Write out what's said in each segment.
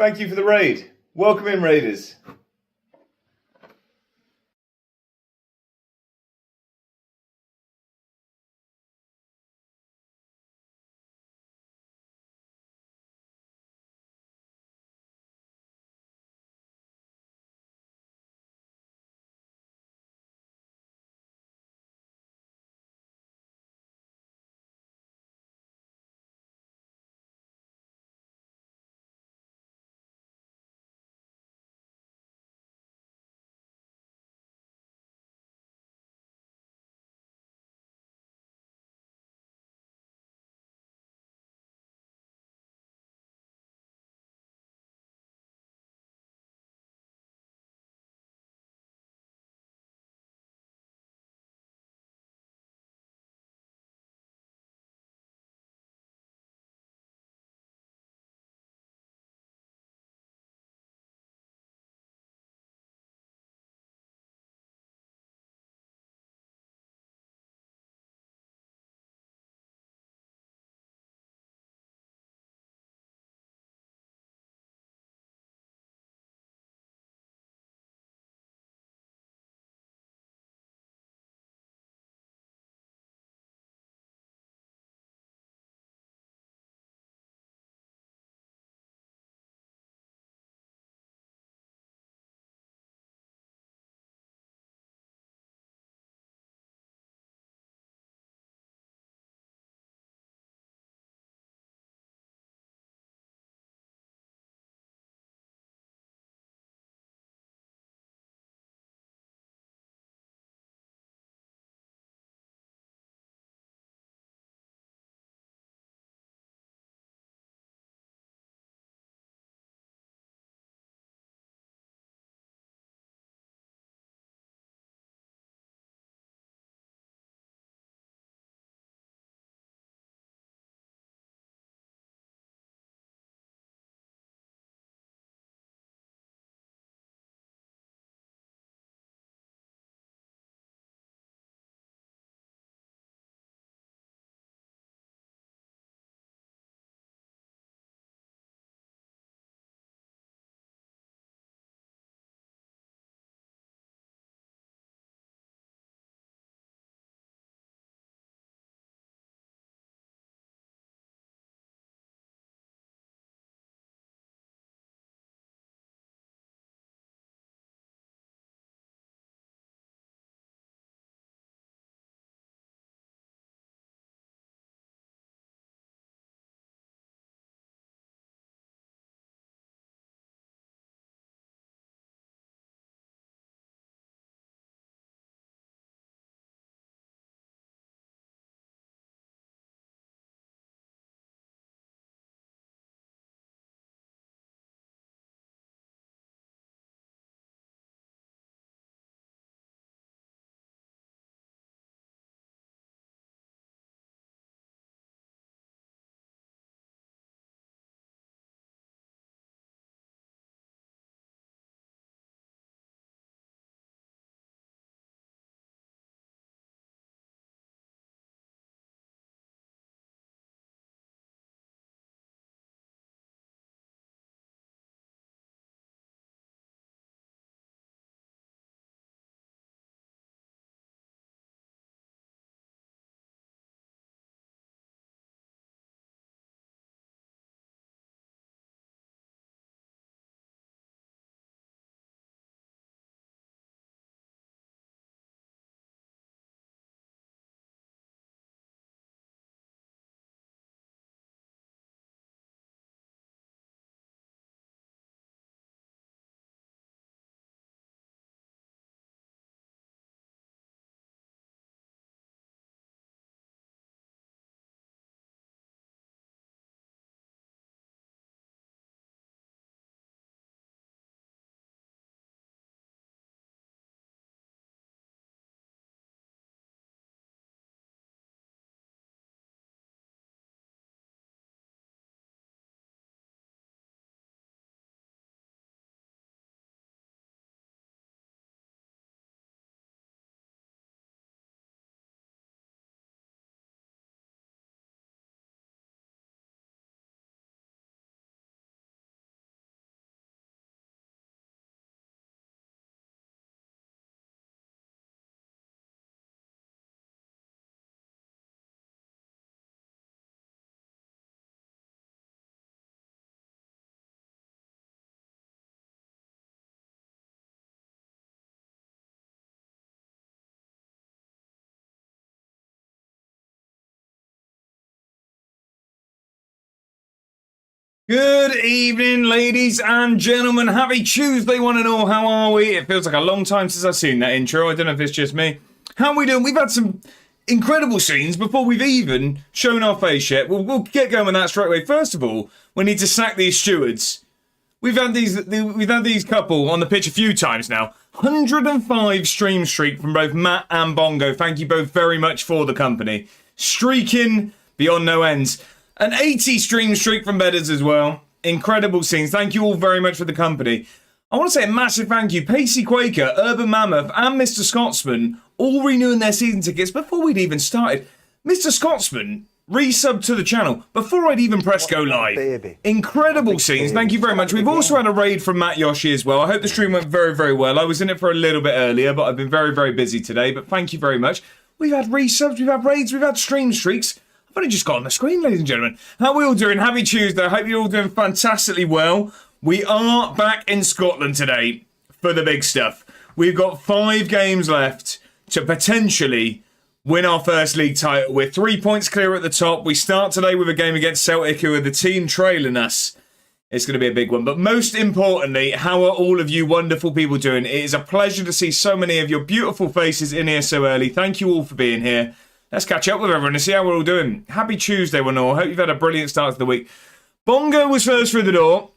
Thank you for the raid. Welcome in, Raiders. Good evening, ladies and gentlemen. Happy Tuesday, one and all. How are we? It feels like a long time since I've seen that intro. I don't know if it's just me. How are we doing? We've had some incredible scenes before we've even shown our face yet. We'll get going with that straight away. First of all, we need to sack these stewards. We've had these couple on the pitch a few times now. 105 stream streak from both Matt and Bongo. Thank you both very much for the company. Streaking beyond no ends. An 80 stream streak from Bedders as well. Incredible scenes. Thank you all very much for the company. I want to say a massive thank you. Pacey Quaker, Urban Mammoth and Mr. Scotsman all renewing their season tickets before we'd even started. Mr. Scotsman resubbed to the channel before I'd even pressed go live. Baby. Incredible scenes. Thank you very much. We've also had a raid from Matt Yoshi as well. I hope the stream went very, very well. I was in it for a little bit earlier, but I've been very, very busy today. But thank you very much. We've had resubs, we've had raids, we've had stream streaks. I've only just got on the screen, ladies and gentlemen. How are we all doing? Happy Tuesday. I hope you're all doing fantastically well. We are back in Scotland today for the big stuff. We've got 5 games left to potentially win our first league title. We're 3 points clear at the top. We start today with a game against Celtic, who are the team trailing us. It's going to be a big one. But most importantly, how are all of you wonderful people doing? It is a pleasure to see so many of your beautiful faces in here so early. Thank you all for being here. Let's catch up with everyone and see how we're all doing. Happy Tuesday, one all. Hope you've had a brilliant start to the week. Bongo was first through the door,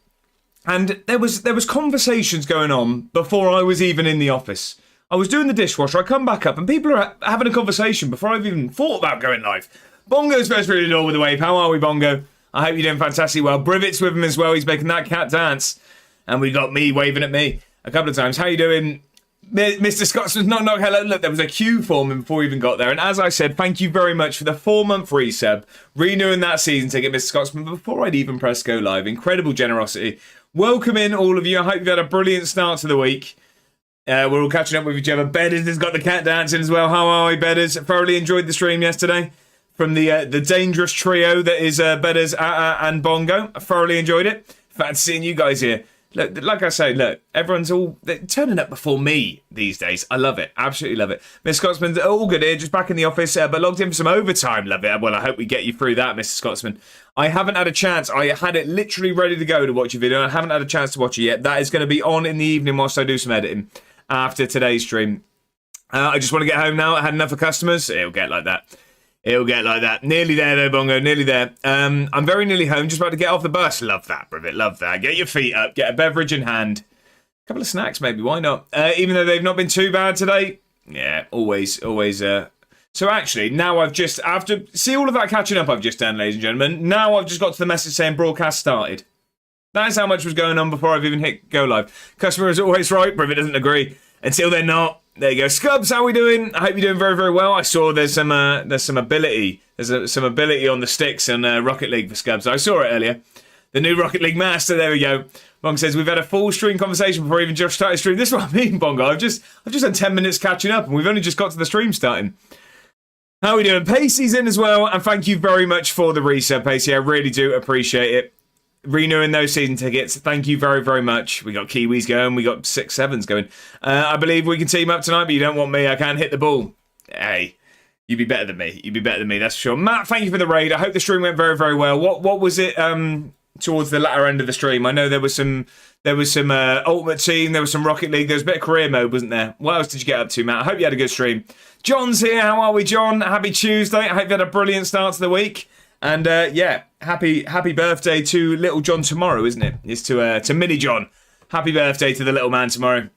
and there was conversations going on before I was even in the office. I was doing the dishwasher. I come back up, and people are having a conversation before I've even thought about going live. Bongo's first through the door with a wave. How are we, Bongo? I hope you're doing fantastically well. Brivet's with him as well. He's making that cat dance, and we got me waving at me a couple of times. How you doing? Mr. Scotsman's knock. Hello. Look, there was a queue forming before we even got there. And as I said, thank you very much for the 4-month resub, renewing that season ticket, Mr. Scotsman, before I'd even press go live. Incredible generosity. Welcome in, all of you. I hope you've had a brilliant start to the week. We're all catching up with each other. Bedders has got the cat dancing as well. How are we, Bedders? Thoroughly enjoyed the stream yesterday from the dangerous trio that is Bedders, and Bongo. I thoroughly enjoyed it. Fancy seeing you guys here. Look, like I say, look, everyone's all turning up before me these days. I love it. Absolutely love it. Miss Scotsman's all good here, just back in the office, but logged in for some overtime. Love it. Well, I hope we get you through that, Mr. Scotsman. I haven't had a chance. I had it literally ready to go to watch your video. I haven't had a chance to watch it yet. That is going to be on in the evening whilst I do some editing after today's stream. I just want to get home now. I had enough of customers. It'll get like that. It'll get like that. Nearly there, though, Bongo. Nearly there. I'm very nearly home. Just about to get off the bus. Love that, Brivet. Love that. Get your feet up. Get a beverage in hand. A couple of snacks, maybe. Why not? Even though they've not been too bad today. Yeah, always. So actually, now after see all of that catching up I've just done, ladies and gentlemen. Now I've just got to the message saying broadcast started. That is how much was going on before I've even hit go live. Customer is always right. Brivet doesn't agree until they're not. There you go. Scubs, how are we doing? I hope you're doing very, very well. I saw there's some ability. There's some ability on the sticks in Rocket League for Scubs. I saw it earlier. The new Rocket League master. There we go. Bongo says we've had a full stream conversation before even just started stream. This is what I mean, Bongo. I've just had 10 minutes catching up, and we've only just got to the stream starting. How are we doing? Pacey's in as well, and thank you very much for the resub, Pacey. I really do appreciate it. Renewing those season tickets. Thank you very, very much. We got Kiwis going. We got 6-7s going. I believe we can team up tonight, but you don't want me. I can't hit the ball. Hey, you'd be better than me. You'd be better than me, that's for sure. Matt, thank you for the raid. I hope the stream went very, very well. What was it towards the latter end of the stream? I know there was some Ultimate Team. There was some Rocket League. There was a bit of career mode, wasn't there? What else did you get up to, Matt? I hope you had a good stream. John's here. How are we, John? Happy Tuesday. I hope you had a brilliant start to the week. And yeah, happy birthday to little John tomorrow, isn't it? It's to Mini John. Happy birthday to the little man tomorrow.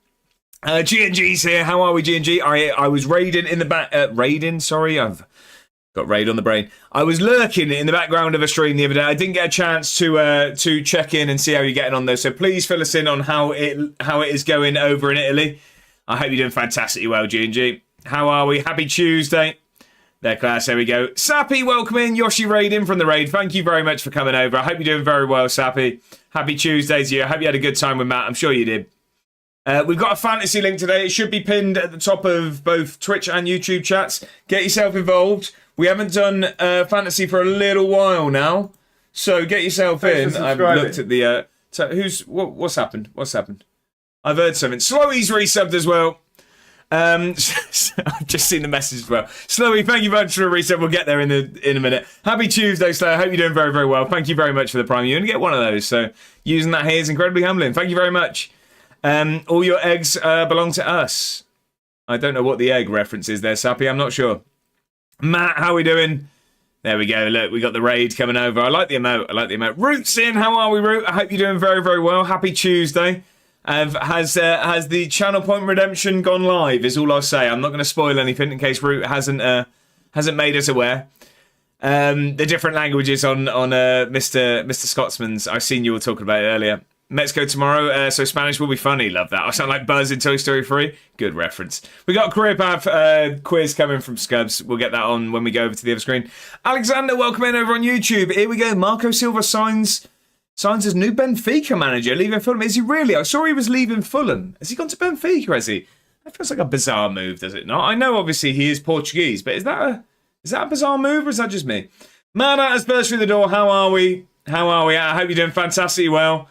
G&G's here. How are we, G&G? I was raiding in the back. Sorry, I've got raid on the brain. I was lurking in the background of a stream the other day. I didn't get a chance to check in and see how you're getting on though. So please fill us in on how it is going over in Italy. I hope you're doing fantastically well, G&G. How are we? Happy Tuesday. There, class, there we go. Sappy, welcome in. Yoshi raid in from the raid. Thank you very much for coming over. I hope you're doing very well, Sappy. Happy Tuesday to you. I hope you had a good time with Matt. I'm sure you did. We've got a fantasy link today. It should be pinned at the top of both Twitch and YouTube chats. Get yourself involved. We haven't done fantasy for a little while now. So get yourself in. I've looked at the... what's happened? What's happened? I've heard something. Slowy's resubbed as well. I've just seen the message as well. Slowy, thank you very much for the reset. We'll get there in a minute. Happy Tuesday, Slow. I hope you're doing very, very well. Thank you very much for the Prime. You only get one of those, so using that here is incredibly humbling. Thank you very much. All your eggs belong to us. I don't know what the egg reference is there, Sappy. I'm not sure. Matt, how are we doing? There we go. Look, we got the raid coming over. I like the emote. Root's in. How are we, Root? I hope you're doing very, very well. Happy Tuesday. Has the channel point redemption gone live? Is all I'll say. I'm not going to spoil anything in case Root hasn't made us aware. The different languages on Mr. Scotsman's. I've seen you all talking about it earlier. Mexico tomorrow, so Spanish will be funny. Love that. I sound like Buzz in Toy Story 3. Good reference. We got a career path quiz coming from Scubs. We'll get that on when we go over to the other screen. Alexander, welcome in over on YouTube. Here we go. Marco Silva signs as new Benfica manager, leaving Fulham. Is he really? I saw he was leaving Fulham. Has he gone to Benfica, has he? That feels like a bizarre move, does it not? I know, obviously, he is Portuguese, but is that a bizarre move, or is that just me? Man has burst through the door. How are we? I hope you're doing fantastically well.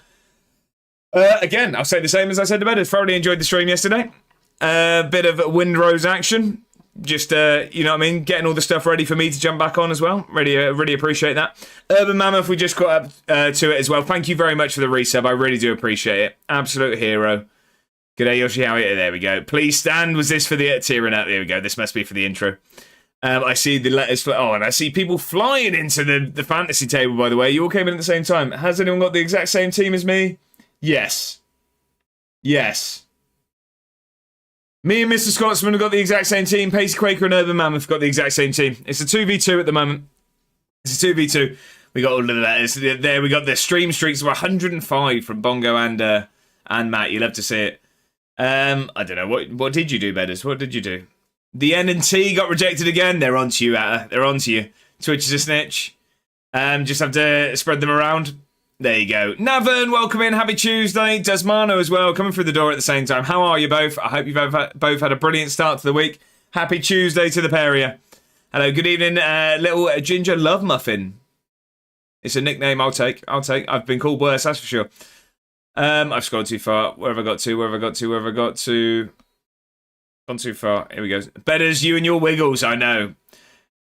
Again, I'll say the same as I said to Bedders. Thoroughly enjoyed the stream yesterday. Bit of Windrose action. Just, you know what I mean? Getting all the stuff ready for me to jump back on as well. Really appreciate that. Urban Mammoth, we just got up to it as well. Thank you very much for the resub. I really do appreciate it. Absolute hero. G'day, Yoshi. How are you? There we go. Please stand. Was this for the tearing up? There we go. This must be for the intro. I see the letters for... Oh, and I see people flying into the fantasy table, by the way. You all came in at the same time. Has anyone got the exact same team as me? Yes. Me and Mr. Scotsman have got the exact same team. Pacey Quaker and Urban Mammoth have got the exact same team. It's a 2v2 at the moment. It's a 2v2. We got all of that. There we got the stream streaks of 105 from Bongo and Matt. You love to see it. I don't know. What did you do, Bedders? What did you do? The N&T got rejected again. They're onto you, Atta. They're onto you. Twitch is a snitch. Just have to spread them around. There you go. Navern, welcome in. Happy Tuesday. Desmano as well, coming through the door at the same time. How are you both? I hope you've both had a brilliant start to the week. Happy Tuesday to the pair of you. Hello, good evening, little Ginger Love Muffin. It's a nickname I'll take. I've been called worse, that's for sure. I've scrolled too far. Where have I got to? Gone too far. Here we go. Bedders, you and your wiggles, I know.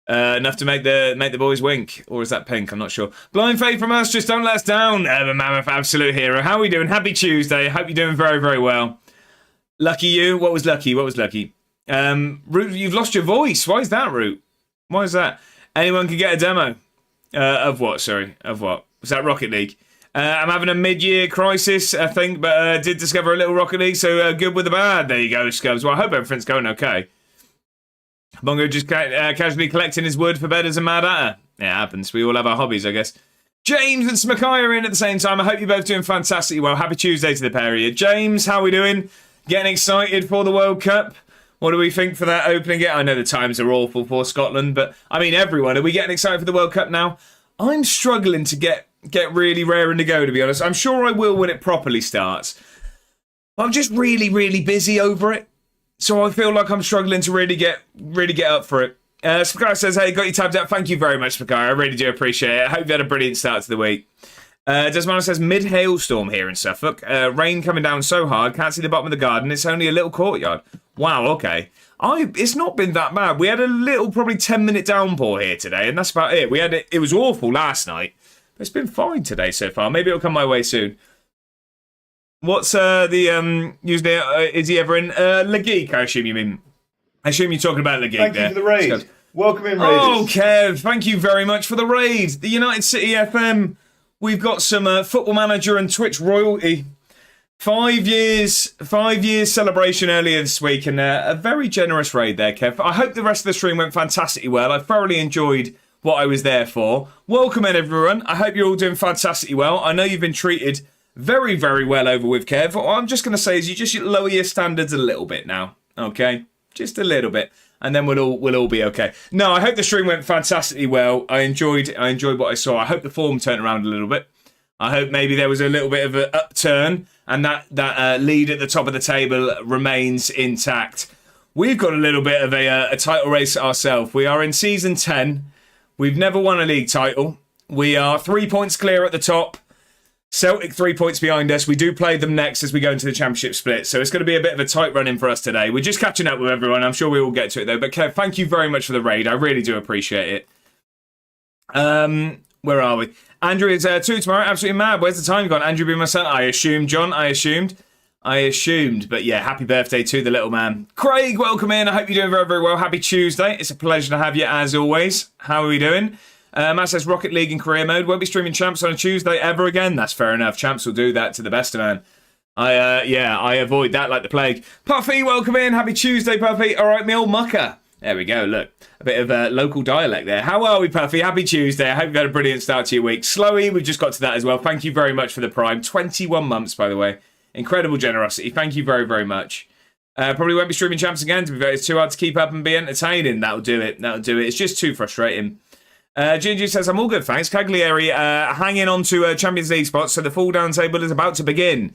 Enough to make the boys wink. Or is that pink? I'm not sure. Blind faith from us, just don't let us down. Urban Mammoth, absolute hero. How are we doing? Happy Tuesday. Hope you're doing very, very well. Lucky you. What was lucky? Root, you've lost your voice. Why is that, Root? Why is that? Anyone can get a demo. Of what? Sorry. Of what? Was that Rocket League? I'm having a mid-year crisis, I think, but did discover a little Rocket League, so good with the bad. There you go, Scubs. Well, I hope everything's going okay. Bongo just casually collecting his wood for Bedders and Mad Atta. Yeah, it happens. We all have our hobbies, I guess. James and Smakai are in at the same time. I hope you're both doing fantastically well. Happy Tuesday to the pair of you. James, how are we doing? Getting excited for the World Cup? What do we think for that opening? I know the times are awful for Scotland, but I mean everyone. Are we getting excited for the World Cup now? I'm struggling to get really raring to go, to be honest. I'm sure I will when it properly starts. I'm just really, really busy over it. So I feel like I'm struggling to really get up for it. Spakai says, hey, got you tabbed out. Thank you very much, Spakai. I really do appreciate it. I hope you had a brilliant start to the week. Desmond says, mid-hailstorm here in Suffolk. Rain coming down so hard, can't see the bottom of the garden. It's only a little courtyard. Wow, okay. It's not been that bad. We had a little, probably 10-minute downpour here today, and that's about it. It was awful last night, but it's been fine today so far. Maybe it'll come my way soon. What's usually is he ever in La Geek? I assume you mean. I assume you're talking about La Geek. Thank you for the raid. Welcome in, Raiders. Oh, Kev, thank you very much for the raid. The United City FM. We've got some Football Manager and Twitch royalty. 5 years celebration earlier this week, and a very generous raid there, Kev. I hope the rest of the stream went fantastically well. I thoroughly enjoyed what I was there for. Welcome in, everyone. I hope you're all doing fantastically well. I know you've been treated very, very well over with Kev. What I'm just going to say is you just lower your standards a little bit now, okay? Just a little bit, and then we'll all be okay. No, I hope the stream went fantastically well. I enjoyed what I saw. I hope the form turned around a little bit. I hope maybe there was a little bit of an upturn, and that lead at the top of the table remains intact. We've got a little bit of a title race ourselves. We are in season 10. We've never won a league title. We are 3 points clear at the top. Celtic 3 points behind us. We do play them next as we go into the Championship split. So it's going to be a bit of a tight run-in for us today. We're just catching up with everyone. I'm sure we will get to it, though. But Kev, thank you very much for the raid. I really do appreciate it. Where are we? Andrew is 2 tomorrow. Absolutely mad. Where's the time gone? Andrew being my son. I assumed, John. I assumed. But yeah, happy birthday to the little man. Craig, welcome in. I hope you're doing very, very well. Happy Tuesday. It's a pleasure to have you as always. How are we doing? Matt says Rocket League in career mode. Won't be streaming Champs on a Tuesday ever again. That's fair enough. Champs will do that to the best of man. I avoid that like the plague. Puffy, welcome in. Happy Tuesday, Puffy. All right, me old mucker. There we go. Look, a bit of local dialect there. How are we, Puffy? Happy Tuesday. I hope you've had a brilliant start to your week. Slowy, we've just got to that as well. Thank you very much for the Prime. 21 months, by the way. Incredible generosity. Thank you very, very much. Probably won't be streaming Champs again, to be fair. It's too hard to keep up and be entertaining. That'll do it. It's just too frustrating. G&G says, I'm all good, thanks. Cagliari hanging on to Champions League spots, so the fall down table is about to begin.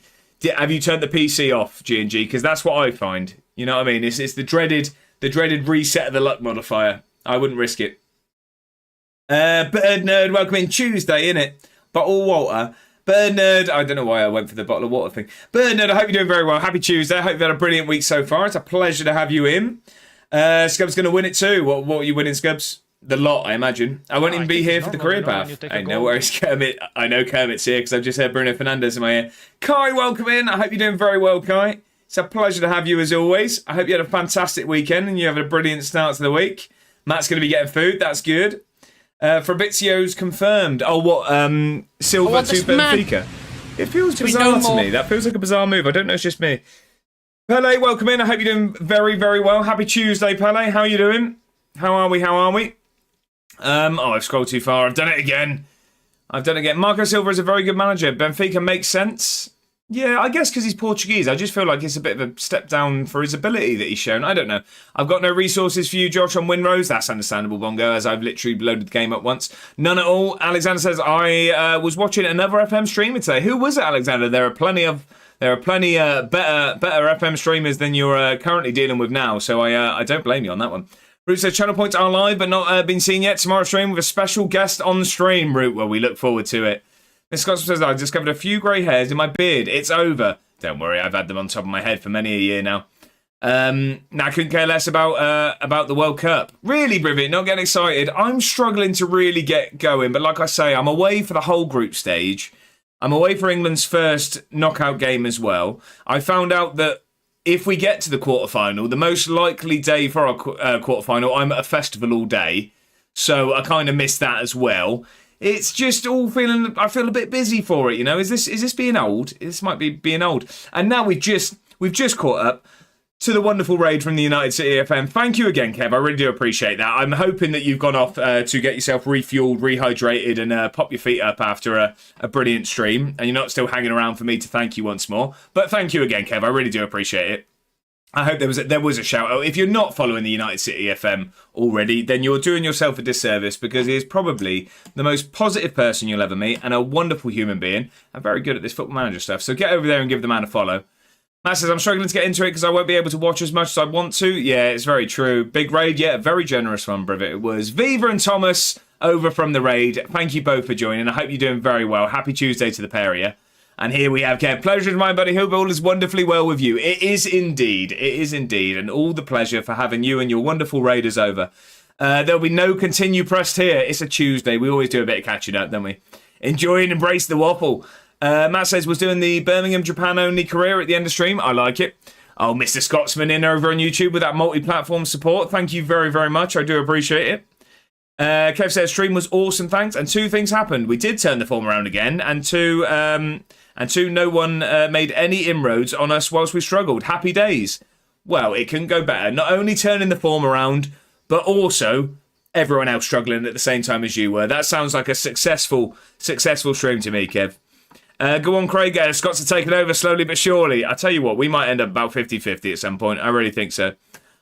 Have you turned the PC off, G&G? Because that's what I find. You know what I mean? It's the dreaded reset of the luck modifier. I wouldn't risk it. Bird Nerd, welcome in. Tuesday, innit? Bottle Walter. Bird Nerd, I don't know why I went for the bottle of water thing. Bird Nerd, I hope you're doing very well. Happy Tuesday. I hope you've had a brilliant week so far. It's a pleasure to have you in. Scub's going to win it too. What are you winning, Scubs? The lot, I imagine. I won't even be here for the career path. Hey, no worries, Kermit. I know Kermit's here because I've just heard Bruno Fernandes in my ear. Kai, welcome in. I hope you're doing very well, Kai. It's a pleasure to have you as always. I hope you had a fantastic weekend and you have a brilliant start to the week. Matt's going to be getting food. That's good. Fabrizio's confirmed. Oh, what? Silva to Benfica. It feels bizarre to me. That feels like a bizarre move. I don't know. It's just me. Pele, welcome in. I hope you're doing very, very well. Happy Tuesday, Pele. How are you doing? How are we? I've scrolled too far. I've done it again. Marco Silva is a very good manager. Benfica makes sense. Yeah, I guess because he's Portuguese. I just feel like it's a bit of a step down for his ability that he's shown. I don't know. I've got no resources for you, Josh, on Winrose. That's understandable, Bongo, as I've literally loaded the game up once. None at all. Alexander says, I was watching another FM streamer today. Who was it, Alexander? There are plenty better FM streamers than you're currently dealing with now, so I don't blame you on that one. Root says channel points are live but not been seen yet. Tomorrow stream with a special guest on stream, Root. Well, we look forward to it. Miss Scott says, I discovered a few grey hairs in my beard. It's over. Don't worry, I've had them on top of my head for many a year now. Now I couldn't care less about the World Cup. Really, Brivit, not getting excited. I'm struggling to really get going, but like I say, I'm away for the whole group stage. I'm away for England's first knockout game as well. I found out that if we get to the quarterfinal, the most likely day for our quarterfinal, I'm at a festival all day. So I kind of missed that as well. It's just all I feel a bit busy for it, you know. Is this being old? This might be being old. And now we've just caught up to the wonderful raid from the United City FM. Thank you again, Kev. I really do appreciate that. I'm hoping that you've gone off to get yourself refueled, rehydrated, and pop your feet up after a brilliant stream. And you're not still hanging around for me to thank you once more. But thank you again, Kev. I really do appreciate it. I hope there was a shout out. If you're not following the United City FM already, then you're doing yourself a disservice because he is probably the most positive person you'll ever meet and a wonderful human being and very good at this football manager stuff. So get over there and give the man a follow. Matt says, I'm struggling to get into it because I won't be able to watch as much as I want to. Yeah, it's very true. Big raid, yeah, very generous one, Brivit. It was Viva and Thomas over from the raid. Thank you both for joining. I hope you're doing very well. Happy Tuesday to the pair of you. And here we have Kev. Pleasure is mine, buddy. Hope all is wonderfully well with you. It is indeed. And all the pleasure for having you and your wonderful raiders over. There'll be no continue pressed here. It's a Tuesday. We always do a bit of catching up, don't we? Enjoy and embrace the waffle. Matt says, was doing the Birmingham Japan only career at the end of stream. I like it. Oh, Mr. Scotsman in over on YouTube with that multi-platform support. Thank you very, very much. I do appreciate it. Kev says, stream was awesome, thanks. And 2 things happened. We did turn the form around again. And two, no one made any inroads on us whilst we struggled. Happy days. Well, it couldn't go better. Not only turning the form around, but also everyone else struggling at the same time as you were. That sounds like a successful stream to me, Kev. Go on, Craig. Scots are taking over slowly but surely. I tell you what, we might end up about 50-50 at some point. I really think so.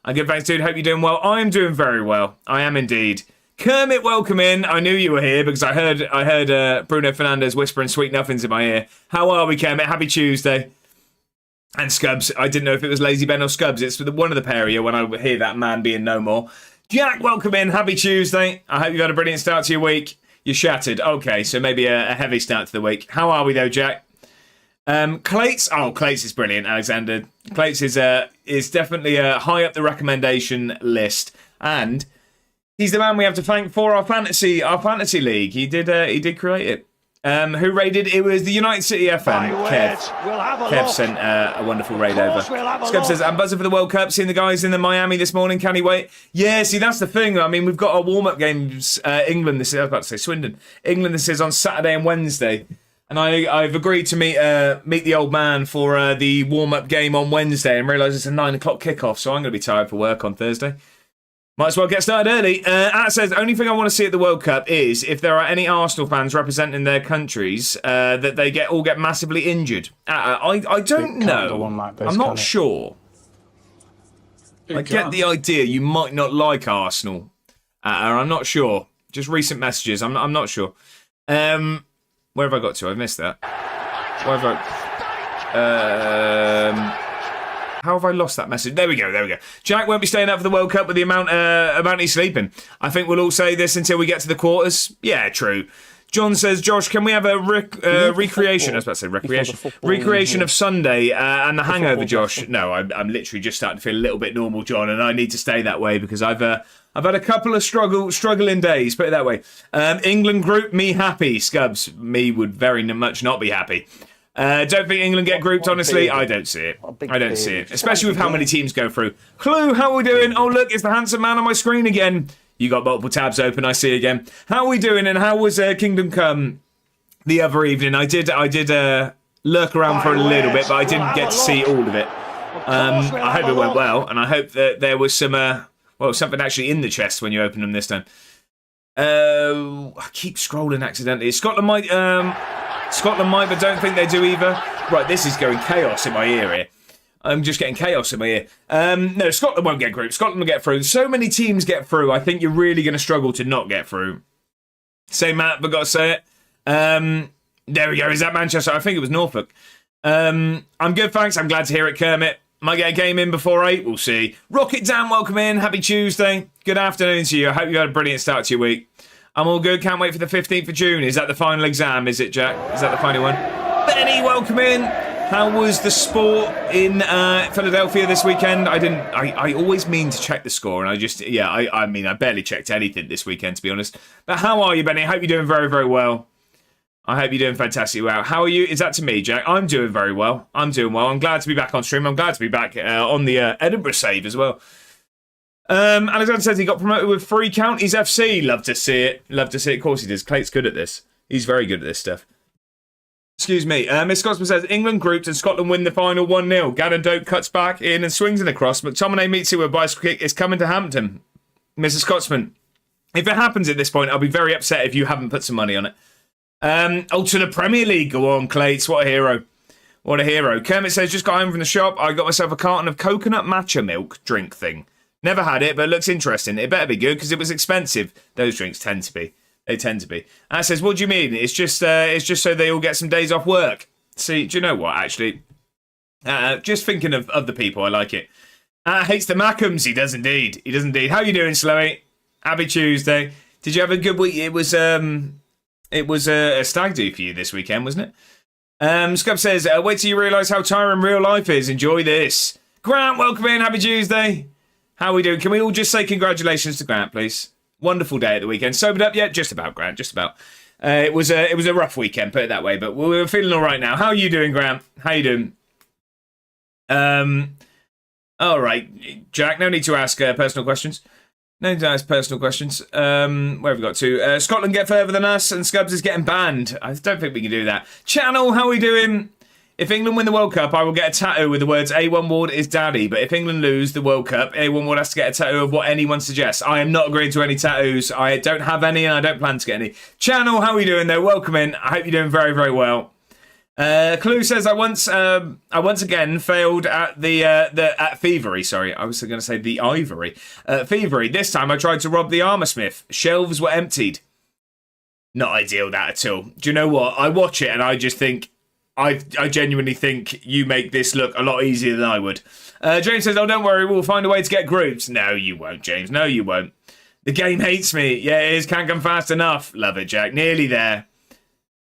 I'm good, thanks, dude. Hope you're doing well. I am doing very well. I am indeed. Kermit, welcome in. I knew you were here because I heard Bruno Fernandes whispering sweet nothings in my ear. How are we, Kermit? Happy Tuesday. And Scubs. I didn't know if it was Lazy Ben or Scubs. It's one of the pair of you when I hear that man being no more. Jack, welcome in. Happy Tuesday. I hope you've had a brilliant start to your week. You're shattered. Okay, so maybe a heavy start to the week. How are we though, Jack? Clates. Oh, Clates is brilliant, Alexander. Clates is definitely high up the recommendation list, and he's the man we have to thank for our fantasy league. He did create it. Who raided? It was the United City FM. Kev sent a wonderful raid over. Scub says, I'm buzzing for the World Cup, seeing the guys in the Miami this morning. Can he wait? Yeah, see, that's the thing. I mean, we've got our warm-up games. England, this is, I was about to say Swindon. England, this is on Saturday and Wednesday. And I've agreed to meet the old man for the warm-up game on Wednesday and realise it's a 9 o'clock kickoff, so I'm going to be tired for work on Thursday. Might as well get started early. At says, the only thing I want to see at the World Cup is if there are any Arsenal fans representing their countries that they all get massively injured. I don't know. I'm not sure. I get the idea you might not like Arsenal. I'm not sure. Just recent messages. I'm not sure. Where have I got to? I've missed that. Where have I... How have I lost that message? There we go. Jack won't be staying up for the World Cup with the amount he's sleeping. I think we'll all say this until we get to the quarters. Yeah, true. John says, Josh, can we have a recreation? I was about to say recreation. Recreation of Sunday and the hangover, Josh. No, I'm literally just starting to feel a little bit normal, John, and I need to stay that way because I've had a couple of struggling days, put it that way. England group, me happy. Scubs, me would very much not be happy. Don't think England get grouped, honestly. I don't see it. I don't see it. Especially with how many teams go through. Clue, how are we doing? Oh, look, it's the handsome man on my screen again. You got multiple tabs open, I see again. How are we doing, and how was Kingdom Come the other evening? I did lurk around for a little bit, but I didn't get to see all of it. I hope it went well, and I hope that there was some, something actually in the chest when you opened them this time. I keep scrolling accidentally. Scotland might, but don't think they do either. Right, this is going chaos in my ear here. I'm just getting chaos in my ear. No, Scotland won't get grouped. Scotland will get through. So many teams get through. I think you're really going to struggle to not get through. Say Matt, but got to say it. There we go. Is that Manchester? I think it was Norfolk. I'm good, thanks. I'm glad to hear it, Kermit. Might get a game in before 8. We'll see. Rocket Dan, welcome in. Happy Tuesday. Good afternoon to you. I hope you had a brilliant start to your week. I'm all good. Can't wait for the 15th of June. Is that the final exam? Is it, Jack? Is that the final one? Benny, welcome in. How was the sport in Philadelphia this weekend? I always mean to check the score, and I barely checked anything this weekend, to be honest. But how are you, Benny? I hope you're doing very, very well. I hope you're doing fantastic well. How are you? Is that to me, Jack? I'm doing very well. I'm doing well. I'm glad to be back on stream. I'm glad to be back on the Edinburgh save as well. Alexander says he got promoted with 3 counties FC. Love to see it. Love to see it. Of course he does. Clate's good at this. He's very good at this stuff. Excuse me. Miss Scotsman says England grouped and Scotland win the final 1-0. Gannon Dope cuts back in and swings it across. McTominay meets it with a bicycle kick. It's coming to Hampton. Mrs. Scotsman, if it happens at this point, I'll be very upset if you haven't put some money on it. To the Premier League. Go on, Clates. What a hero. What a hero. Kermit says, just got home from the shop. I got myself a carton of coconut matcha milk drink thing. Never had it, but it looks interesting. It better be good because it was expensive. Those drinks tend to be. They tend to be. And says, what do you mean? It's just so they all get some days off work. See, do you know what, actually? Just thinking of the people, I like it. Hates the Mackhams. He does indeed. He does indeed. How you doing, Slowy? Happy Tuesday. Did you have a good week? It was a stag do for you this weekend, wasn't it? Scub says, wait till you realise how tiring real life is. Enjoy this. Grant, welcome in. Happy Tuesday. How are we doing? Can we all just say congratulations to Grant, please? Wonderful day at the weekend. Sobered up yet? Just about, Grant. Just about. It was a rough weekend, put it that way, but we're feeling all right now. How are you doing, Grant? How you doing? All right, Jack. No need to ask personal questions. No need to ask personal questions. Where have we got to? Scotland get further than us, and Scubs is getting banned. I don't think we can do that. Channel, how are we doing? If England win the World Cup, I will get a tattoo with the words A1 Ward is daddy. But if England lose the World Cup, A1 Ward has to get a tattoo of what anyone suggests. I am not agreeing to any tattoos. I don't have any and I don't plan to get any. Channel, how are we doing though? Welcome in. I hope you're doing very, very well. Clue says I once again failed at at Thievery. Sorry, I was going to say the Ivory. Thievery. This time I tried to rob the armor smith. Shelves were emptied. Not ideal that at all. Do you know what? I watch it and I just think I genuinely think you make this look a lot easier than I would. James says, oh, don't worry, we'll find a way to get groups. No, you won't, James. No, you won't. The game hates me. Yeah, it is. Can't come fast enough. Love it, Jack. Nearly there.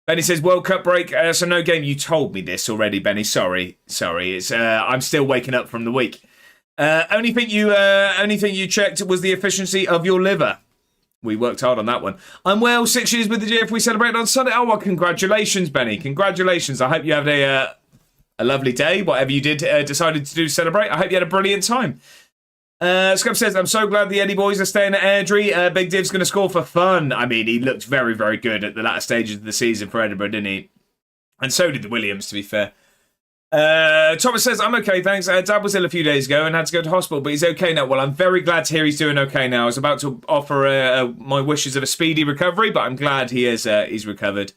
Benny says, World Cup break, so no game. You told me this already, Benny. Sorry. It's I'm still waking up from the week. Only thing you checked was the efficiency of your liver. We worked hard on that one. I'm well. 6 years with the GF. We celebrated on Sunday. Oh, well, congratulations, Benny. Congratulations. I hope you had a lovely day. Whatever you did decided to do to celebrate. I hope you had a brilliant time. Scrub says, I'm so glad the Eddie boys are staying at Airdrie. Big Div's going to score for fun. I mean, he looked very, very good at the latter stages of the season for Edinburgh, didn't he? And so did the Williams, to be fair. Thomas says, I'm okay, thanks. Dad was ill a few days ago and had to go to hospital, but he's okay now. Well, I'm very glad to hear he's doing okay now. I was about to offer my wishes of a speedy recovery, but I'm glad he's recovered.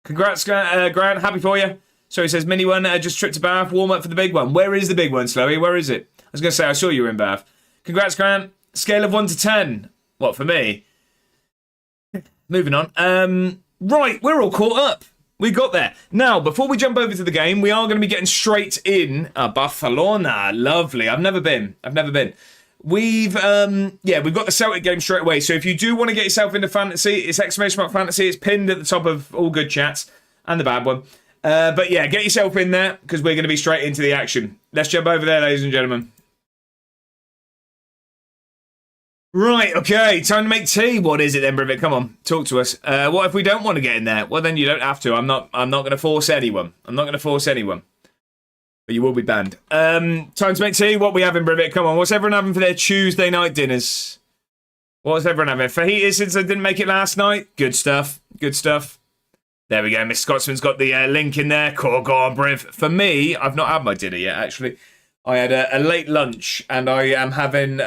Congrats, Grant. Happy for you. So he says, mini one, just tripped to Bath, warm up for the big one. Where is the big one, Slowy? Where is it? I was going to say, I saw you were in Bath. Congrats, Grant. Scale of 1 to 10. What, for me? Moving on. Right, we're all caught up. We got there. Now, before we jump over to the game, we are going to be getting straight in. Barcelona. Lovely. I've never been. We've got the Celtic game straight away. So if you do want to get yourself into fantasy, it's !fantasy. It's pinned at the top of all good chats and the bad one. But yeah, get yourself in there because we're going to be straight into the action. Let's jump over there, ladies and gentlemen. Right, okay, time to make tea. What is it then, Brivett? Come on, talk to us. What if we don't want to get in there? Well, then you don't have to. I'm not going to force anyone. But you will be banned. Time to make tea. What we having, Brivett? Come on, what's everyone having for their Tuesday night dinners? What's everyone having? Fajitas since I didn't make it last night? Good stuff. There we go. Mr. Scotsman's got the link in there. Go on, Briv. For me, I've not had my dinner yet, actually. I had a late lunch, and I am having...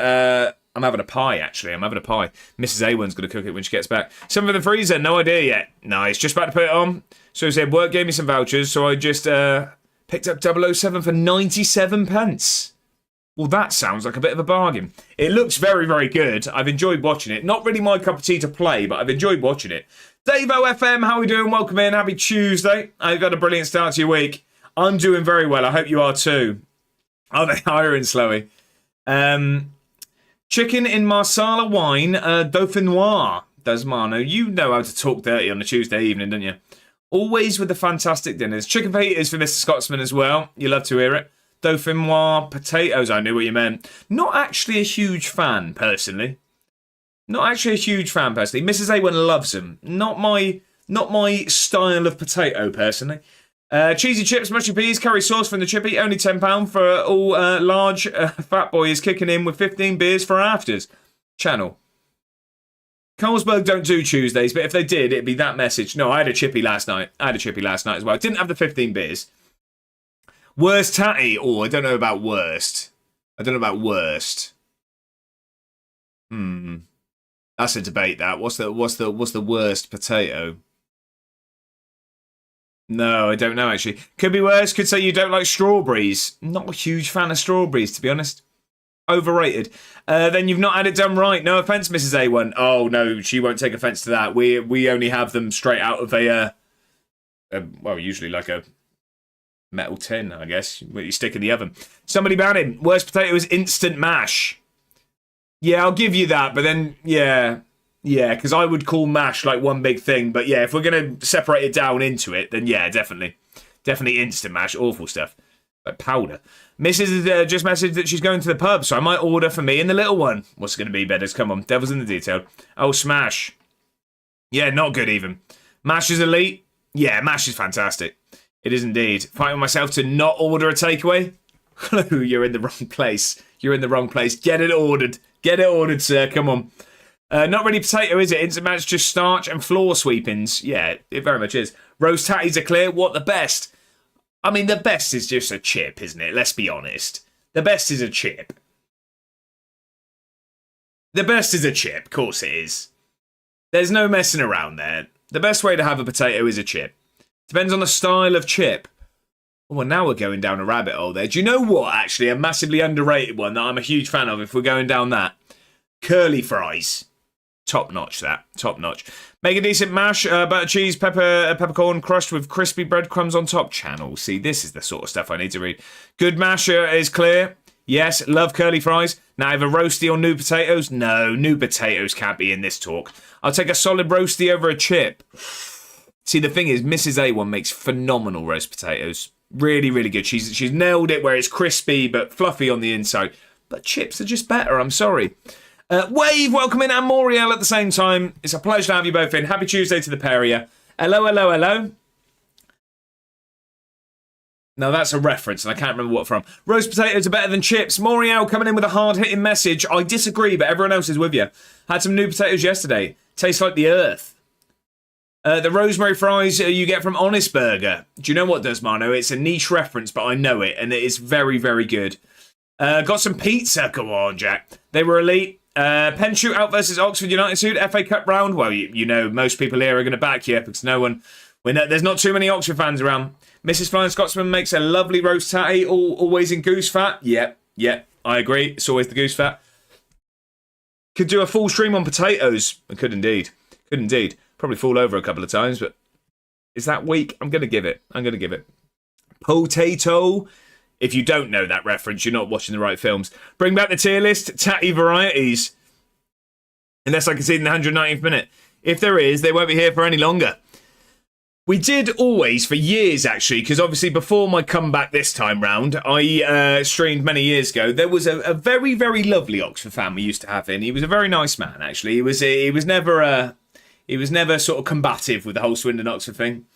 I'm having a pie, actually. Mrs. A1's going to cook it when she gets back. Some in the freezer, no idea yet. Nice, just about to put it on. So he said, work gave me some vouchers, so I just picked up 007 for 97 pence. Well, that sounds like a bit of a bargain. It looks very, very good. I've enjoyed watching it. Not really my cup of tea to play, but I've enjoyed watching it. Davo FM, how are we doing? Welcome in. Happy Tuesday. I've got a brilliant start to your week. I'm doing very well. I hope you are too. Are they hiring, Slowy? Chicken in Marsala wine, Dauphinois. Desmano, you know how to talk dirty on a Tuesday evening, don't you? Always with the fantastic dinners. Chicken fajitas for Mr. Scotsman as well. You love to hear it. Dauphinois potatoes, I knew what you meant. Not actually a huge fan, personally. Mrs. A1 loves them. Not my style of potato, personally. Cheesy chips, mushy peas, curry sauce from the chippy, only £10 for all large fat boy is kicking in with 15 beers for afters. Channel. Carlsberg don't do Tuesdays, but if they did, it'd be that message. No, I had a chippy last night. As well. I didn't have the 15 beers. Worst tatty? Oh, I don't know about worst. That's a debate, that. What's the worst potato? No, I don't know, actually. Could be worse. Could say you don't like strawberries. Not a huge fan of strawberries, to be honest. Overrated. Then you've not had it done right. No offence, Mrs. A1. Oh, no, she won't take offence to that. We only have them straight out of usually like a metal tin, I guess, where you stick in the oven. Somebody ban him. Worst potato is instant mash. Yeah, I'll give you that, but then, yeah, because I would call mash like one big thing. But yeah, if we're going to separate it down into it, then yeah, definitely instant mash. Awful stuff. Like powder. Mrs. Just messaged that she's going to the pub, so I might order for me and the little one. What's it going to be, Bedders? Come on, devil's in the detail. Oh, smash. Yeah, not good even. Mash is elite. Yeah, mash is fantastic. It is indeed. Fighting myself to not order a takeaway. You're in the wrong place. Get it ordered, sir. Come on. Not really potato, is it? Instant match, just starch and floor sweepings. Yeah, it very much is. Roast tatties are clear. What the best? I mean, the best is just a chip, isn't it? Let's be honest. The best is a chip. Of course it is. There's no messing around there. The best way to have a potato is a chip. Depends on the style of chip. Oh, well, now we're going down a rabbit hole there. Do you know what, actually? A massively underrated one that I'm a huge fan of if we're going down that. Curly fries. Top notch, that. Top notch. Make a decent mash, butter, cheese, peppercorn crushed with crispy breadcrumbs on top. Channel. See, this is the sort of stuff I need to read. Good mash is clear. Yes, love curly fries. Now, either roasty or new potatoes? No, new potatoes can't be in this talk. I'll take a solid roasty over a chip. See, the thing is, Mrs. A1 makes phenomenal roast potatoes. Really, really good. She's nailed it where it's crispy but fluffy on the inside. But chips are just better, I'm sorry. Wave, welcome in, and Moriel at the same time. It's a pleasure to have you both in. Happy Tuesday to the pair of you. Hello, hello, hello. Now that's a reference, and I can't remember what from. Roast potatoes are better than chips. Moriel coming in with a hard-hitting message. I disagree, but everyone else is with you. Had some new potatoes yesterday. Tastes like the earth. The rosemary fries you get from Honest Burger. Do you know what does, Mano? It's a niche reference, but I know it, and it is very, very good. Got some pizza. Go on, Jack. They were elite. Penn Shootout versus Oxford United suit, FA Cup round. Well, you know, most people here are going to back you because there's not too many Oxford fans around. Mrs. Flying Scotsman makes a lovely roast tatty, always in goose fat. Yep, I agree. It's always the goose fat. Could do a full stream on potatoes. I could indeed. Probably fall over a couple of times, but is that weak? I'm going to give it. Potato. If you don't know that reference, you're not watching the right films. Bring back the tier list. Tatty varieties. Unless I can see it in the 190th minute. If there is, they won't be here for any longer. We did always, for years actually, because obviously before my comeback this time round, I streamed many years ago. There was a very, very lovely Oxford fan we used to have in. He was a very nice man, actually. He was never sort of combative with the whole Swindon Oxford thing.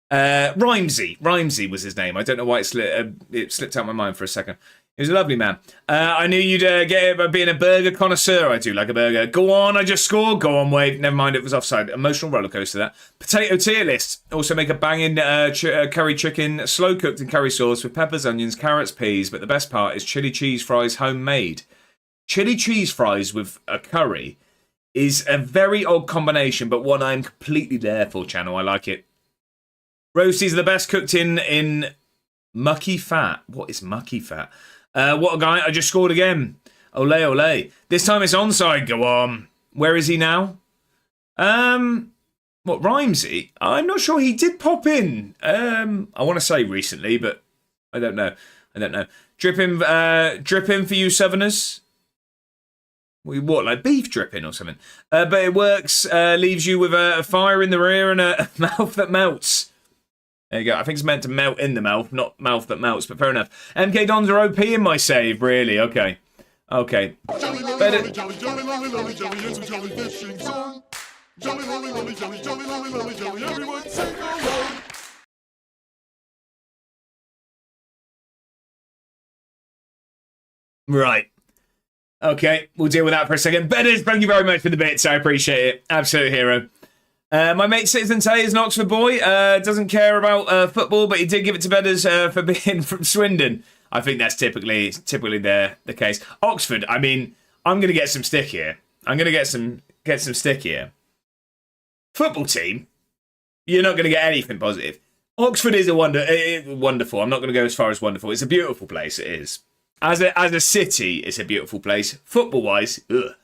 Rhymesy was his name. I don't know why it slipped out of my mind for a second. He was a lovely man. I knew you'd get it by being a burger connoisseur. I do like a burger. Go on, I just scored. Go on, Wave. Never mind, it was offside. Emotional rollercoaster, that. Potato tier list. Also make a banging curry chicken, slow cooked in curry sauce with peppers, onions, carrots, peas. But the best part is chili cheese fries homemade. Chili cheese fries with a curry is a very odd combination, but one I'm completely there for, channel. I like it. Roasties are the best cooked in mucky fat. What is mucky fat? What a guy. I just scored again. Ole, ole. This time it's onside. Go on. Where is he now? What, Rhymesy? I'm not sure. He did pop in. I want to say recently, but I don't know. Dripping for you Southerners. What, like beef dripping or something? But it works. Leaves you with a fire in the rear and a mouth that melts. There you go. I think it's meant to melt in the mouth, not mouth that melts, but fair enough. MK Dons are OP in my save, really. Okay. Right. Okay, we'll deal with that for a second. Bedders, thank you very much for the bits. I appreciate it. Absolute hero. My mate Citizen Tay is an Oxford boy. Doesn't care about football, but he did give it to Bedders for being from Swindon. I think that's typically the case. Oxford, I mean, I'm going to get some stick here. Football team, you're not going to get anything positive. Oxford is wonderful. I'm not going to go as far as wonderful. It's a beautiful place. It is. As a city, it's a beautiful place. Football-wise, ugh.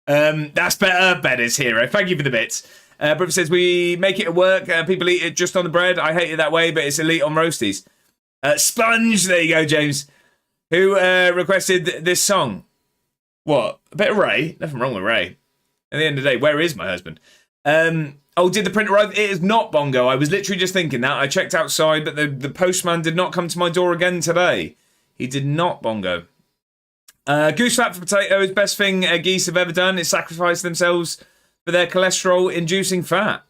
That's better. Bedders hero. Thank you for the bits. Brother says, we make it at work. People eat it just on the bread. I hate it that way, but it's elite on roasties. Sponge, there you go, James. Who requested this song? What? A bit of Ray? Nothing wrong with Ray. At the end of the day, where is my husband? Did the printer arrive? It is not Bongo. I was literally just thinking that. I checked outside, but the postman did not come to my door again today. He did not, Bongo. Goose fat for potato is best thing geese have ever done. Is sacrifice themselves for their cholesterol-inducing fat.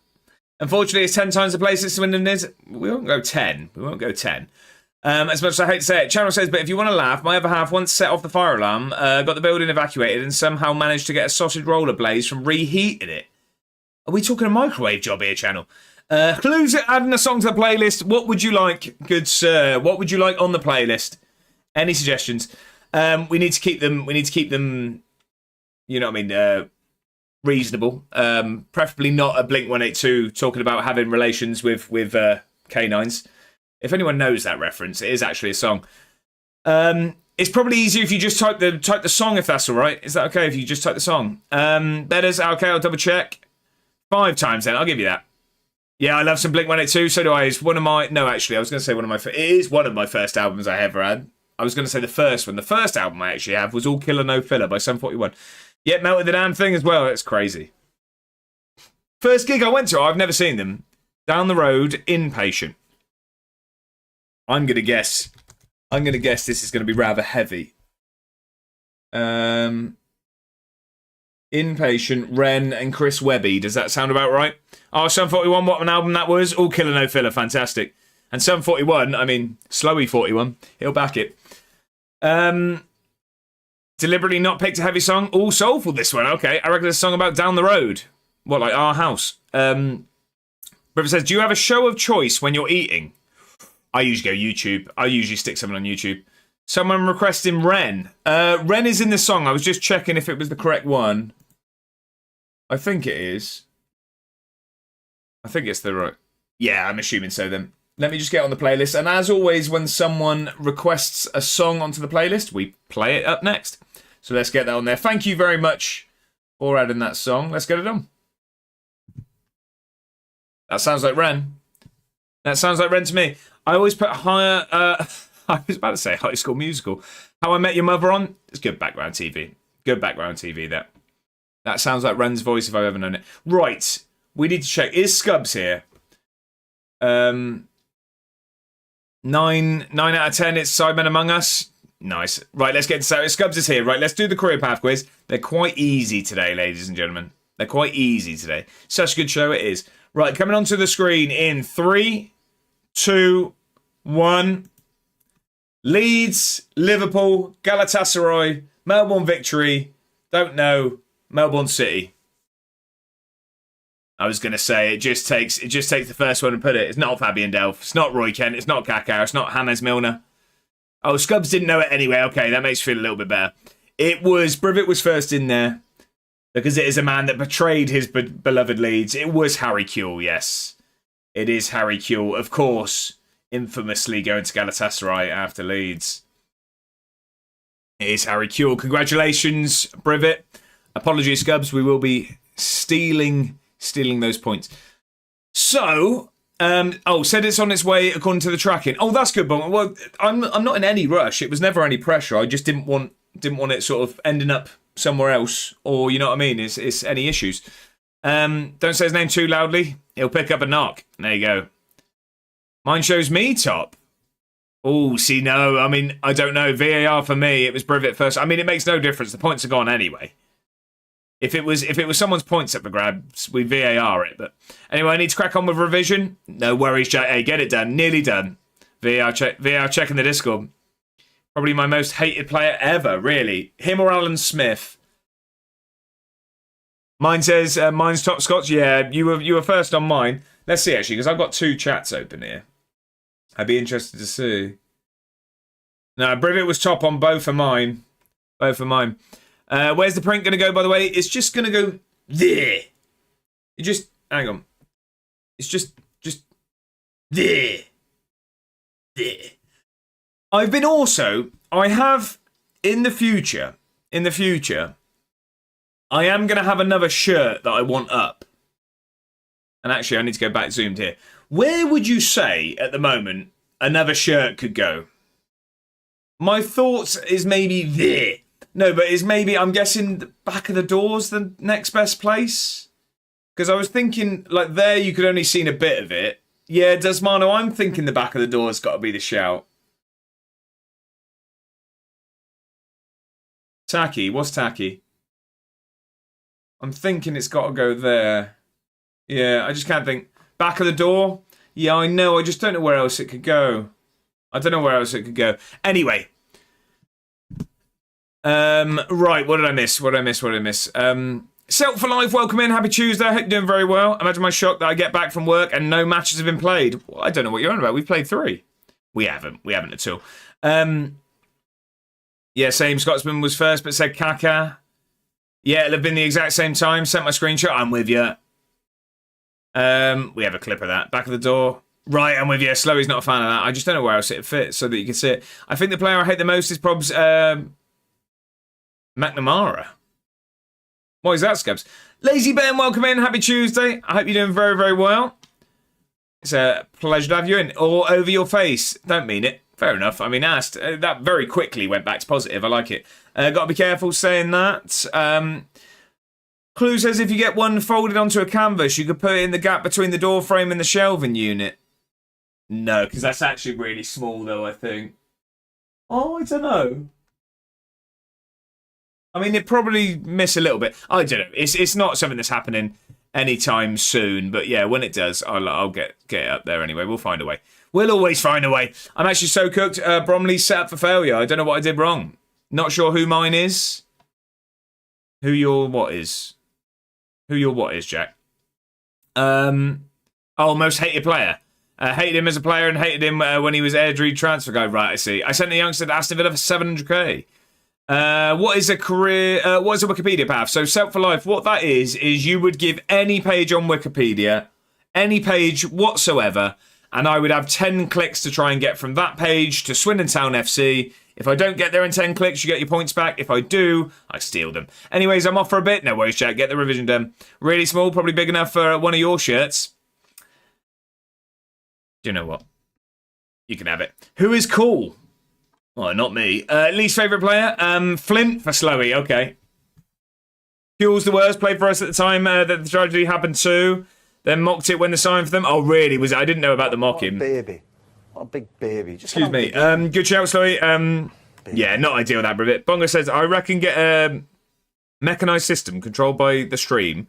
Unfortunately, it's 10 times the place that Swindon is. We won't go 10. As much as I hate to say it. Channel says, but if you want to laugh, my other half once set off the fire alarm, got the building evacuated, and somehow managed to get a sausage roller blaze from reheating it. Are we talking a microwave job here, Channel? Clues adding a song to the playlist. What would you like, good sir? What would you like on the playlist? Any suggestions? We need to keep them. You know what I mean? Reasonable. Preferably not a Blink-182 talking about having relations with canines. If anyone knows that reference, it is actually a song. It's probably easier if you just type the song, if that's all right. Is that okay if you just type the song? Betters, okay, I'll double check. 5 times then, I'll give you that. Yeah, I love some Blink-182, so do I. It's one of my... No, actually, I was going to say one of my... It is one of my first albums I ever had. I was going to say the first one. The first album I actually have was All Killer No Filler by Sum 41. Yet Melted the Damn Thing as well. It's crazy. First gig I went to, I've never seen them. Down the road, Inpatient. I'm going to guess this is going to be rather heavy. Inpatient, Ren, and Chris Webby. Does that sound about right? Oh, Sum 41, what an album that was. All Killer No Filler, fantastic. And Sum 41, I mean, Slowy 41, he'll back it. Deliberately not picked a heavy song. All soulful, this one. Okay, I reckon it's a song about down the road. What, like Our House? Brother says, do you have a show of choice when you're eating? I usually go YouTube. I usually stick something on YouTube. Someone requesting Ren. Ren is in the song. I was just checking if it was the correct one. I think it is. I think it's the right... Yeah, I'm assuming so then. Let me just get on the playlist. And as always, when someone requests a song onto the playlist, we play it up next. So let's get that on there. Thank you very much for adding that song. Let's get it on. That sounds like Ren. That sounds like Ren to me. I always put higher... I was about to say High School Musical. How I Met Your Mother on. It's good background TV. Good background TV, that. That sounds like Ren's voice if I've ever known it. Right. We need to check. Is Scubs here? 9 out of 10. It's Sidemen Among Us. Nice. Right, let's get to Scubs is here. Right, let's do the career path quiz. They're quite easy today, ladies and gentlemen. They're quite easy today. Such a good show it is. Right, coming onto the screen in 3, 2, 1. Leeds, Liverpool, Galatasaray, Melbourne Victory. Don't know. Melbourne City. I was going to say, it just takes the first one and put it. It's not Fabian Delph. It's not Roy Kent. It's not Kaká. It's not James Milner. Oh, Scubs didn't know it anyway. Okay, that makes me feel a little bit better. It was, Brivett was first in there because it is a man that betrayed his beloved Leeds. It was Harry Kewell, yes. It is Harry Kewell, of course, infamously going to Galatasaray after Leeds. It is Harry Kewell. Congratulations, Brivett. Apologies, Scubs. We will be stealing those points. So, said it's on its way according to the tracking. Oh, that's good, but well, I'm not in any rush. It was never any pressure. I just didn't want it sort of ending up somewhere else, or you know what I mean? It's any issues. Don't say his name too loudly. He'll pick up a knock. There you go. Mine shows me top. Oh, see, no. I mean, I don't know. VAR for me. It was Brivett first. I mean, it makes no difference. The points are gone anyway. If it was someone's points up for grabs, we VAR it. But anyway, I need to crack on with revision. No worries, Jack. Hey, get it done. Nearly done. VAR checking the Discord. Probably my most hated player ever, really. Him or Alan Smith. Mine says mine's top Scots. Yeah, you were first on mine. Let's see actually, because I've got 2 chats open here. I'd be interested to see. No, Brivett was top on both of mine. Both of mine. Where's the print going to go, by the way? It's just going to go there. It just, hang on. It's just there. There. I have, in the future, I am going to have another shirt that I want up. And actually, I need to go back zoomed here. Where would you say, at the moment, another shirt could go? My thoughts is maybe there. No, but is maybe, I'm guessing, the back of the door's the next best place? Because I was thinking, like, there you could only see a bit of it. Yeah, Desmano, I'm thinking the back of the door's got to be the shout. Tacky, what's tacky? I'm thinking it's got to go there. Yeah, I just can't think. Back of the door? Yeah, I know, I just don't know where else it could go. I don't know where else it could go. Anyway. Right, what did I miss? Celtic for Life, welcome in. Happy Tuesday. I hope you're doing very well. Imagine my shock that I get back from work and no matches have been played. Well, I don't know what you're on about. We've played 3. We haven't at all. Yeah, same. Scotsman was first, but said Kaká. Yeah, it'll have been the exact same time. Sent my screenshot. I'm with you. We have a clip of that. Back of the door. Right, I'm with you. Slowy's not a fan of that. I just don't know where else it fits so that you can see it. I think the player I hate the most is probs McNamara. What is that, Scubs? Lazy Ben, welcome in. Happy Tuesday. I hope you're doing very, very well. It's a pleasure to have you in. All over your face. Don't mean it. Fair enough. I mean, asked that very quickly went back to positive. I like it. Got to be careful saying that. Clue says if you get one folded onto a canvas, you could put it in the gap between the door frame and the shelving unit. No, because that's actually really small, though, I think. Oh, I don't know. I mean, it probably miss a little bit. I don't know. It's not something that's happening anytime soon. But yeah, when it does, I'll get it up there anyway. We'll find a way. We'll always find a way. I'm actually so cooked. Bromley's set up for failure. I don't know what I did wrong. Not sure who mine is. Who your what is? Who your what is, Jack? Oh, most hated player. Hated him as a player and hated him when he was Airdrie transfer guy. Right, I see. I sent a youngster to Aston Villa for 700k. What is a career? What is a Wikipedia path? So, Celtic for Life, what that is you would give any page on Wikipedia, any page whatsoever, and I would have 10 clicks to try and get from that page to Swindon Town FC. If I don't get there in 10 clicks, you get your points back. If I do, I steal them. Anyways, I'm off for a bit. No worries, Jack. Get the revision done. Really small, probably big enough for one of your shirts. Do you know what? You can have it. Who is cool? Well, not me. Least favourite player? Flint for Slowy. Okay. Fuel's the worst. Played for us at the time that the tragedy happened to. Then mocked it when the sign for them. Oh, really? Was it? I didn't know about the mocking. Baby. What a big baby. Just excuse me. Good shout, Slowy. Yeah, not ideal that bit. Bongo says, I reckon get a mechanised system controlled by the stream,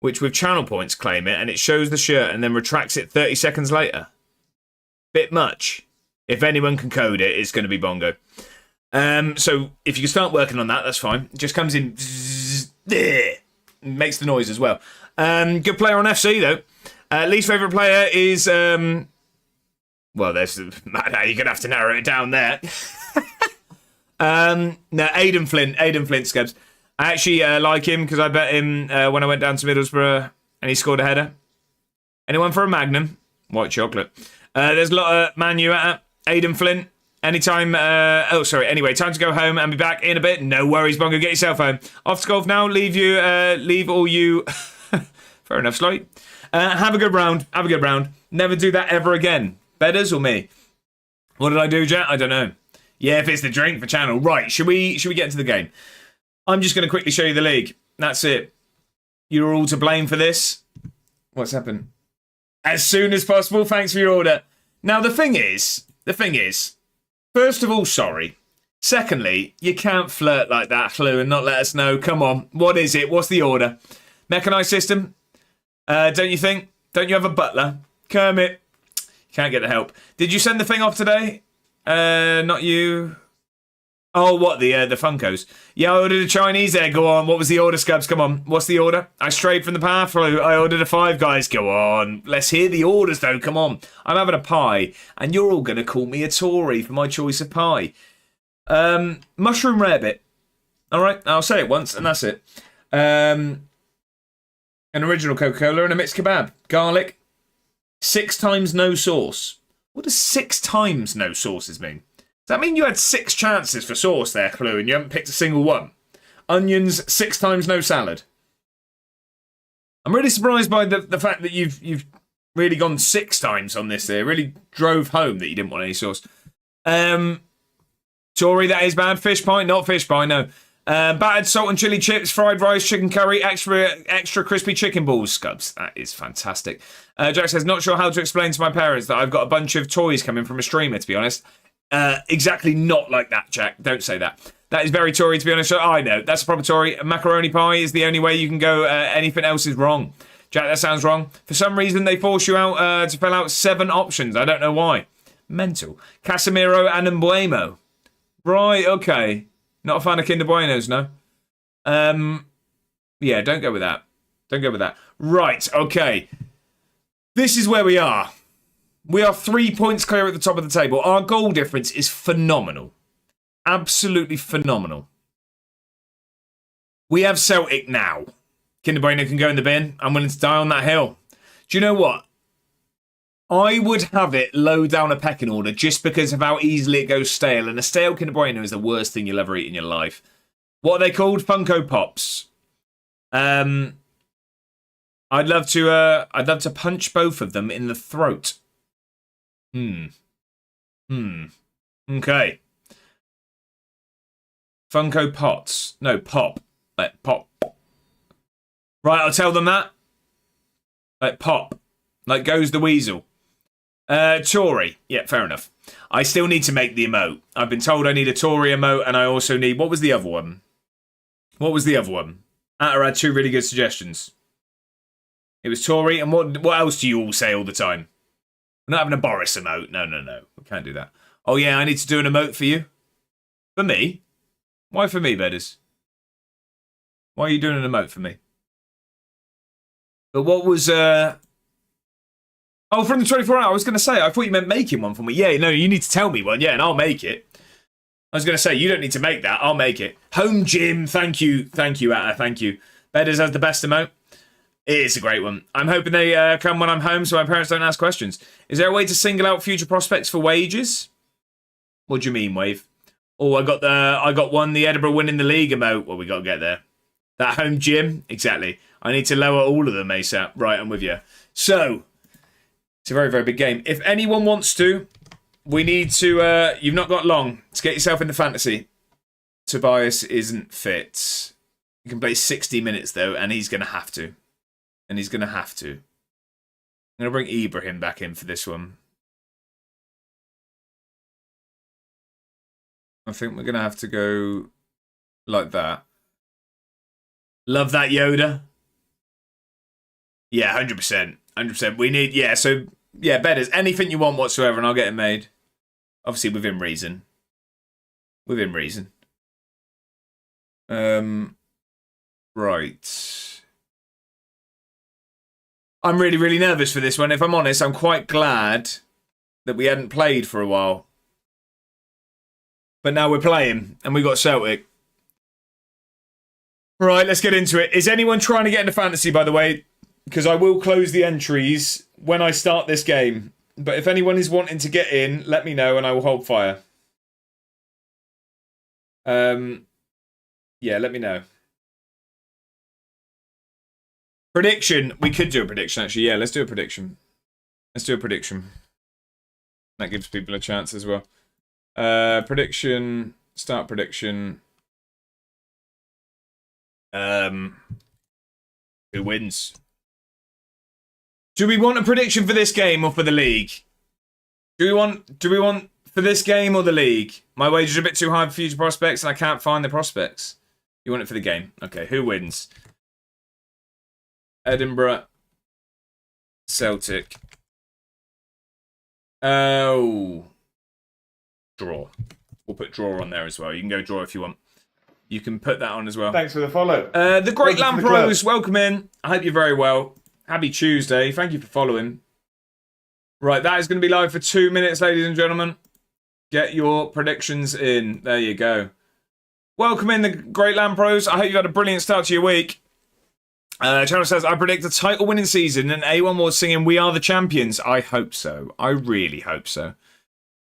which with channel points claim it, and it shows the shirt and then retracts it 30 seconds later. Bit much. If anyone can code it, it's going to be Bongo. So if you can start working on that, that's fine. It just comes in, makes the noise as well. Good player on FC though. Least favourite player is well, there's you're gonna have to narrow it down there. No, Aidan Flint, Scubs. I actually like him because I bet him when I went down to Middlesbrough and he scored a header. Anyone for a Magnum? White chocolate. There's a lot of Man U at Aidan Flint. Anytime. Anyway, time to go home and be back in a bit. No worries, Bongo. Get yourself home. Off to golf now. Leave all you. Fair enough, Sloy. Have a good round. Never do that ever again. Bedders or me? What did I do, Jack? I don't know. Yeah, if it's the drink for channel. Right, should we get into the game? I'm just going to quickly show you the league. That's it. You're all to blame for this. What's happened? As soon as possible. Thanks for your order. Now, the thing is, first of all, sorry. Secondly, you can't flirt like that, Clue, and not let us know. Come on. What is it? What's the order? Mechanised system? Don't you think? Don't you have a butler? Kermit. Can't get the help. Did you send the thing off today? Not you. Oh, what, the Funkos? Yeah, I ordered a Chinese there. Go on. What was the order, Scubs? Come on. What's the order? I strayed from the path. I ordered a Five Guys. Go on. Let's hear the orders, though. Come on. I'm having a pie, and you're all going to call me a Tory for my choice of pie. Mushroom rarebit. All right. I'll say it once, and that's it. An original Coca-Cola and a mixed kebab. Garlic. 6 times no sauce. What does 6 times no sauces mean? Does that mean you had 6 chances for sauce there, Clue, and you haven't picked a single one? Onions, 6 times no salad. I'm really surprised by the fact that you've really gone 6 times on this there. Really drove home that you didn't want any sauce. Tory, that is bad. Fish pie, not fish pie, no. Battered salt and chili chips, fried rice, chicken curry, extra crispy chicken balls, Scubs. That is fantastic. Jack says, not sure how to explain to my parents that I've got a bunch of toys coming from a streamer, to be honest. Exactly not like that, Jack. Don't say that. That is very Tory, to be honest. I know. That's a proper Tory. Macaroni pie is the only way you can go. Anything else is wrong. Jack, that sounds wrong. For some reason, they force you out to fill out 7 options. I don't know why. Mental. Casemiro and Embuemo. Right, okay. Not a fan of Kinder Buenos, no. Yeah, don't go with that. Right, okay. This is where we are. We are 3 points clear at the top of the table. Our goal difference is phenomenal. Absolutely phenomenal. We have Celtic now. Kinder Bueno can go in the bin. I'm willing to die on that hill. Do you know what? I would have it low down a pecking order just because of how easily it goes stale. And a stale Kinder Bueno is the worst thing you'll ever eat in your life. What are they called? Funko Pops. I'd love to punch both of them in the throat. Okay. Funko Pots. No, Pop. Like, Pop. Right, I'll tell them that. Like, Pop. Like, goes the weasel. Tory. Yeah, fair enough. I still need to make the emote. I've been told I need a Tory emote, and I also need... What was the other one? Atta had 2 really good suggestions. It was Tory, and what else do you all say all the time? We're not having a Boris emote. No. We can't do that. Oh, yeah, I need to do an emote for you. For me? Why for me, Bedders? Why are you doing an emote for me? But what was... Oh, from the 24 hour, I was going to say, I thought you meant making one for me. Yeah, no, you need to tell me one. Yeah, and I'll make it. I was going to say, you don't need to make that. I'll make it. Home gym. Thank you, Atta. Thank you. Bedders has the best emote. It is a great one. I'm hoping they come when I'm home so my parents don't ask questions. Is there a way to single out future prospects for wages? What do you mean, Wave? Oh, I got one, the Edinburgh winning the league emote. Well, we got to get there. That home gym? Exactly. I need to lower all of them ASAP. Right, I'm with you. So, it's a very, very big game. If anyone wants to, we need to... you've not got long to get yourself into fantasy. Tobias isn't fit. He can play 60 minutes, though, and he's going to have to. I'm going to bring Ibrahim back in for this one. I think we're going to have to go like that. Love that, Yoda. Yeah, 100%. 100%. We need... Yeah, so... Yeah, Bedders, anything you want whatsoever, and I'll get it made. Obviously, within reason. Right... I'm really, really nervous for this one. If I'm honest, I'm quite glad that we hadn't played for a while. But now we're playing, and we got Celtic. Right, let's get into it. Is anyone trying to get into fantasy, by the way? Because I will close the entries when I start this game. But if anyone is wanting to get in, let me know, and I will hold fire. Yeah, let me know. Prediction. We could do a prediction, actually. Yeah, let's do a prediction. That gives people a chance as well. Prediction. Start prediction. Who wins? Do we want a prediction for this game or for the league? Do we want for this game or the league? My wages are a bit too high for future prospects and I can't find the prospects. You want it for the game? Okay, who wins? Edinburgh, Celtic. Oh, draw. We'll put draw on there as well. You can go draw if you want. You can put that on as well. Thanks for the follow. The Great Lampros, welcome in. I hope you're very well. Happy Tuesday. Thank you for following. Right, that is going to be live for 2 minutes, ladies and gentlemen. Get your predictions in. There you go. Welcome in, the Great Lampros. I hope you had a brilliant start to your week. Channel says, I predict a title-winning season and A1 was singing We Are the Champions. I hope so. I really hope so.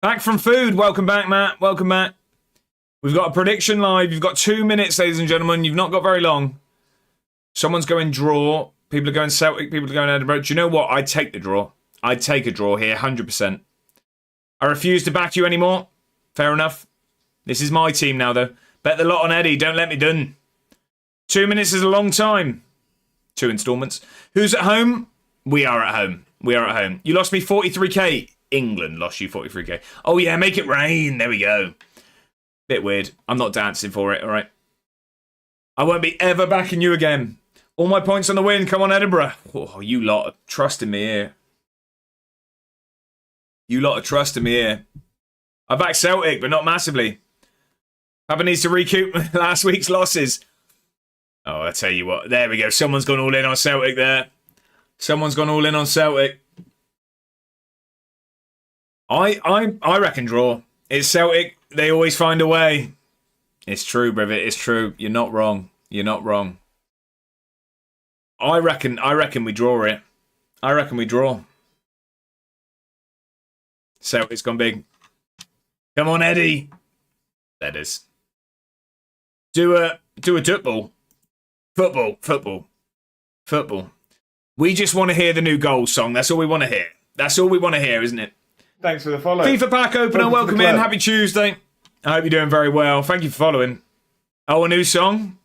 Back from food. Welcome back, Matt. Welcome back. We've got a prediction live. You've got 2 minutes, ladies and gentlemen. You've not got very long. Someone's going draw. People are going Celtic. People are going Edinburgh. Do you know what? I'd take the draw. I'd take a draw here, 100%. I refuse to back you anymore. Fair enough. This is my team now, though. Bet the lot on Eddie. Don't let me done. 2 minutes is a long time. 2 installments. Who's at home? We are at home. We are at home. You lost me 43k. England lost you 43k. Oh, yeah, make it rain. There we go. Bit weird. I'm not dancing for it, all right? I won't be ever backing you again. All my points on the win. Come on, Edinburgh. Oh, you lot are trusting me here. You lot are trusting me here. I backed Celtic, but not massively. Papa needs to recoup last week's losses. Oh, I tell you what. There we go. Someone's gone all in on Celtic there. Someone's gone all in on Celtic. I reckon draw. It's Celtic. They always find a way. It's true, Brevet. It's true. You're not wrong. You're not wrong. I reckon we draw it. I reckon we draw. Celtic's gone big. Come on, Eddie. That is. Do a football. Football. We just want to hear the new goal song. That's all we want to hear. That's all we want to hear, isn't it? Thanks for the follow. FIFA pack opener, Welcome welcome in. Happy Tuesday. I hope you're doing very well. Thank you for following. Oh, a new song?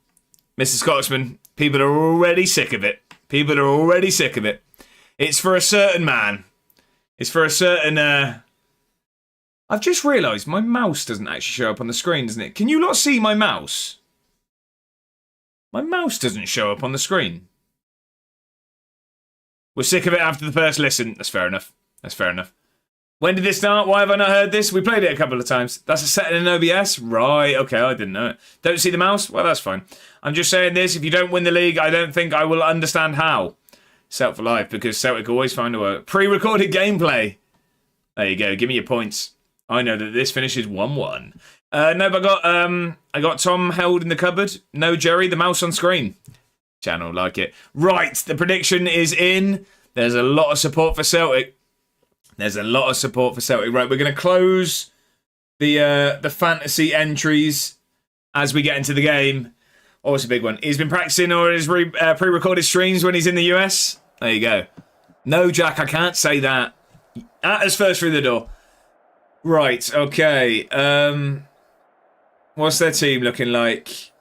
Mr. Scotsman. People are already sick of it. People are already sick of it. It's for a certain man. It's for a certain... I've just realised my mouse doesn't actually show up on the screen, doesn't it? Can you not see my mouse? My mouse doesn't show up on the screen. We're sick of it after the first listen. That's fair enough. That's fair enough. When did this start? Why have I not heard this? We played it a couple of times. That's a setting in OBS? Right, okay, I didn't know it. Don't see the mouse? Well, that's fine. I'm just saying this. If you don't win the league, I don't think I will understand how. Celtic for life, because Celtic always find a way. Pre-recorded gameplay. There you go. Give me your points. I know that this finishes 1-1. No, but I got Tom held in the cupboard. No, Jerry, the mouse on screen. Channel, like it. Right, the prediction is in. There's a lot of support for Celtic. There's a lot of support for Celtic. Right, we're going to close the fantasy entries as we get into the game. Oh, it's a big one. He's been practicing or his pre-recorded streams when he's in the US. There you go. No, Jack, I can't say that. At us first through the door. Right, okay. What's their team looking like?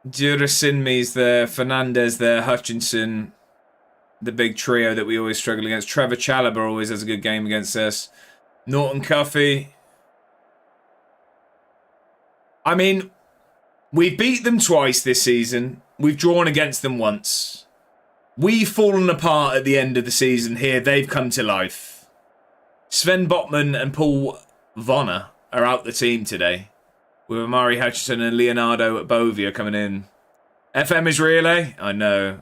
Durasinmi's there, Fernandez there, Hutchinson, the big trio that we always struggle against. Trevor Chalobah always has a good game against us. Norton Cuffy. I mean, we beat them twice this season. We've drawn against them once. We've fallen apart at the end of the season here. They've come to life. Sven Botman and Paul Vonner are out the team today, with Amari Hutchinson and Leonardo Bovia coming in. FM is real, eh? I know.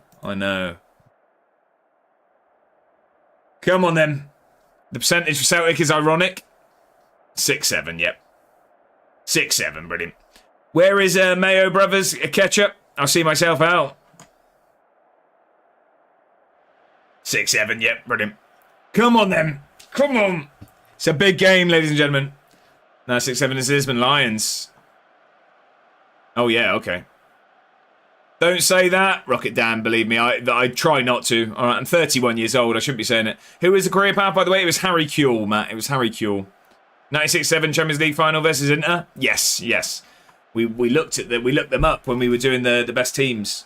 Come on, then. The percentage for Celtic is ironic. 6-7, yep. 6-7, brilliant. Where is Mayo Brothers? Ketchup? I'll see myself out. 6-7, yep, brilliant. Come on, then. Come on. It's a big game, ladies and gentlemen. Now 6-7 is Lisbon Lions. Oh, yeah, okay. Don't say that. Rocket Dan, believe me. I try not to. All right, I'm 31 years old. I shouldn't be saying it. Who was the career path, by the way? It was Harry Kewell, Matt. It was Harry Kewell. 96-7 Champions League final versus Inter? Yes. We looked at we looked them up when we were doing the best teams.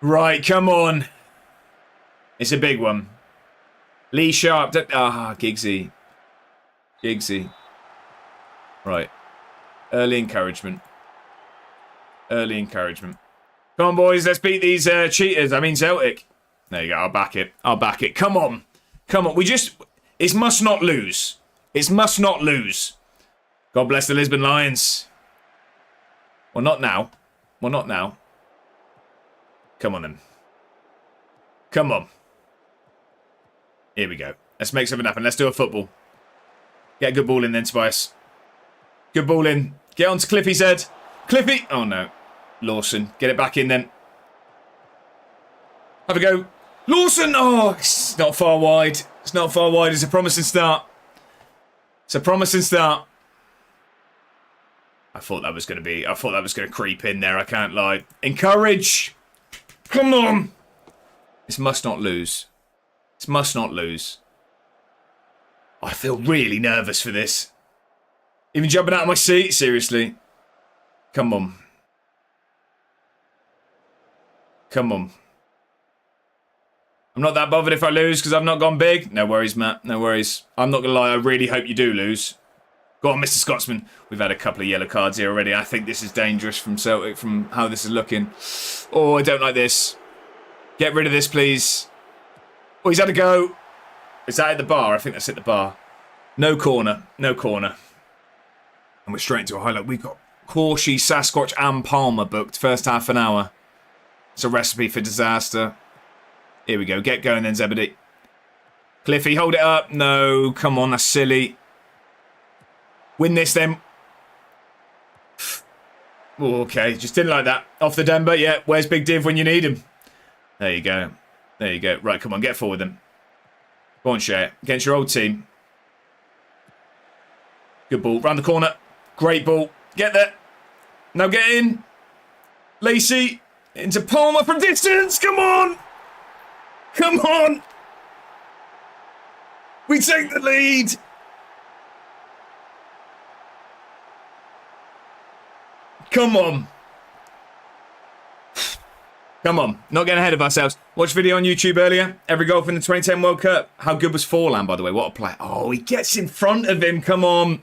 Right, come on. It's a big one. Lee Sharp. Giggsy. Right. Early encouragement. Come on, boys. Let's beat these cheaters. I mean, Celtic. There you go. I'll back it. Come on. It must not lose. God bless the Lisbon Lions. Well, not now. Come on, then. Come on. Here we go. Let's make something happen. Let's do a football. Get a good ball in then, Tobias. Good ball in. Get on to Cliffy's head. Cliffy! Oh, no. Lawson. Get it back in then. Have a go. Lawson! Oh, it's not far wide. It's a promising start. I thought that was going to creep in there. I can't lie. Encourage. Come on. This must not lose. I feel really nervous for this. Even jumping out of my seat, seriously. Come on. I'm not that bothered if I lose because I've not gone big. No worries, Matt. No worries. I'm not going to lie. I really hope you do lose. Go on, Mr. Scotsman. We've had a couple of yellow cards here already. I think this is dangerous from Celtic, from how this is looking. Oh, I don't like this. Get rid of this, please. Oh, he's had a go. Is that at the bar? I think that's at the bar. No corner. And we're straight into a highlight. We've got Horsey, Sasquatch and Palmer booked. First half an hour. It's a recipe for disaster. Here we go. Get going then, Zebedee. Cliffy, hold it up. No, come on. That's silly. Win this then. Oh, okay. Just didn't like that. Off the Denver. Yeah. Where's Big Div when you need him? There you go. Right, come on. Get forward then. Go on, Shea. Against your old team. Good ball. Round the corner. Great ball. Get there. Now get in. Lacey. Into Palmer from distance. Come on. We take the lead. Come on. Come on. Not getting ahead of ourselves. Watched video on YouTube earlier. Every goal from the 2010 World Cup. How good was Forlan, by the way? What a play. Oh, he gets in front of him. Come on.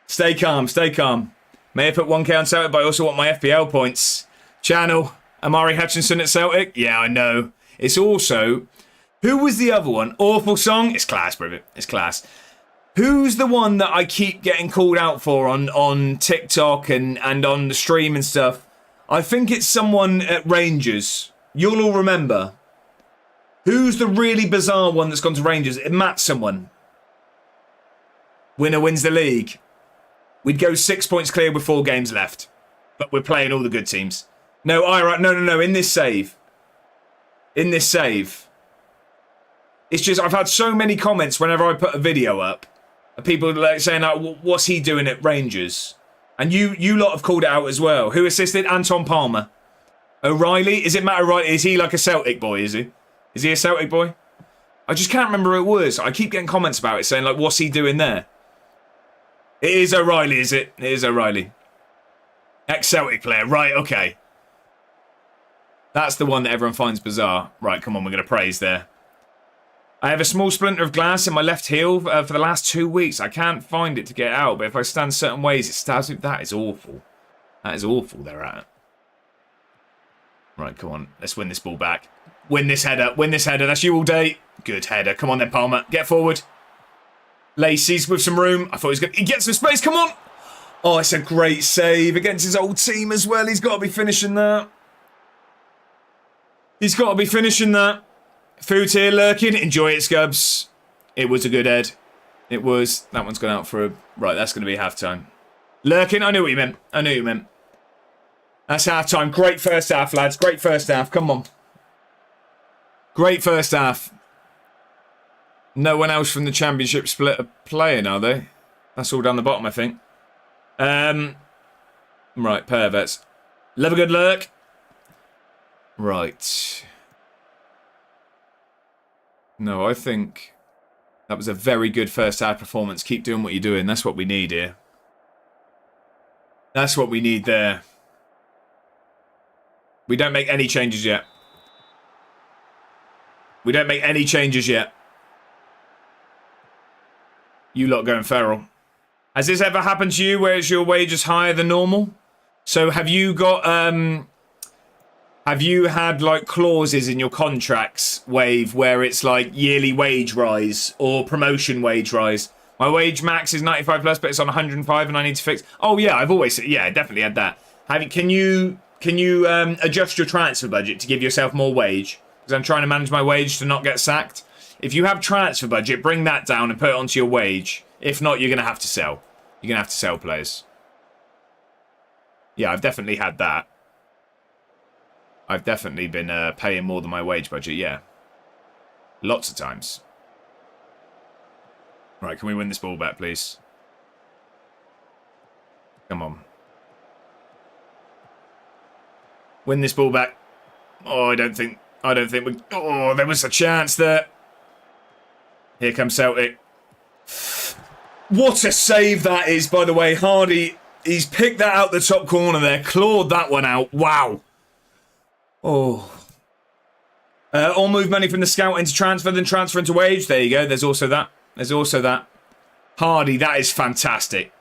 Stay calm. Stay calm. May have put 1k on Celtic, but I also want my FPL points. Channel. Amari Hutchinson at Celtic. Yeah, I know. It's also... Who was the other one? Awful song? It's class, bro. It's class. Who's the one that I keep getting called out for on TikTok and on the stream and stuff? I think it's someone at Rangers. You'll all remember. Who's the really bizarre one that's gone to Rangers? Matt someone. Winner wins the league. We'd go 6 points clear with 4 games left. But we're playing all the good teams. No, no. In this save. In this save. It's just, I've had so many comments whenever I put a video up. Of people like saying, like, what's he doing at Rangers? And you lot have called it out as well. Who assisted? Anton Palmer. O'Reilly? Is it Matt O'Reilly? Is he like a Celtic boy, is he? Is he a Celtic boy? I just can't remember who it was. I keep getting comments about it saying, like, what's he doing there? It is O'Reilly, is it? It is O'Reilly. Ex-Celtic player. Right, okay. That's the one that everyone finds bizarre. Right, come on, we're going to praise there. I have a small splinter of glass in my left heel for the last 2 weeks. I can't find it to get out, but if I stand certain ways, it stabs me. That is awful. That is awful, they're at. Right, come on. Let's win this ball back. Win this header. Win this header. That's you all day. Good header. Come on then, Palmer. Get forward. Lacey's with some room. I thought he was going to... He gets some space. Come on. Oh, it's a great save against his old team as well. He's got to be finishing that. He's got to be finishing that. Food here lurking. Enjoy it, Scubs. It was a good head. It was. That one's gone out for a... Right, that's going to be half-time. Lurking. I knew what you meant. I knew what you meant. That's half-time. Great first half, lads. Great first half. Come on. Great first half. No one else from the Championship split are playing, are they? That's all down the bottom, I think. Right, perverts. Love a good lurk. Right. No, I think that was a very good first half performance. Keep doing what you're doing. That's what we need here. That's what we need there. We don't make any changes yet. We don't make any changes yet. You lot going feral. Has this ever happened to you where your wage is higher than normal? So have you got... Have you had, like, clauses in your contracts, Wave, where it's, like, yearly wage rise or promotion wage rise? My wage max is 95 plus, but it's on 105 and I need to fix... Oh, yeah, I've always... Yeah, I definitely had that. Can you adjust your transfer budget to give yourself more wage? Because I'm trying to manage my wage to not get sacked. If you have transfer budget, bring that down and put it onto your wage. If not, you're going to have to sell. You're going to have to sell players. Yeah, I've definitely had that. I've definitely been paying more than my wage budget, yeah. Lots of times. Right, can we win this ball back, please? Come on. Win this ball back. Oh, I don't think we... Oh, there was a chance there. Here comes Celtic. What a save that is, by the way. Hardy, he's picked that out the top corner there. Clawed that one out. Wow. Oh. All move money from the scout into transfer, then transfer into wage. There you go. There's also that. There's also that. Hardy, that is fantastic.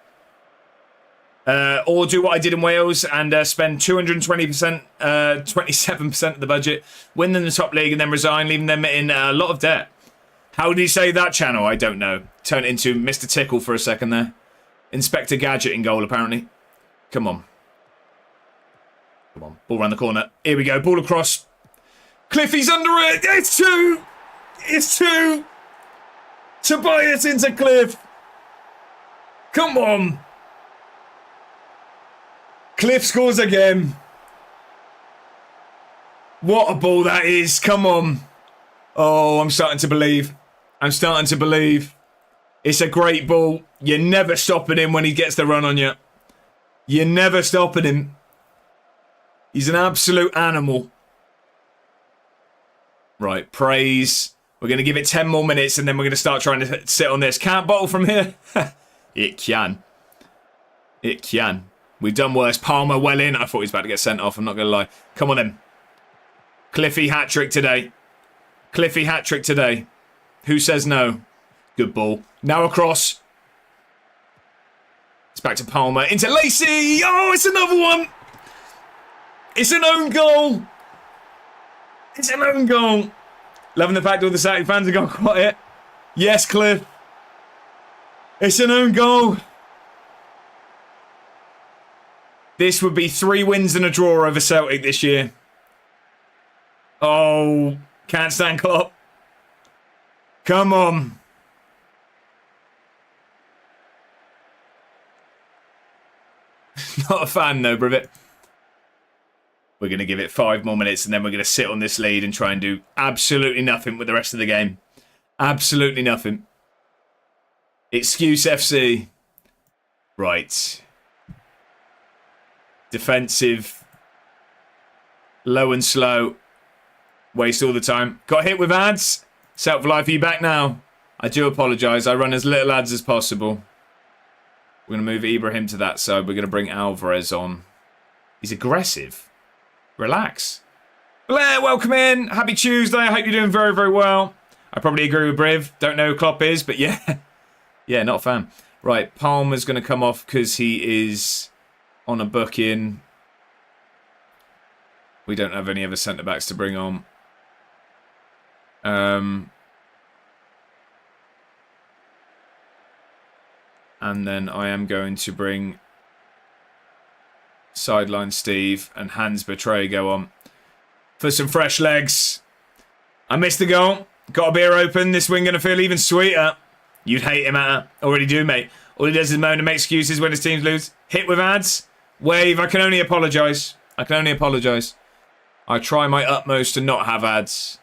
Or do what I did in Wales and spend 220%, 27% of the budget, win them the top league and then resign, leaving them in a lot of debt. How did he say that, Channel? I don't know. Turn it into Mr. Tickle for a second there. Inspector Gadget in goal, apparently. Come on. Come on. Ball around the corner. Here we go. Ball across. Cliffy's under it. It's 2. It's 2. Tobias into Cliff. Come on. Cliff scores again. What a ball that is. Come on. Oh, I'm starting to believe. I'm starting to believe. It's a great ball. You're never stopping him when he gets the run on you. You're never stopping him. He's an absolute animal. Right, praise. We're going to give it 10 more minutes and then we're going to start trying to sit on this. Can't bottle from here. It can. It can. We've done worse. Palmer well in. I thought he was about to get sent off. I'm not going to lie. Come on then. Cliffy hat-trick today. Cliffy hat-trick today. Who says no? Good ball. Now across. It's back to Palmer. Into Lacey. Oh, it's another one. It's an own goal. It's an own goal. Loving the fact all the Celtic fans have gone quiet. Yes, Cliff. It's an own goal. This would be 3 wins and a draw over Celtic this year. Oh, can't stand Klopp. Come on. Not a fan, though, Brivet. We're going to give it 5 more minutes and then we're going to sit on this lead and try and do absolutely nothing with the rest of the game. Absolutely nothing. ECFC. Right. Defensive. Low and slow. Waste all the time. Got hit with ads. Celtic for life, are you back now? I do apologise. I run as little ads as possible. We're going to move Ibrahim to that side. We're going to bring Alvarez on. He's aggressive. Relax. Blair, welcome in. Happy Tuesday. I hope you're doing very, very well. I probably agree with Briv. Don't know who Klopp is, but yeah. Yeah, not a fan. Right, Palmer's going to come off because he is on a booking. We don't have any other centre-backs to bring on. And then I am going to bring Sideline Steve and Hans Betrego on for some fresh legs. I missed the goal. Got a beer open. This win going to feel even sweeter. You'd hate him at her. Already do, mate. All he does is moan and make excuses when his teams lose. Hit with ads. Wave. I can only apologise. I can only apologise. I try my utmost to not have ads.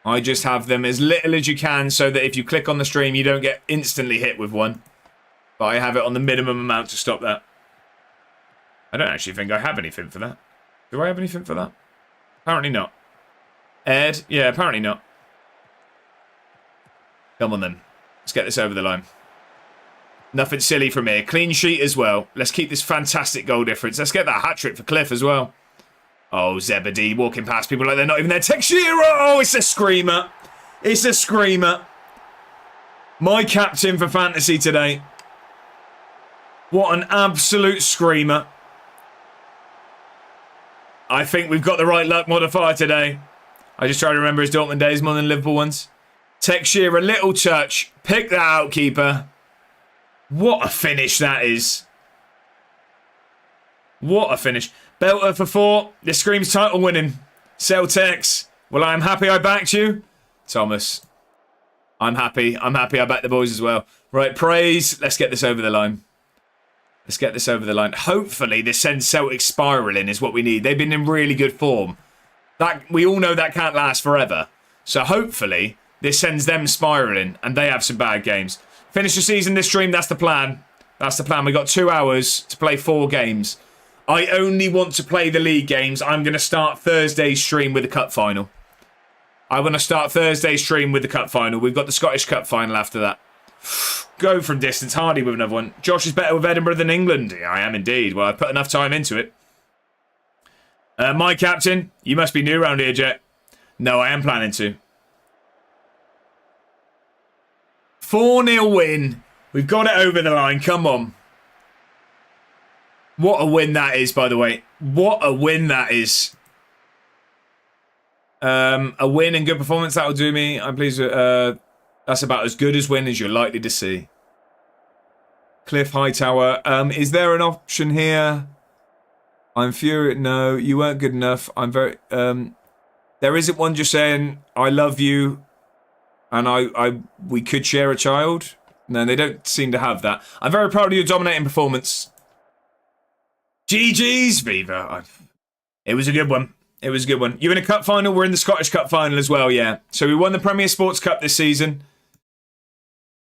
I just have them as little as you can so that if you click on the stream, you don't get instantly hit with one. But I have it on the minimum amount to stop that. I don't actually think I have anything for that. Do I have anything for that? Apparently not. Ed? Yeah, apparently not. Come on then. Let's get this over the line. Nothing silly from here. Clean sheet as well. Let's keep this fantastic goal difference. Let's get that hat-trick for Cliff as well. Oh, Zebedee walking past people like they're not even there. Texera! Oh, it's a screamer. It's a screamer. My captain for fantasy today. What an absolute screamer. I think we've got the right luck modifier today. I just try to remember his Dortmund days more than Liverpool ones. Texera, a little touch. Pick that out, keeper. What a finish that is. What a finish. Belter for 4. This screams title winning. Celtics. Well, I'm happy I backed you. Thomas. I'm happy. I'm happy I backed the boys as well. Right, praise. Let's get this over the line. Let's get this over the line. Hopefully, this sends Celtic spiralling is what we need. They've been in really good form. We all know that can't last forever. So hopefully, this sends them spiralling and they have some bad games. Finish the season this stream. That's the plan. That's the plan. We've got 2 hours to play 4 games. I only want to play the league games. I'm going to start Thursday's stream with the cup final. I want to start Thursday's stream with the cup final. We've got the Scottish Cup final after that. Go from distance. Hardy with another one. Josh is better with Edinburgh than England. Yeah, I am indeed. Well, I've put enough time into it. My captain. You must be new around here, Jet. No, I am planning to. 4-0 win. We've got it over the line. Come on. What a win that is, by the way. What a win that is. A win and good performance. That'll do me. I'm pleased with... that's about as good as win as you're likely to see. Cliff Hightower. Is there an option here? I'm furious. No, you weren't good enough. I'm very... there isn't one just saying, I love you, and we could share a child. No, they don't seem to have that. I'm very proud of your dominating performance. GG's, Viva. It was a good one. It was a good one. You're in a cup final. We're in the Scottish Cup final as well, yeah. So we won the Premier Sports Cup this season.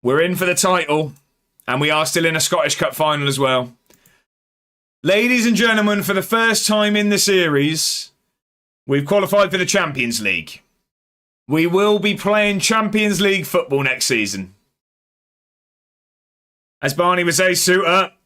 We're in for the title. And we are still in a Scottish Cup final as well. Ladies and gentlemen, for the first time in the series, We've qualified for the Champions League. We will be playing Champions League football next season. As Barney would say, suit up.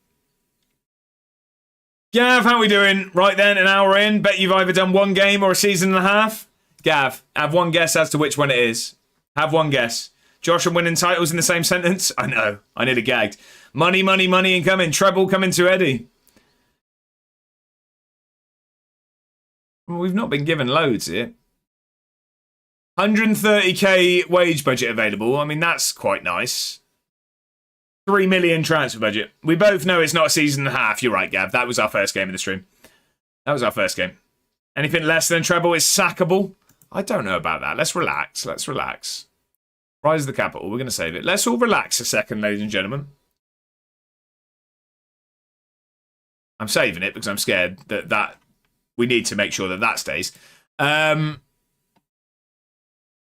Gav, how we doing? Right then, an hour in. Bet you've either done one game or a season and a half. Gav, have one guess as to which one it is. Have one guess. Josh and winning titles in the same sentence? I know. I nearly gagged. Money, money, money incoming. Treble coming to Eddie. Well, we've not been given loads here. 130k wage budget available. I mean, that's quite nice. 3 million transfer budget. We both know it's not a season and a half. You're right, Gav. That was our first game of the stream. That was our first game. Anything less than treble is sackable. I don't know about that. Let's relax. Let's relax. Rise of the capital. We're going to save it. Let's all relax a second, ladies and gentlemen. I'm saving it because I'm scared that we need to make sure that stays.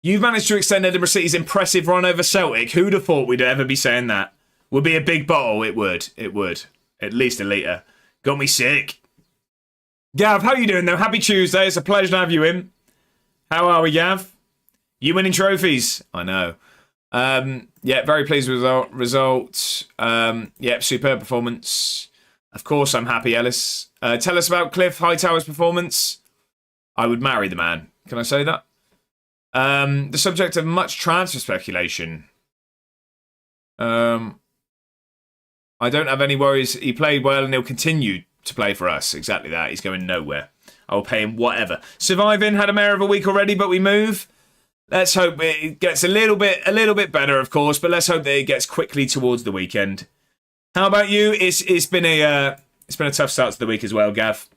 You've managed to extend Edinburgh City's impressive run over Celtic. Who'd have thought we'd ever be saying that? Would be a big bottle. It would. It would. At least a litre. Got me sick. Gav, how you doing though? Happy Tuesday. It's a pleasure to have you in. How are we, Gav? You winning trophies? I know. Yeah, very pleased with the result. Yeah, superb performance. Of course, I'm happy, Ellis. Tell us about Cliff Hightower's performance. I would marry the man. Can I say that? The subject of much transfer speculation. I don't have any worries. He played well and he'll continue to play for us. Exactly that. He's going nowhere. I'll pay him whatever. Surviving, had a mare of a week already, but we move. Let's hope it gets a little bit better, of course, but let's hope that it gets quickly towards the weekend. How about you? It's been a tough start to the week as well, Gav.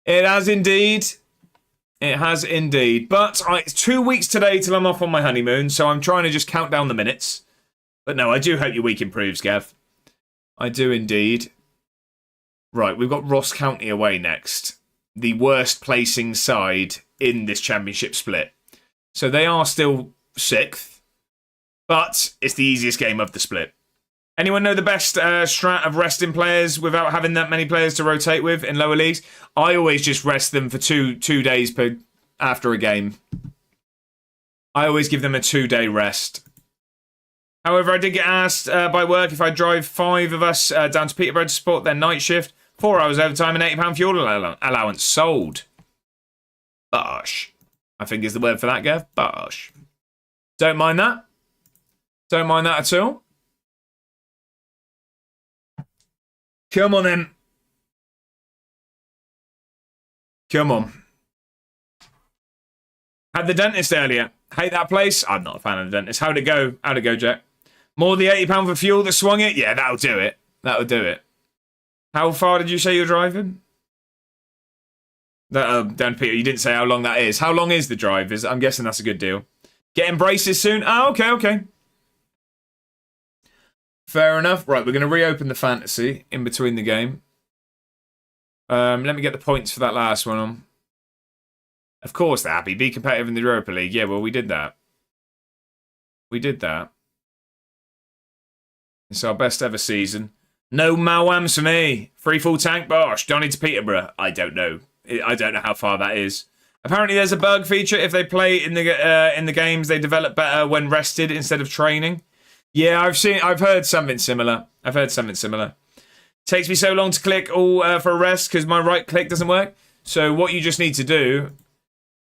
It has indeed. It has indeed. But it's 2 weeks today till I'm off on my honeymoon, so I'm trying to just count down the minutes. But no, I do hope your week improves, Gav. I do indeed. Right, we've got Ross County away next. The worst placing side in this championship split. So they are still 6th, but it's the easiest game of the split. Anyone know the best strat of resting players without having that many players to rotate with in lower leagues? I always just rest them for two days after a game. I always give them a 2-day rest. However, I did get asked by work if I drive 5 of us down to Peterborough to support their night shift. 4 hours overtime and £80 fuel allowance sold. Bosh. I think is the word for that, Gav. Bosh. Don't mind that. Don't mind that at all. Come on, then. Come on. Had the dentist earlier. Hate that place. I'm not a fan of the dentist. How'd it go? How'd it go, Jack? More than £80 for fuel that swung it? Yeah, that'll do it. That'll do it. How far did you say you're driving? Dan Peter, you didn't say how long that is. How long is the drive? I'm guessing that's a good deal. Getting braces soon? Oh, okay. Fair enough. Right, we're going to reopen the fantasy in between the game. Let me get the points for that last one on. Of course they're happy. Be competitive in the Europa League. Yeah, well, we did that. We did that. It's our best ever season. No Malwams for me. Free full tank, Bosh. Donny to Peterborough. I don't know. I don't know how far that is. Apparently there's a bug feature. If they play in the games, they develop better when rested instead of training. Yeah, I've heard something similar. Takes me so long to click all for a rest because my right click doesn't work. So what you just need to do,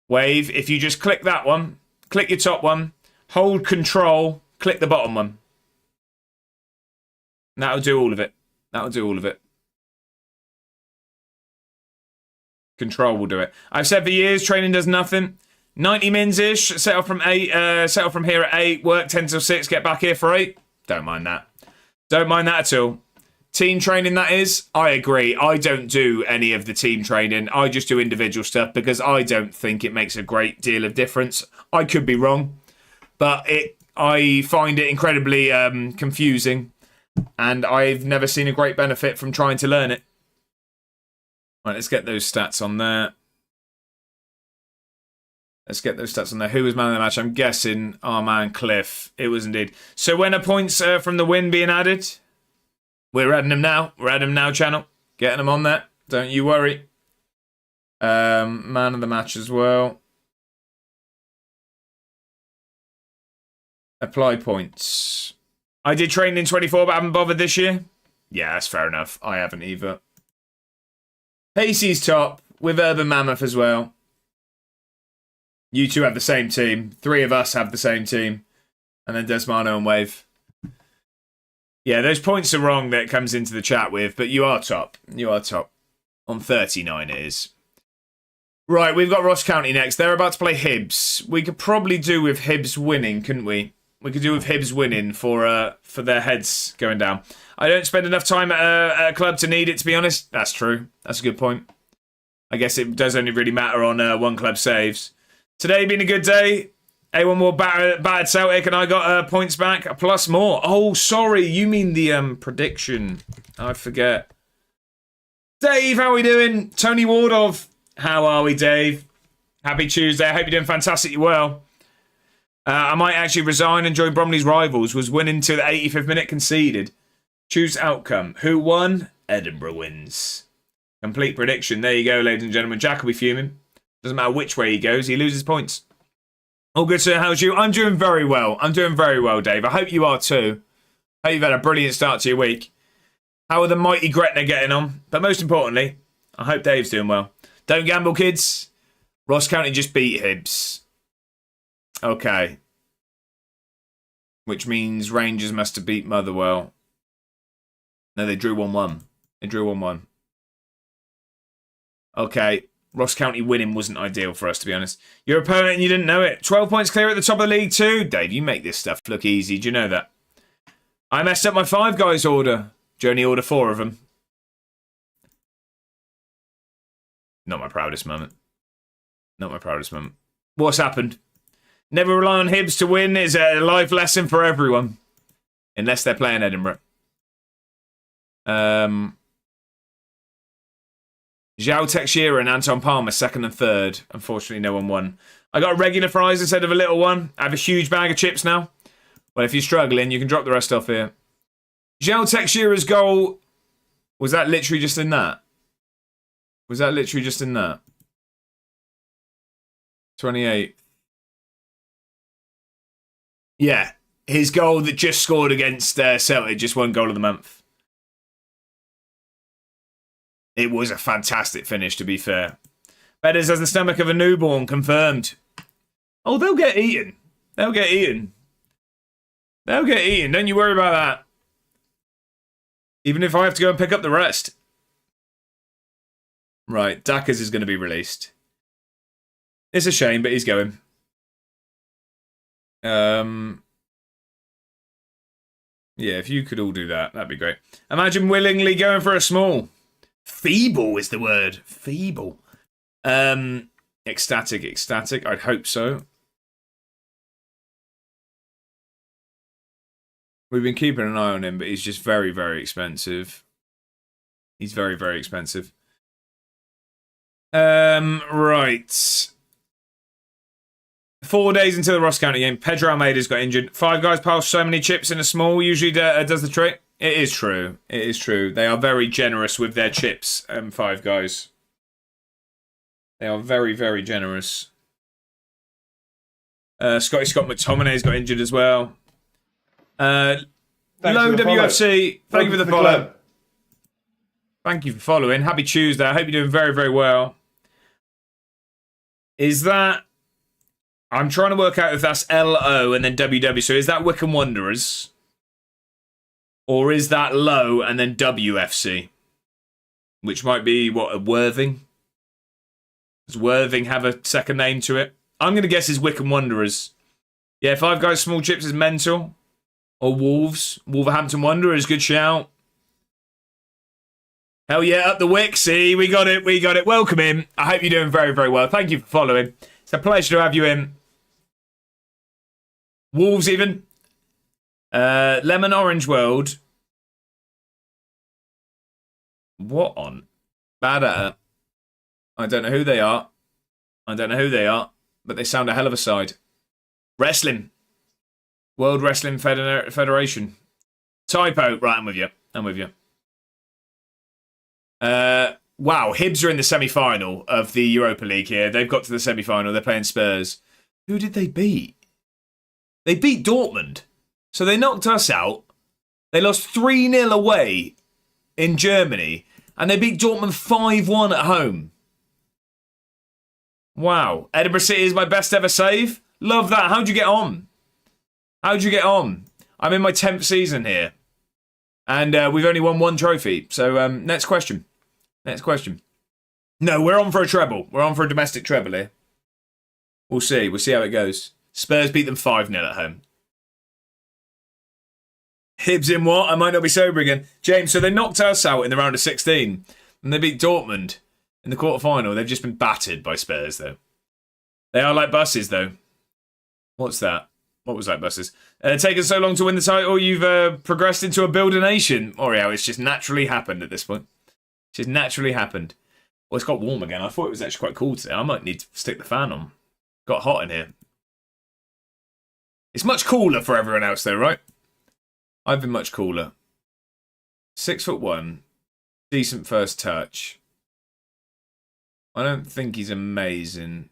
Wave, if you just click that one, click your top one, hold control, click the bottom one. That'll do all of it. Control will do it. I've said for years, training does nothing. 90 mins-ish, set off from here at 8, work 10 till 6, get back here for 8. Don't mind that. Don't mind that at all. Team training, that is. I agree. I don't do any of the team training. I just do individual stuff because I don't think it makes a great deal of difference. I could be wrong, but I find it incredibly confusing, and I've never seen a great benefit from trying to learn it. Right, let's get those stats on there. Who was man of the match? I'm guessing our man Cliff. It was indeed. So when are points from the win being added? We're adding them now. Channel. Getting them on there. Don't you worry. Man of the match as well. Apply points. I did train in 24, but I haven't bothered this year. Yeah, that's fair enough. I haven't either. Pacey's top with Urban Mammoth as well. You two have the same team. 3 of us have the same team. And then Desmano and Wave. Yeah, those points are wrong that it comes into the chat with, but you are top. You are top. On 39 it is. Right, we've got Ross County next. They're about to play Hibs. We could probably do with Hibs winning, couldn't we? We could do with Hibs winning for their heads going down. I don't spend enough time at a club to need it, to be honest. That's true. That's a good point. I guess it does only really matter on one club saves. Today being a good day. A1 more battered Celtic, and I got points back, a plus more. Oh, sorry, you mean the prediction. I forget. Dave, how are we doing? Tony Wardov, how are we, Dave? Happy Tuesday. I hope you're doing fantastically well. I might actually resign and join Bromley's rivals. Was winning to the 85th minute, conceded. Choose outcome. Who won? Edinburgh wins. Complete prediction. There you go, ladies and gentlemen. Jack will be fuming. Doesn't matter which way he goes, he loses points. All good, sir. How's you? I'm doing very well. I'm doing very well, Dave. I hope you are too. Hope you've had a brilliant start to your week. How are the mighty Gretna getting on? But most importantly, I hope Dave's doing well. Don't gamble, kids. Ross County just beat Hibs. Okay. Which means Rangers must have beat Motherwell. No, they drew 1-1. They drew 1-1. Okay. Ross County winning wasn't ideal for us, to be honest. Your opponent, and you didn't know it. 12 points clear at the top of the league too. Dave, you make this stuff look easy. Do you know that? I messed up my 5 guys order. Do you only order 4 of them? Not my proudest moment. Not my proudest moment. What's happened? Never rely on Hibs to win is a life lesson for everyone. Unless they're playing Edinburgh. João Teixeira and Anton Palmer, 2nd and 3rd. Unfortunately, no one won. I got a regular fries instead of a little one. I have a huge bag of chips now. Well, if you're struggling, you can drop the rest off here. João Teixeira's goal... Was that literally just in that? Was that literally just in that? 28. Yeah. His goal that just scored against Celtic, just 1 goal of the month. It was a fantastic finish, to be fair. Bedders has the stomach of a newborn, confirmed. Oh, they'll get eaten. They'll get eaten. They'll get eaten. Don't you worry about that. Even if I have to go and pick up the rest. Right, Dackers is going to be released. It's a shame, but he's going. Yeah, if you could all do that, that'd be great. Imagine willingly going for a small. Feeble is the word. Feeble. Ecstatic. I'd hope so. We've been keeping an eye on him, but he's just very, very expensive. He's very, very expensive. Right. 4 days until the Ross County game. Pedro Almeida's got injured. 5 guys pass so many chips in a small usually does the trick. It is true. It is true. They are very generous with their chips, 5 guys. They are very, very generous. Scott McTominay's got injured as well. Low WFC. Thank you for the follow. Thank you for following. Happy Tuesday. I hope you're doing very, very well. Is that... I'm trying to work out if that's LO and then WW. So is that Wycombe Wanderers? Or is that Low and then WFC? Which might be, what, a Worthing? Does Worthing have a second name to it? I'm going to guess it's Wycombe Wanderers. Yeah, 5 guys, small chips is mental. Or Wolves. Wolverhampton Wanderers, good shout. Hell yeah, up the wick. See, we got it. Welcome in. I hope you're doing very, very well. Thank you for following. It's a pleasure to have you in. Wolves even. Lemon Orange World. What on? Bad at it. I don't know who they are. But they sound a hell of a side. Wrestling. World Wrestling Federation. Typo. Right, I'm with you. wow, Hibs are in the semi-final of the Europa League here. They've got to the semi-final. They're playing Spurs. Who did they beat? They beat Dortmund. So they knocked us out. They lost 3-0 away in Germany. And they beat Dortmund 5-1 at home. Wow. Edinburgh City is my best ever save. Love that. How'd you get on? How'd you get on? I'm in my 10th season here. And we've only won 1 trophy. So next question. Next question. No, we're on for a treble. We're on for a domestic treble here. We'll see. We'll see how it goes. Spurs beat them 5-0 at home. Hibs in what? I might not be sober again. James, so they knocked us out in the round of 16. And they beat Dortmund in the quarterfinal. They've just been battered by Spurs, though. They are like buses, though. What's that? What was like buses? Taken so long to win the title, you've progressed into a builder nation. Oreo, it's just naturally happened at this point. It's just naturally happened. Well, it's got warm again. I thought it was actually quite cool today. I might need to stick the fan on. Got hot in here. It's much cooler for everyone else, though, right? I've been much cooler. 6'1", decent first touch. I don't think he's amazing.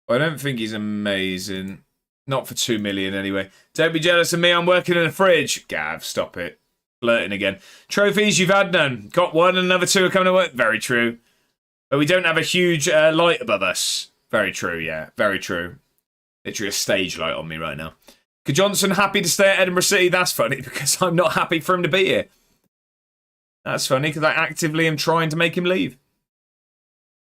I don't think he's amazing. Not for 2 million anyway. Don't be jealous of me. I'm working in a fridge. Gav, stop it. Flirting again. Trophies, you've had none. Got 1 and another 2 are coming to work. Very true. But we don't have a huge light above us. Very true, yeah. Very true. Literally a stage light on me right now. Johnson happy to stay at Edinburgh City? That's funny because I'm not happy for him to be here. That's funny because I actively am trying to make him leave.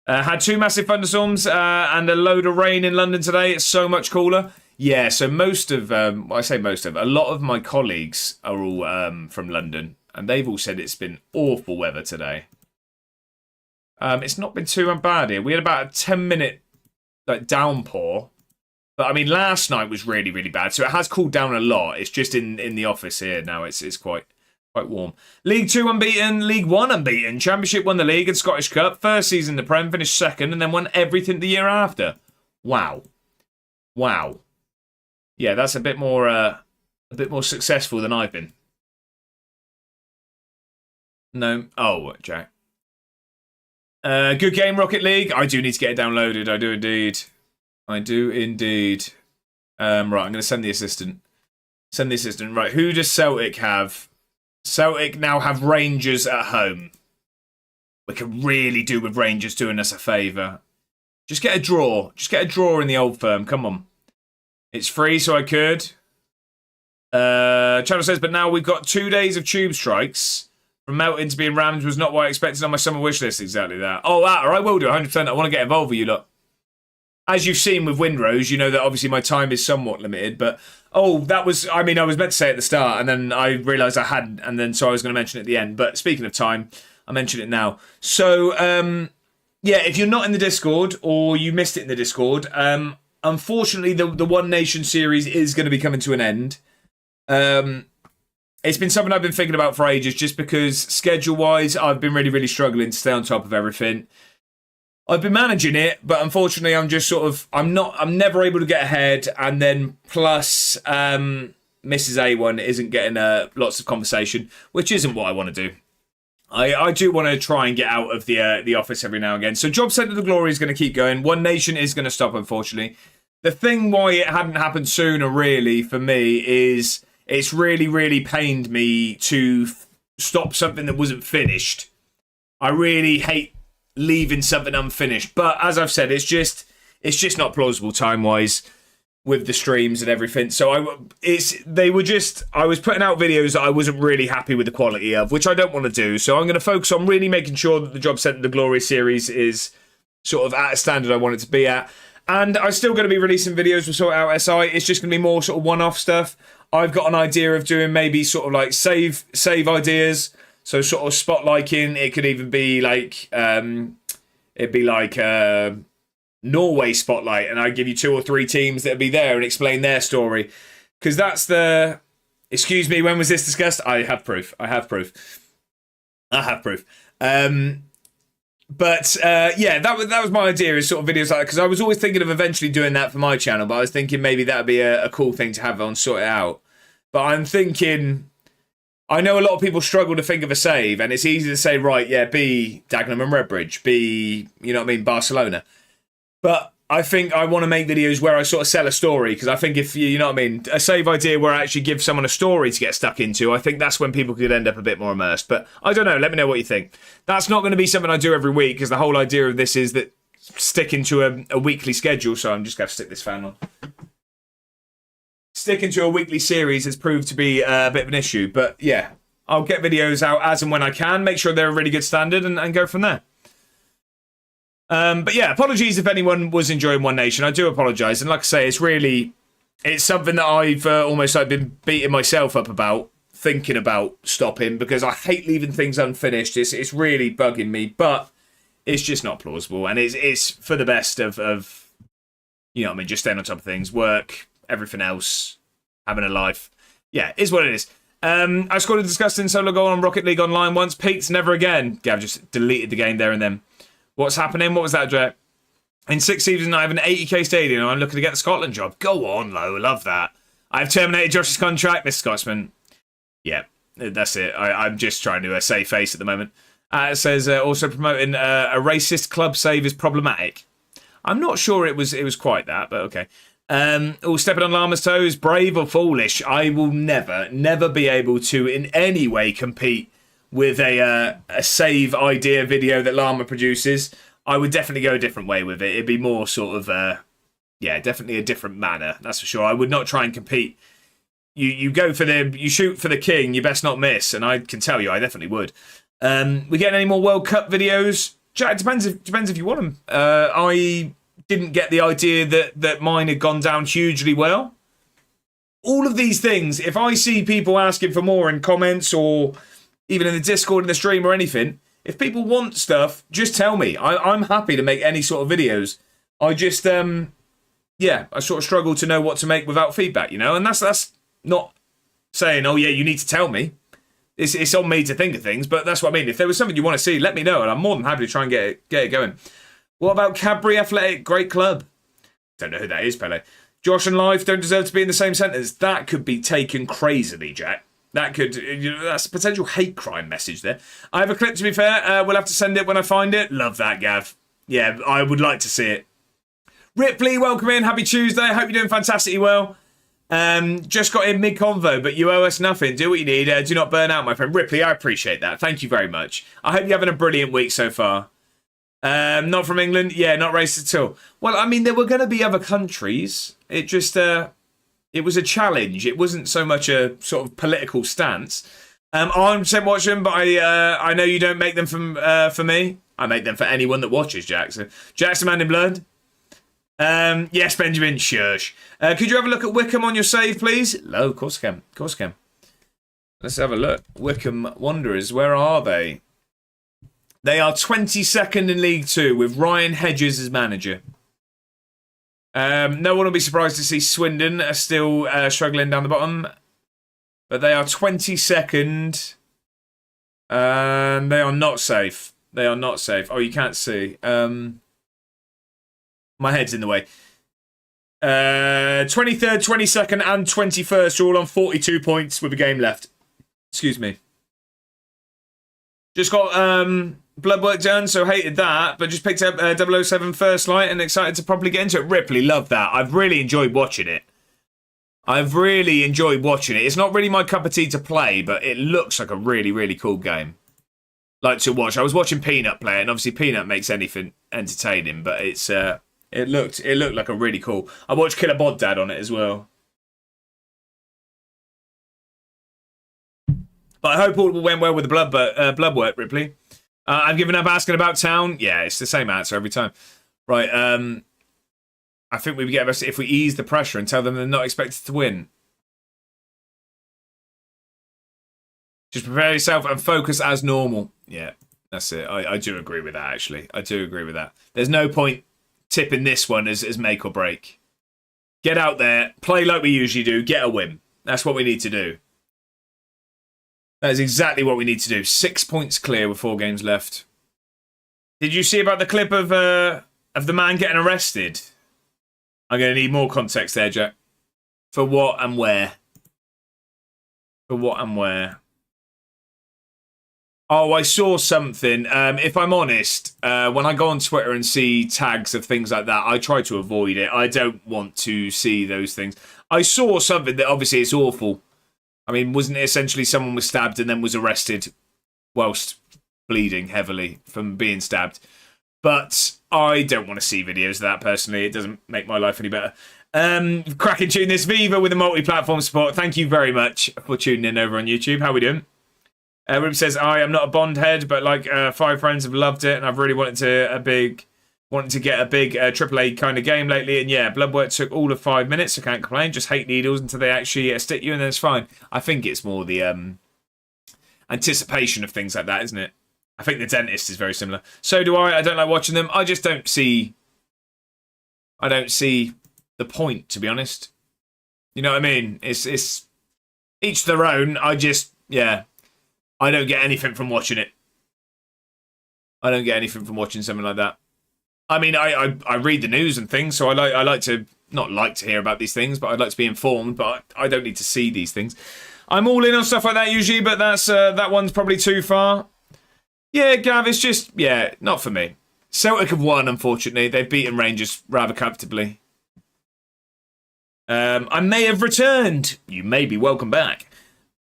Had 2 massive thunderstorms and a load of rain in London today. It's so much cooler. Yeah, so most of, I say most of, a lot of my colleagues are all from London. And they've all said it's been awful weather today. It's not been too bad here. We had about a 10-minute downpour. But I mean, last night was really, really bad. So it has cooled down a lot. It's just in the office here now. It's quite warm. League 2 unbeaten, League 1 unbeaten. Championship won the league and Scottish Cup. First season in the Prem, finished second, and then won everything the year after. Wow. Wow. Yeah, that's a bit more successful than I've been. No. Oh, Jack. Good game, Rocket League. I do need to get it downloaded. I do indeed. I do indeed. Right, I'm going to send the assistant. Send the assistant. Right, who does Celtic have? Celtic now have Rangers at home. We could really do with Rangers doing us a favour. Just get a draw. Just get a draw in the Old Firm. Come on. It's free, so I could. Channel says, but now we've got 2 days of tube strikes. From Melton to being rammed was not what I expected on my summer wish list. Exactly that. Oh, that, or I will do 100%. I want to get involved with you lot. As you've seen with Windrose, you know that obviously my time is somewhat limited, but that was, I mean, I was meant to say at the start, and then I realised I hadn't, and then so I was going to mention it at the end. But speaking of time, I mention it now. So, yeah, if you're not in the Discord, or you missed it in the Discord, unfortunately, the One Nation series is going to be coming to an end. It's been something I've been thinking about for ages, just because schedule-wise, I've been really, really struggling to stay on top of everything. I've been managing it, but unfortunately, I'm just sort of, I'm never able to get ahead. And then plus, Mrs. A1 isn't getting lots of conversation, which isn't what I want to do. I do want to try and get out of the office every now and again. So Job Centre of the Glory is going to keep going. One Nation is going to stop, unfortunately. The thing why it hadn't happened sooner, really, for me, is it's really, really pained me to stop something that wasn't finished. I really hate leaving something unfinished, but as I've said, it's just not plausible time wise with the streams and everything. So I was putting out videos that I wasn't really happy with the quality of, which I don't want to do. So I'm going to focus on really making sure that the Job Centre the Glory series is sort of at a standard I want it to be at. And I'm still going to be releasing videos with Sort Out SI. It's just going to be more sort of one-off stuff. I've got an idea of doing maybe sort of like save ideas. So sort of spotlighting, it could even be like, it'd be like Norway spotlight, and I'd give you 2 or 3 teams that'd be there and explain their story. Because that's the, excuse me, when was this discussed? I have proof. Yeah, that was my idea, is sort of videos like that, because I was always thinking of eventually doing that for my channel, but I was thinking maybe that'd be a cool thing to have on Sort It Out. But I'm thinking, I know a lot of people struggle to think of a save, and it's easy to say, right, yeah, be Dagenham and Redbridge, be, you know what I mean, Barcelona. But I think I want to make videos where I sort of sell a story, because I think if you know what I mean, a save idea where I actually give someone a story to get stuck into, I think that's when people could end up a bit more immersed. But I don't know, let me know what you think. That's not going to be something I do every week, because the whole idea of this is that sticking to a weekly schedule, so I'm just going to stick this fan on. Sticking to a weekly series has proved to be a bit of an issue, but yeah, I'll get videos out as and when I can, make sure they're a really good standard, and go from there. But yeah, apologies if anyone was enjoying One Nation. I do apologise, and like I say, it's something that I've almost like been beating myself up about, thinking about stopping, because I hate leaving things unfinished. It's really bugging me, but it's just not plausible, and it's for the best of you know what I mean, just staying on top of things, work, everything else, having a life. Yeah, is what it is. I scored a disgusting solo goal on Rocket League Online once, peaked, never again. Gav just deleted the game there and then. What's happening? What was that, Jack? In 6 seasons, I have an 80k stadium and I'm looking to get the Scotland job. Go on, Lo. Love that. I've terminated Josh's contract, Mr. Scotsman. Yeah, that's it. I'm just trying to save face at the moment. It says, also promoting a racist club save is problematic. I'm not sure it was quite that, but okay. Stepping on Llama's toes, brave or foolish. I will never be able to in any way compete with a save idea video that Llama produces. I would definitely go a different way with it. It'd be more sort of, yeah, definitely a different manner. That's for sure. I would not try and compete. You shoot for the king, you best not miss. And I can tell you, I definitely would. We getting any more World Cup videos? Jack, depends if you want them. I didn't get the idea that mine had gone down hugely well. All of these things, if I see people asking for more in comments or even in the Discord, in the stream or anything, if people want stuff, just tell me. I'm happy to make any sort of videos. I just, yeah, I sort of struggle to know what to make without feedback, you know? And that's not saying, oh yeah, you need to tell me. It's on me to think of things, but that's what I mean. If there was something you want to see, let me know, and I'm more than happy to try and get it going. What about Cadbury Athletic? Great club. Don't know who that is, Pele. Josh and Life don't deserve to be in the same sentence. That could be taken crazily, Jack. That could, that's a potential hate crime message there. I have a clip, to be fair. We'll have to send it when I find it. Love that, Gav. Yeah, I would like to see it. Ripley, welcome in. Happy Tuesday. Hope you're doing fantastically well. Just got in mid-convo, but you owe us nothing. Do what you need. Do not burn out, my friend. Ripley, I appreciate that. Thank you very much. I hope you're having a brilliant week so far. Not from England. Yeah, not racist at all. Well, I mean, there were going to be other countries. It just... it was a challenge. It wasn't so much a sort of political stance. I 100% watch them, but I know you don't make them for me. I make them for anyone that watches, Jack. So, Jack's the man in blood. Yes, Benjamin, shush. Could you have a look at Wickham on your save, please? No, of course I can. Of course I can. Let's have a look. Wickham Wanderers, where are they? They are 22nd in League Two with Ryan Hedges as manager. No one will be surprised to see Swindon are still struggling down the bottom. But they are 22nd. And they are not safe. They are not safe. Oh, you can't see. My head's in the way. 23rd, 22nd and 21st are all on 42 points with a game left. Excuse me. Just got blood work done, so hated that, but just picked up 007 First Light and excited to properly get into it. Ripley, love that. I've really enjoyed watching it. It's not really my cup of tea to play, but it looks like a really, really cool game. Like to watch. I was watching Peanut play, and obviously Peanut makes anything entertaining, but it's it looked like a really cool. I watched Killer Bod Dad on it as well. But I hope all went well with the blood work, Ripley. I've given up asking about town. Yeah, it's the same answer every time. Right, I think we would get best if we ease the pressure and tell them they're not expected to win. Just prepare yourself and focus as normal. Yeah, that's it. I do agree with that, actually. I do agree with that. There's no point tipping this one as make or break. Get out there, play like we usually do, get a win. That's what we need to do. That is exactly what we need to do. 6 points clear with 4 games left. Did you see about the clip of the man getting arrested? I'm going to need more context there, Jack. For what and where? For what and where? Oh, I saw something. If I'm honest, when I go on Twitter and see tags of things like that, I try to avoid it. I don't want to see those things. I saw something that obviously it's awful. I mean, wasn't it essentially someone was stabbed and then was arrested whilst bleeding heavily from being stabbed? But I don't want to see videos of that personally. It doesn't make my life any better. Cracking tune this. Viva with the multi-platform support. Thank you very much for tuning in over on YouTube. How are we doing? Ruben says, I am not a Bond head, but like 5 friends have loved it, and I've really wanted to get a big AAA kind of game lately. And yeah, blood work took all of 5 minutes. I can't complain. Just hate needles until they actually stick you, and then it's fine. I think it's more the anticipation of things like that, isn't it? I think the dentist is very similar. So do I. I don't like watching them. I just don't see. I don't see the point, to be honest. You know what I mean? It's each their own. I don't get anything from watching it. I don't get anything from watching something like that. I mean, I read the news and things, so I like to, not like to hear about these things, but I'd like to be informed, but I don't need to see these things. I'm all in on stuff like that usually, but that one's probably too far. Yeah, Gav, it's just, not for me. Celtic have won, unfortunately. They've beaten Rangers rather comfortably. I may have returned. You may be welcome back.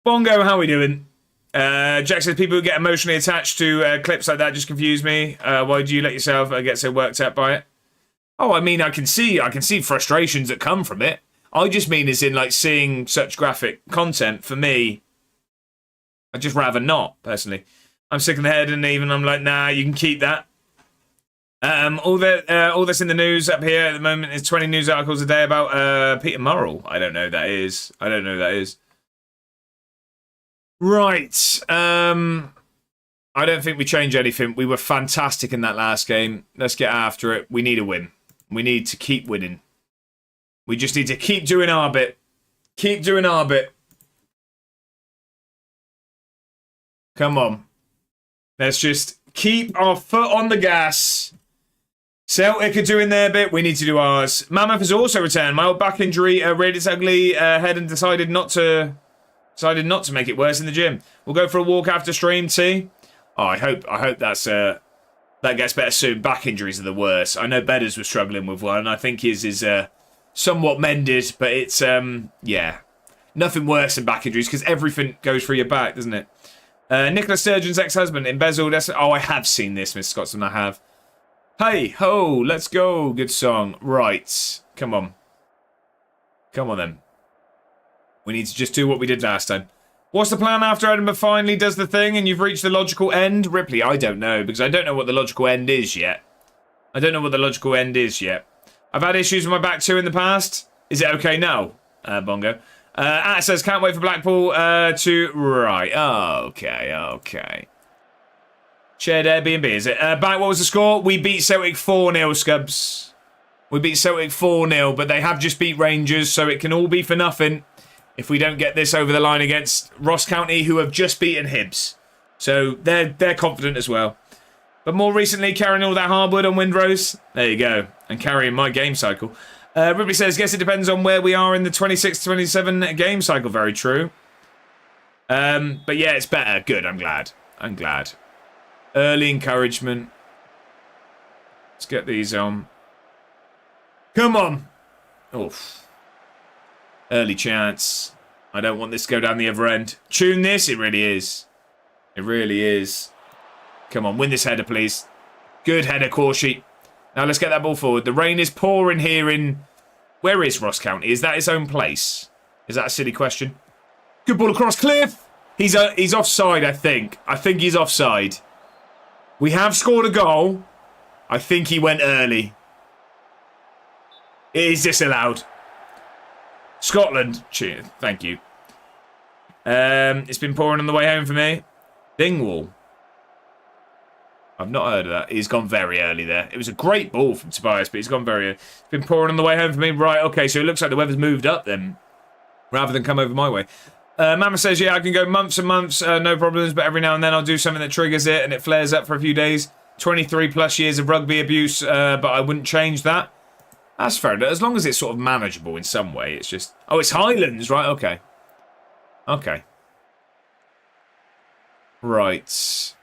Bongo, how are we doing? Jack says people who get emotionally attached to clips like that just confuse me. Why do you let yourself get so worked up by it? Oh, I mean, I can see frustrations that come from it. I just mean as in like seeing such graphic content. For me, I'd just rather not, personally. I'm sick in the head, and even I'm like, nah, you can keep that. All that's in the news up here at the moment is 20 news articles a day about Peter Murrell. I don't know who that is. Right. I don't think we change anything. We were fantastic in that last game. Let's get after it. We need a win. We need to keep winning. We just need to keep doing our bit. Keep doing our bit. Come on. Let's just keep our foot on the gas. Celtic are doing their bit. We need to do ours. Mammoth has also returned. My old back injury reared its ugly head and decided not to make it worse in the gym. We'll go for a walk after stream, T. Oh, I hope that's that gets better soon. Back injuries are the worst. I know Bedders was struggling with one. I think his is somewhat mended, but it's nothing worse than back injuries because everything goes through your back, doesn't it? Nicola Sturgeon's ex-husband embezzled. Oh, I have seen this, Miss Scotsman. I have. Hey ho, let's go. Good song. Right, come on then. We need to just do what we did last time. What's the plan after Edinburgh finally does the thing and you've reached the logical end? Ripley, I don't know, because I don't know what the logical end is yet. I've had issues with my back too in the past. Is it okay now? Bongo. At says, can't wait for Blackpool to... Right, okay. Shared Airbnb, is it? Back, what was the score? We beat Celtic 4-0, Scubs. We beat Celtic 4-0, but they have just beat Rangers, so it can all be for nothing if we don't get this over the line against Ross County, who have just beaten Hibs. So they're confident as well. But more recently, carrying all that hardwood on Windrose. There you go. And carrying my game cycle. Ripley says, guess it depends on where we are in the 26-27 game cycle. Very true. But yeah, it's better. Good, I'm glad. Early encouragement. Let's get these on. Come on. Oof. Early chance. I don't want this to go down the other end. Tune this. It really is. Come on, win this header, please. Good header, Corshi. Now let's get that ball forward. The rain is pouring here in... Where is Ross County? Is that his own place? Is that a silly question? Good ball across Cliff. He's offside, I think. I think he's offside. We have scored a goal. I think he went early. It is disallowed. Scotland. Cheers. Thank you. It's been pouring on the way home for me. Dingwall. I've not heard of that. He's gone very early there. It was a great ball from Tobias, but he's gone very early. It's been pouring on the way home for me. Right, okay, so it looks like the weather's moved up then, rather than come over my way. Mama says, yeah, I can go months and months, no problems, but every now and then I'll do something that triggers it and it flares up for a few days. 23 plus years of rugby abuse, but I wouldn't change that. That's fair. As long as it's sort of manageable in some way. It's just... Oh, it's Highlands, right? Okay. Right.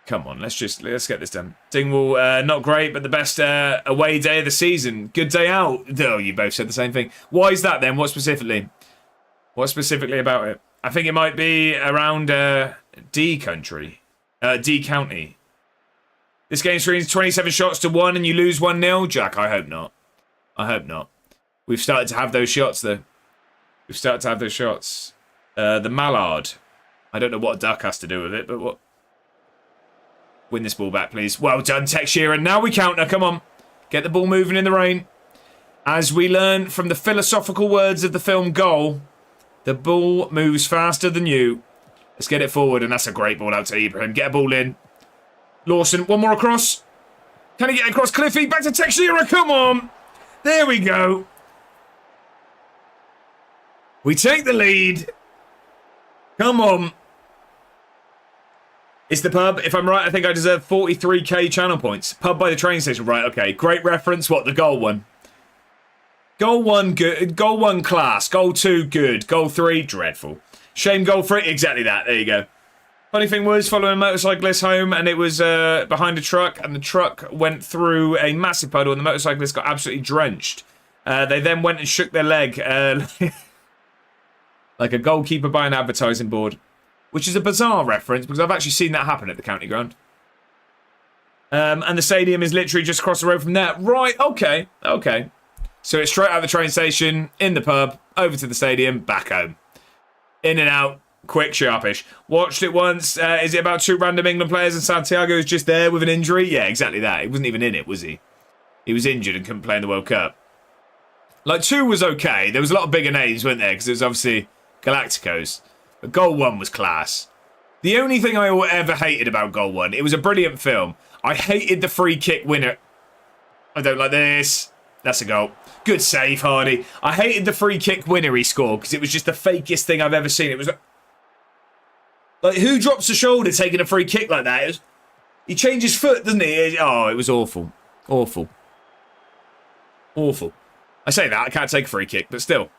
Come on, let's get this done. Dingwall, not great, but the best away day of the season. Good day out. Oh, you both said the same thing. Why is that then? What specifically? What specifically about it? I think it might be around D county. This game screens 27 shots to 1 and you lose 1-0. Jack, I hope not. I hope not. We've started to have those shots, though. We've started to have those shots. The mallard. I don't know what duck has to do with it, but what? Win this ball back, please. Well done, Tex Shearer. Now we counter. Come on. Get the ball moving in the rain. As we learn from the philosophical words of the film Goal, the ball moves faster than you. Let's get it forward, and that's a great ball out to Ibrahim. Get a ball in. Lawson, one more across. Can he get across? Cliffy, back to Tex Shearer. Come on. There we go. We take the lead. Come on. It's the pub. If I'm right, I think I deserve 43k channel points. Pub by the train station. Right, okay. Great reference. What, the goal one? Goal 1, good. Goal 1, class. Goal 2, good. Goal 3, dreadful. Shame goal 3, exactly that. There you go. Funny thing was, following a motorcyclist home, and it was behind a truck, and the truck went through a massive puddle, and the motorcyclist got absolutely drenched. They then went and shook their leg like a goalkeeper by an advertising board, which is a bizarre reference, because I've actually seen that happen at the county ground. And the stadium is literally just across the road from there. Right, okay, okay. So it's straight out of the train station, in the pub, over to the stadium, back home. In and out, quick, sharpish. Watched it once. Is it about 2 random England players and Santiago is just there with an injury? Yeah, exactly that. He wasn't even in it, was he? He was injured and couldn't play in the World Cup. Like, 2 was okay. There was a lot of bigger names, weren't there? Because it was obviously Galacticos. But Goal 1 was class. The only thing I ever hated about Goal 1, it was a brilliant film. I hated the free kick winner. I don't like this. That's a goal. Good save, Hardy. I hated the free kick winner he scored because it was just the fakest thing I've ever seen. It was like, who drops the shoulder taking a free kick like that? He changed his foot, doesn't he? Oh, it was awful. Awful. Awful. I say that, I can't take a free kick, but still.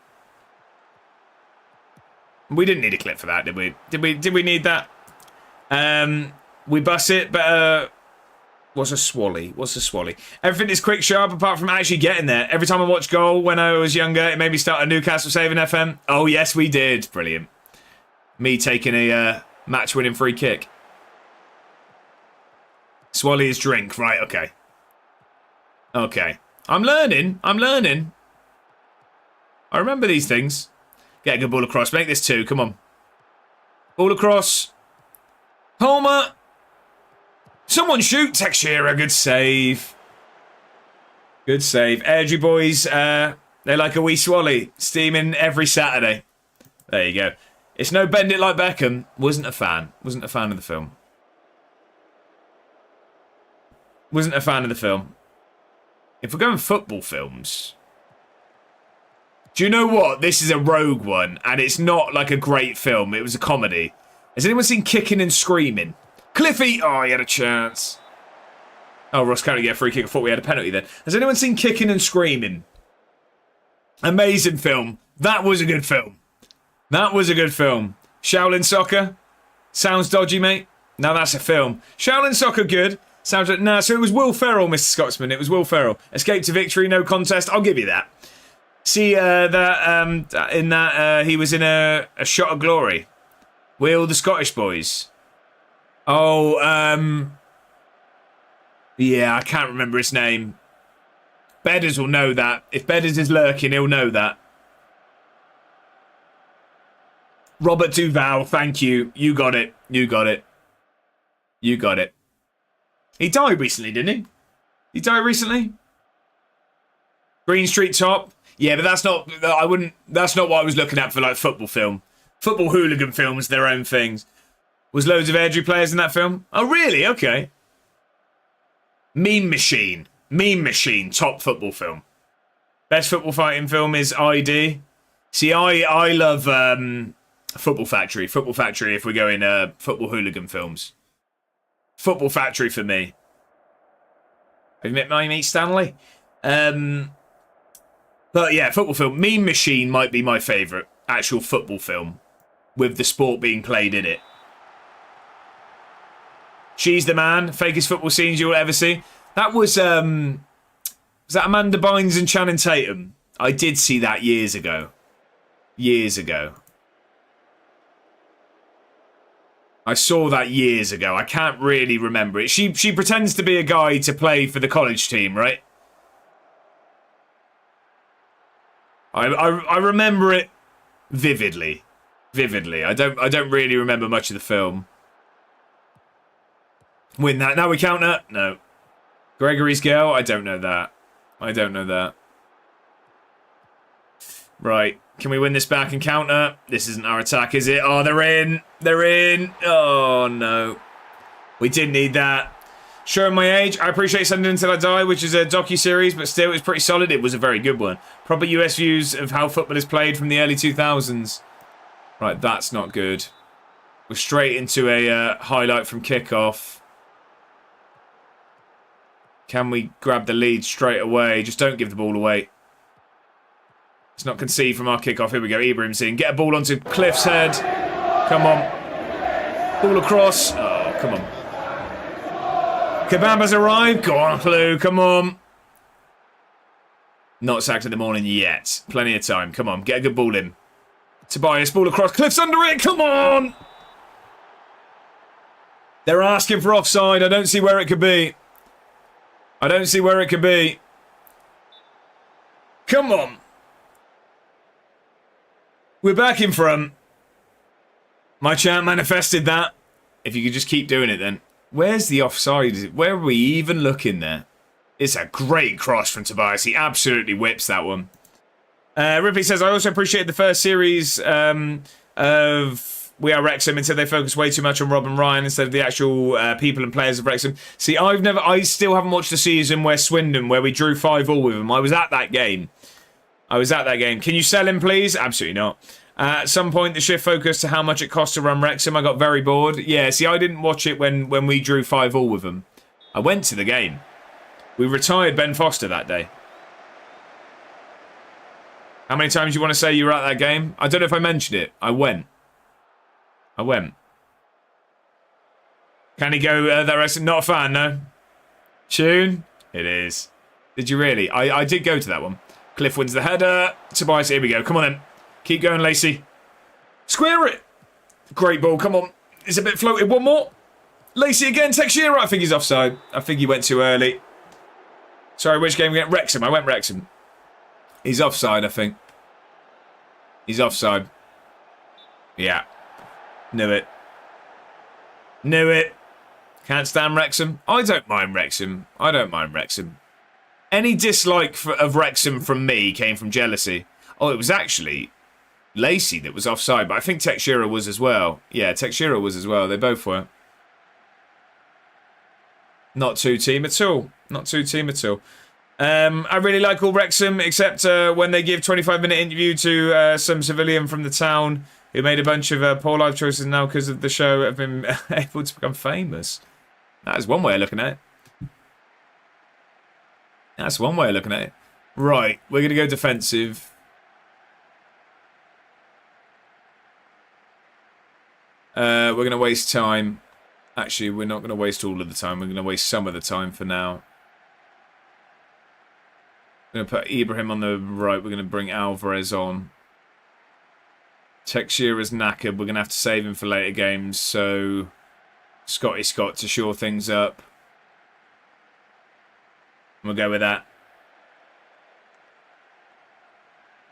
We didn't need a clip for that, did we? Did we need that? We bus it, but what's a swally? What's a swally? Everything is quick, sharp, apart from actually getting there. Every time I watched Goal when I was younger, it made me start a Newcastle saving FM. Oh, yes, we did. Brilliant. Me taking a match-winning free kick. Swally is drink. Right, okay. Okay. I'm learning. I'm learning. I remember these things. Get a good ball across. Make this 2. Come on. Ball across. Homer. Someone shoot. Tex Shearer. Good save. Good save. Airdrie boys, they're like a wee swally. Steaming every Saturday. There you go. It's no Bend It Like Beckham. Wasn't a fan. Wasn't a fan of the film. Wasn't a fan of the film. If we're going football films... Do you know what? This is a rogue one, and it's not like a great film. It was a comedy. Has anyone seen Kicking and Screaming? Cliffy! Oh, he had a chance. Oh, Ross County get a free kick. I thought we had a penalty then. Has anyone seen Kicking and Screaming? Amazing film. That was a good film. That was a good film. Shaolin Soccer? Sounds dodgy, mate. Now that's a film. Shaolin Soccer good. Sounds like... Nah, so it was Will Ferrell, Mr. Scotsman. It was Will Ferrell. Escape to victory, no contest. I'll give you that. See, he was in a Shot of Glory. We're all the Scottish boys. Oh, yeah, I can't remember his name. Bedders will know that. If Bedders is lurking, he'll know that. Robert Duval, thank you. You got it. You got it. You got it. He died recently, didn't he? He died recently? Green Street Top. Yeah, but that's not... That's not what I was looking at for, like, football film. Football hooligan films, their own things. Was loads of Airdrie players in that film? Oh, really? Okay. Meme Machine. Meme Machine, top football film. Best football fighting film is ID. See, I love Football Factory. Football Factory if we're going football hooligan films. Football Factory for me. Have you met my mate Stanley? But yeah, football film. Meme Machine might be my favourite actual football film with the sport being played in it. She's the man. Fakest football scenes you'll ever see. That was that Amanda Bynes and Channing Tatum? I did see that years ago. Years ago. I saw that years ago. I can't really remember it. She pretends to be a guy to play for the college team, right? I remember it vividly. Vividly. I don't really remember much of the film. Win that. Now we counter. No. Gregory's girl. I don't know that. I don't know that. Right. Can we win this back and counter? This isn't our attack, is it? Oh, they're in. They're in. Oh, no. We did need that. Showing my age. I appreciate Sending Until I Die, which is a docu-series, but still, it was pretty solid. It was a very good one. Proper US views of how football is played from the early 2000s. Right, that's not good. We're straight into a highlight from kickoff. Can we grab the lead straight away? Just don't give the ball away. Let's not concede from our kickoff. Here we go. Ibrahim's in. Get a ball onto Cliff's head. Come on. Ball across. Oh, come on. Kebab has arrived. Go on, Clue. Come on. Not sacked in the morning yet. Plenty of time. Come on. Get a good ball in. Tobias. Ball across. Cliff's under it. Come on. They're asking for offside. I don't see where it could be. I don't see where it could be. Come on. We're back in front. My chat manifested that. If you could just keep doing it then. Where's the offside? Where are we even looking there? It's a great cross from Tobias. He absolutely whips that one. Ripley says, I also appreciate the first series of We Are Wrexham until they focus way too much on Rob and Ryan instead of the actual people and players of Wrexham. See, I still haven't watched the season where Swindon, where we drew 5-5 with them. I was at that game. Can you sell him, please? Absolutely not. At some point, the shift focused to how much it cost to run Wrexham. I got very bored. Yeah, see, I didn't watch it when we drew 5-5 with them. I went to the game. We retired Ben Foster that day. How many times do you want to say you were at that game? I don't know if I mentioned it. I went. Can he go that Wrexham? Not a fan, no. Tune? It is. Did you really? I did go to that one. Cliff wins the header. Tobias, here we go. Come on then. Keep going, Lacey. Square it. Great ball. Come on. It's a bit floated. One more. Lacey again. Texera. I think he's offside. I think he went too early. Sorry, which game again? Wrexham. I went Wrexham. He's offside, I think. He's offside. Yeah. Knew it. Knew it. Can't stand Wrexham. I don't mind Wrexham. Any dislike of Wrexham from me came from jealousy. Oh, it was actually Lacey that was offside, but I think Texera was as well. Yeah, Texera was as well. They both were. Not too team at all. I really like all Wrexham, except when they give 25-minute interview to some civilian from the town who made a bunch of poor life choices now because of the show have been able to become famous. That is one way of looking at it. Right, we're going to go defensive. We're going to waste time. Actually, we're not going to waste all of the time. We're going to waste some of the time for now. We're going to put Ibrahim on the right. We're going to bring Alvarez on. Texera's knackered. We're going to have to save him for later games. So, Scotty Scott to shore things up. We'll go with that.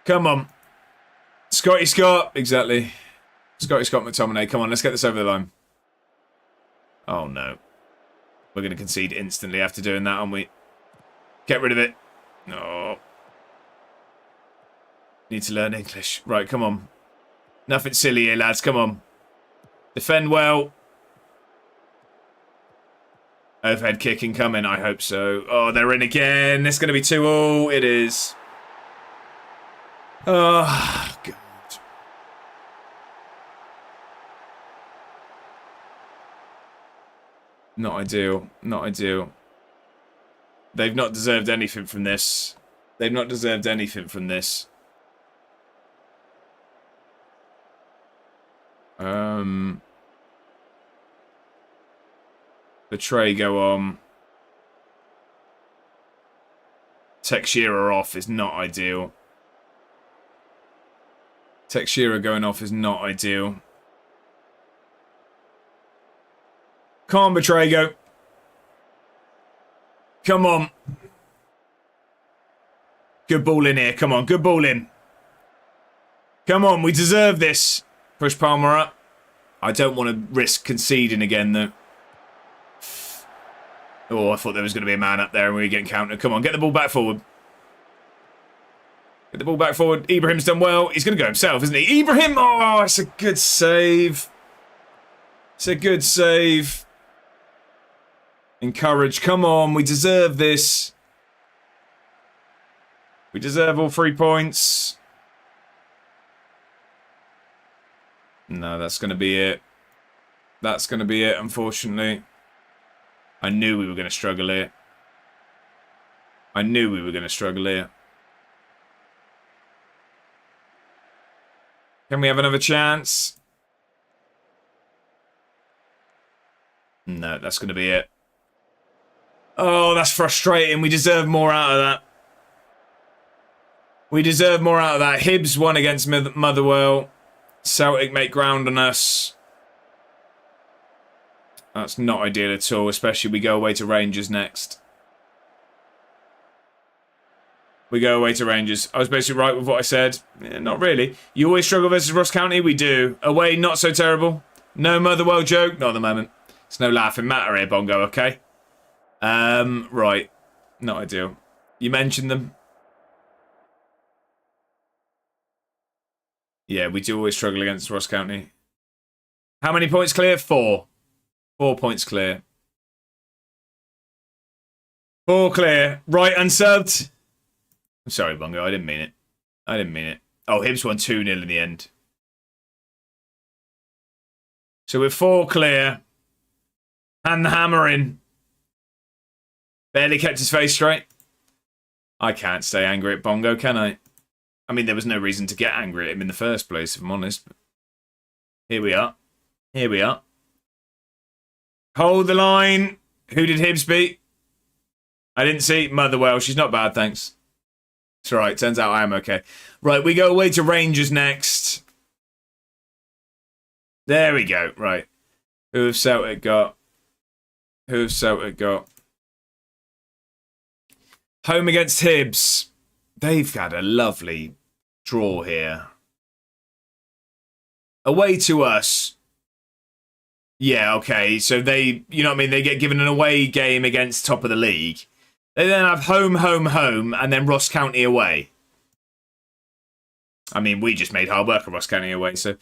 Come on. Scotty Scott. Exactly. Scotty Scott McTominay. Come on, let's get this over the line. Oh, no. We're going to concede instantly after doing that, aren't we? Get rid of it. No. Need to learn English. Right, come on. Nothing silly here, lads. Come on. Defend well. Overhead kicking coming. I hope so. Oh, they're in again. It's going to be 2-2. It is. Oh, God. Not ideal. Not ideal. They've not deserved anything from this. They've not deserved anything from this. Betray go on. Teixeira off is not ideal. Teixeira going off is not ideal. Come on, Betraygo. Come on. Good ball in here. Come on, good ball in. Come on, we deserve this. Push Palmer up. I don't want to risk conceding again, though. Oh, I thought there was going to be a man up there and we were getting countered. Come on, get the ball back forward. Get the ball back forward. Ibrahim's done well. He's going to go himself, isn't he? Ibrahim! Oh, it's a good save. It's a good save. Encourage. Come on, we deserve this. We deserve all 3 points. No, that's going to be it. That's going to be it, unfortunately. I knew we were going to struggle here. I knew we were going to struggle here. Can we have another chance? No, that's going to be it. Oh, that's frustrating. We deserve more out of that. We deserve more out of that. Hibs won against Motherwell. Celtic make ground on us. That's not ideal at all, especially we go away to Rangers next. We go away to Rangers. I was basically right with what I said. Yeah, not really. You always struggle versus Ross County? We do. Away, not so terrible. No Motherwell joke? Not at the moment. It's no laughing matter here, Bongo, okay? Right. Not ideal. You mentioned them. Yeah, we do always struggle against Ross County. How many points clear? 4. 4 points clear. 4 clear. Right, unsubbed. I'm sorry, Bongo. I didn't mean it. I didn't mean it. Oh, Hibs won 2-0 in the end. So we're 4 clear. And the hammer in. Barely kept his face straight. I can't stay angry at Bongo, can I? I mean, there was no reason to get angry at him in the first place, if I'm honest. But here we are. Here we are. Hold the line. Who did Hibs beat? I didn't see. Motherwell. She's not bad, thanks. It's alright. Turns out I am okay. Right, we go away to Rangers next. There we go. Right. Who have Celtic got? Who have Celtic got? Home against Hibs. They've had a lovely draw here. Away to us. Yeah, okay. So they, you know what I mean? They get given an away game against top of the league. They then have home, and then Ross County away. I mean, we just made hard work of Ross County away, so...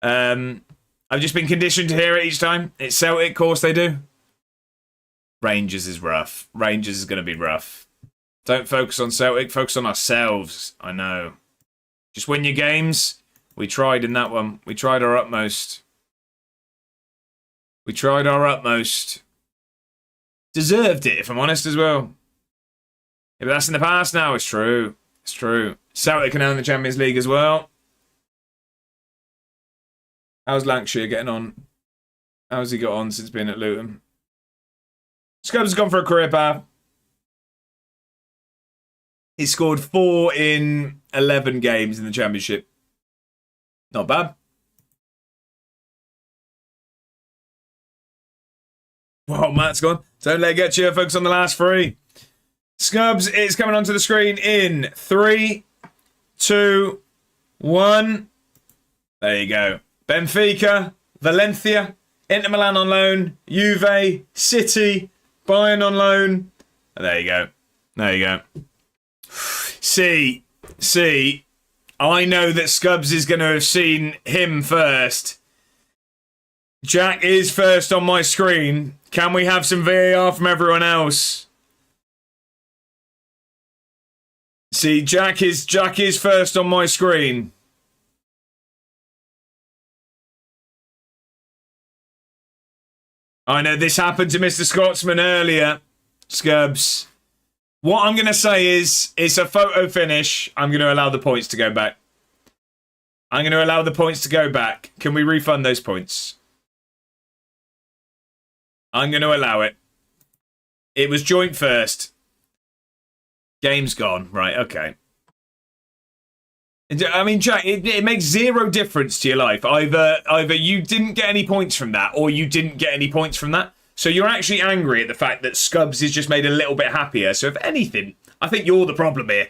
I've just been conditioned to hear it each time. It's Celtic, of course they do. Rangers is rough. Rangers is going to be rough. Don't focus on Celtic, focus on ourselves. I know. Just win your games. We tried in that one. We tried our utmost. We tried our utmost. Deserved it, if I'm honest, as well. Yeah, but that's in the past now. It's true. It's true. Celtic are now in the Champions League as well. How's Lancashire getting on? How's he got on since being at Luton? Scrubs has gone for a career path. He scored 4 in 11 games in the Championship. Not bad. Well, Matt's gone. Don't let it get you. Focus on the last 3. Scubs is coming onto the screen in 3, 2, 1. There you go. Benfica, Valencia, Inter Milan on loan, Juve, City, Bayern on loan. There you go. There you go. See, I know that Scubs is going to have seen him first. Jack is first on my screen. Can we have some VAR from everyone else? See, Jack is first on my screen. I know this happened to Mr. Scotsman earlier, Scubs. What I'm going to say is, it's a photo finish. I'm going to allow the points to go back. I'm going to allow the points to go back. Can we refund those points? I'm going to allow it. It was joint first. Game's gone. Right, okay. I mean, Jack, it makes zero difference to your life. Either you didn't get any points from that, or you didn't get any points from that. So you're actually angry at the fact that Scubs is just made a little bit happier. So if anything, I think you're the problem here.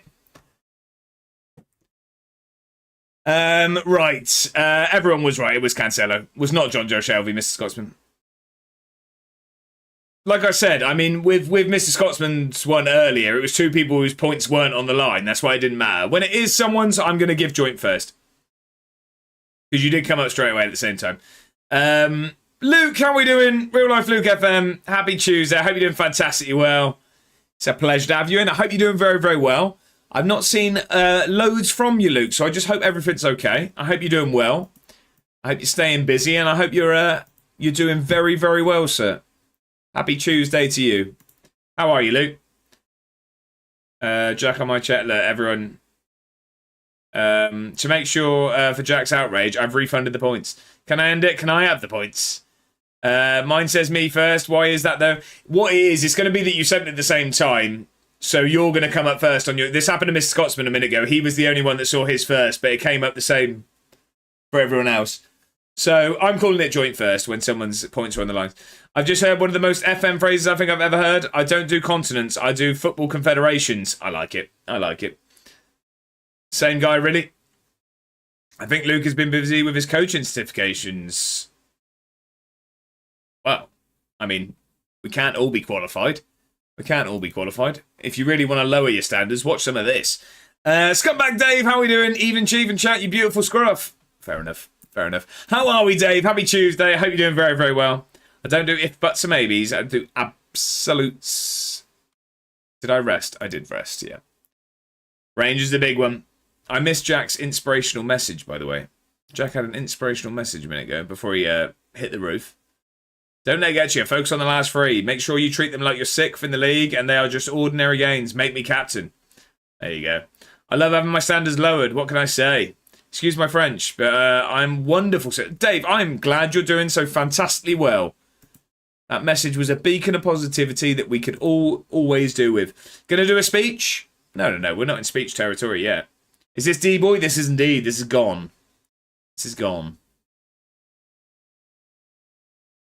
Right. Everyone was right. It was Cancelo. It was not John Joe Shelby, Mr. Scotsman. Like I said, I mean, with Mr. Scotsman's one earlier, it was two people whose points weren't on the line. That's why it didn't matter. When it is someone's, I'm going to give joint first. Because you did come up straight away at the same time. Luke, how are we doing? Real Life Luke FM. Happy Tuesday. I hope you're doing fantastically well. It's a pleasure to have you in. I hope you're doing very, very well. I've not seen loads from you, Luke, so I just hope everything's okay. I hope you're doing well. I hope you're staying busy, and I hope you're doing very, very well, sir. Happy Tuesday to you. How are you, Luke? Jack on my chat, look, everyone. To make sure for Jack's outrage, I've refunded the points. Can I end it? Can I have the points? Mine says me first. Why is that, though? What it is, it's going to be that you sent it at the same time. So you're going to come up first on your... This happened to Mr. Scotsman a minute ago. He was the only one that saw his first, but it came up the same for everyone else. So I'm calling it joint first when someone's points are on the lines. I've just heard one of the most FM phrases I think I've ever heard. I don't do continents. I do football confederations. I like it. I like it. Same guy, really? I think Luke has been busy with his coaching certifications. Well, I mean, we can't all be qualified. We can't all be qualified. If you really want to lower your standards, watch some of this. Scumbag Dave, how are we doing? Even Chief and chat, you beautiful scruff. Fair enough. Fair enough. How are we, Dave? Happy Tuesday. I hope you're doing very, very well. I don't do if, buts, or maybes. I do absolutes. Did I rest? I did rest, yeah. Rangers the big one. I missed Jack's inspirational message, by the way. Jack had an inspirational message a minute ago before he hit the roof. Don't let it get you. Focus on the last three. Make sure you treat them like you're sixth in the league and they are just ordinary games. Make me captain. There you go. I love having my standards lowered. What can I say? Excuse my French, but I'm wonderful. So, Dave, I'm glad you're doing so fantastically well. That message was a beacon of positivity that we could all always do with. Gonna do a speech? No. We're not in speech territory yet. Is this D-Boy? This is indeed. This is gone. This is gone.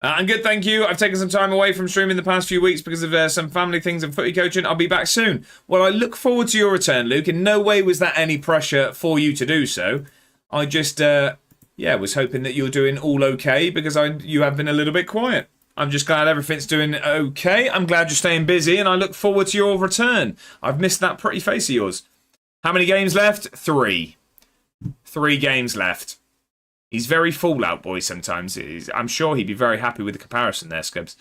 I'm good, thank you. I've taken some time away from streaming the past few weeks because of some family things and footy coaching. I'll be back soon. Well, I look forward to your return, Luke. In no way was that any pressure for you to do so. I just, was hoping that you're doing all okay because you have been a little bit quiet. I'm just glad everything's doing okay. I'm glad you're staying busy and I look forward to your return. I've missed that pretty face of yours. How many games left? 3. 3 games left. He's very Fallout boy sometimes. I'm sure he'd be very happy with the comparison there, Scubs.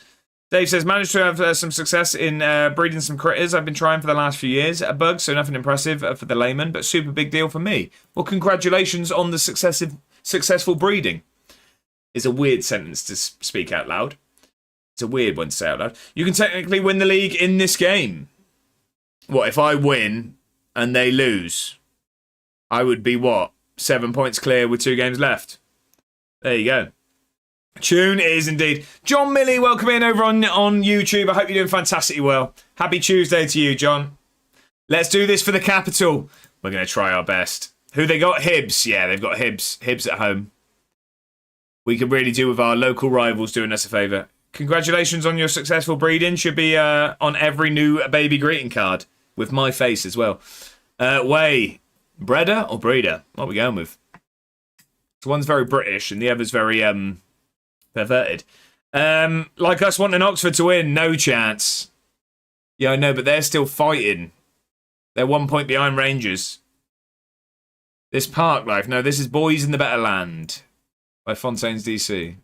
Dave says, managed to have some success in breeding some critters. I've been trying for the last few years. A bug, so nothing impressive for the layman, but super big deal for me. Well, congratulations on the successful breeding. It's a weird sentence to speak out loud. It's a weird one to say out loud. You can technically win the league in this game. What, if I win and they lose? I would be what? 7 points clear with 2 games left. There you go. Tune is indeed. John Milley, welcome in over on YouTube. I hope you're doing fantastically well. Happy Tuesday to you, John. Let's do this for the capital. We're going to try our best. Who they got? Hibs. Yeah, they've got Hibs. Hibs at home. We could really do with our local rivals doing us a favour. Congratulations on your successful breeding. Should be on every new baby greeting card. With my face as well. Way. Breeder or breeder? What are we going with? So one's very British and the other's very perverted. Like us wanting Oxford to win, no chance. Yeah, I know, but they're still fighting. They're 1 point behind Rangers. This Park Life. No, this is Boys in the Better Land by Fontaine's DC.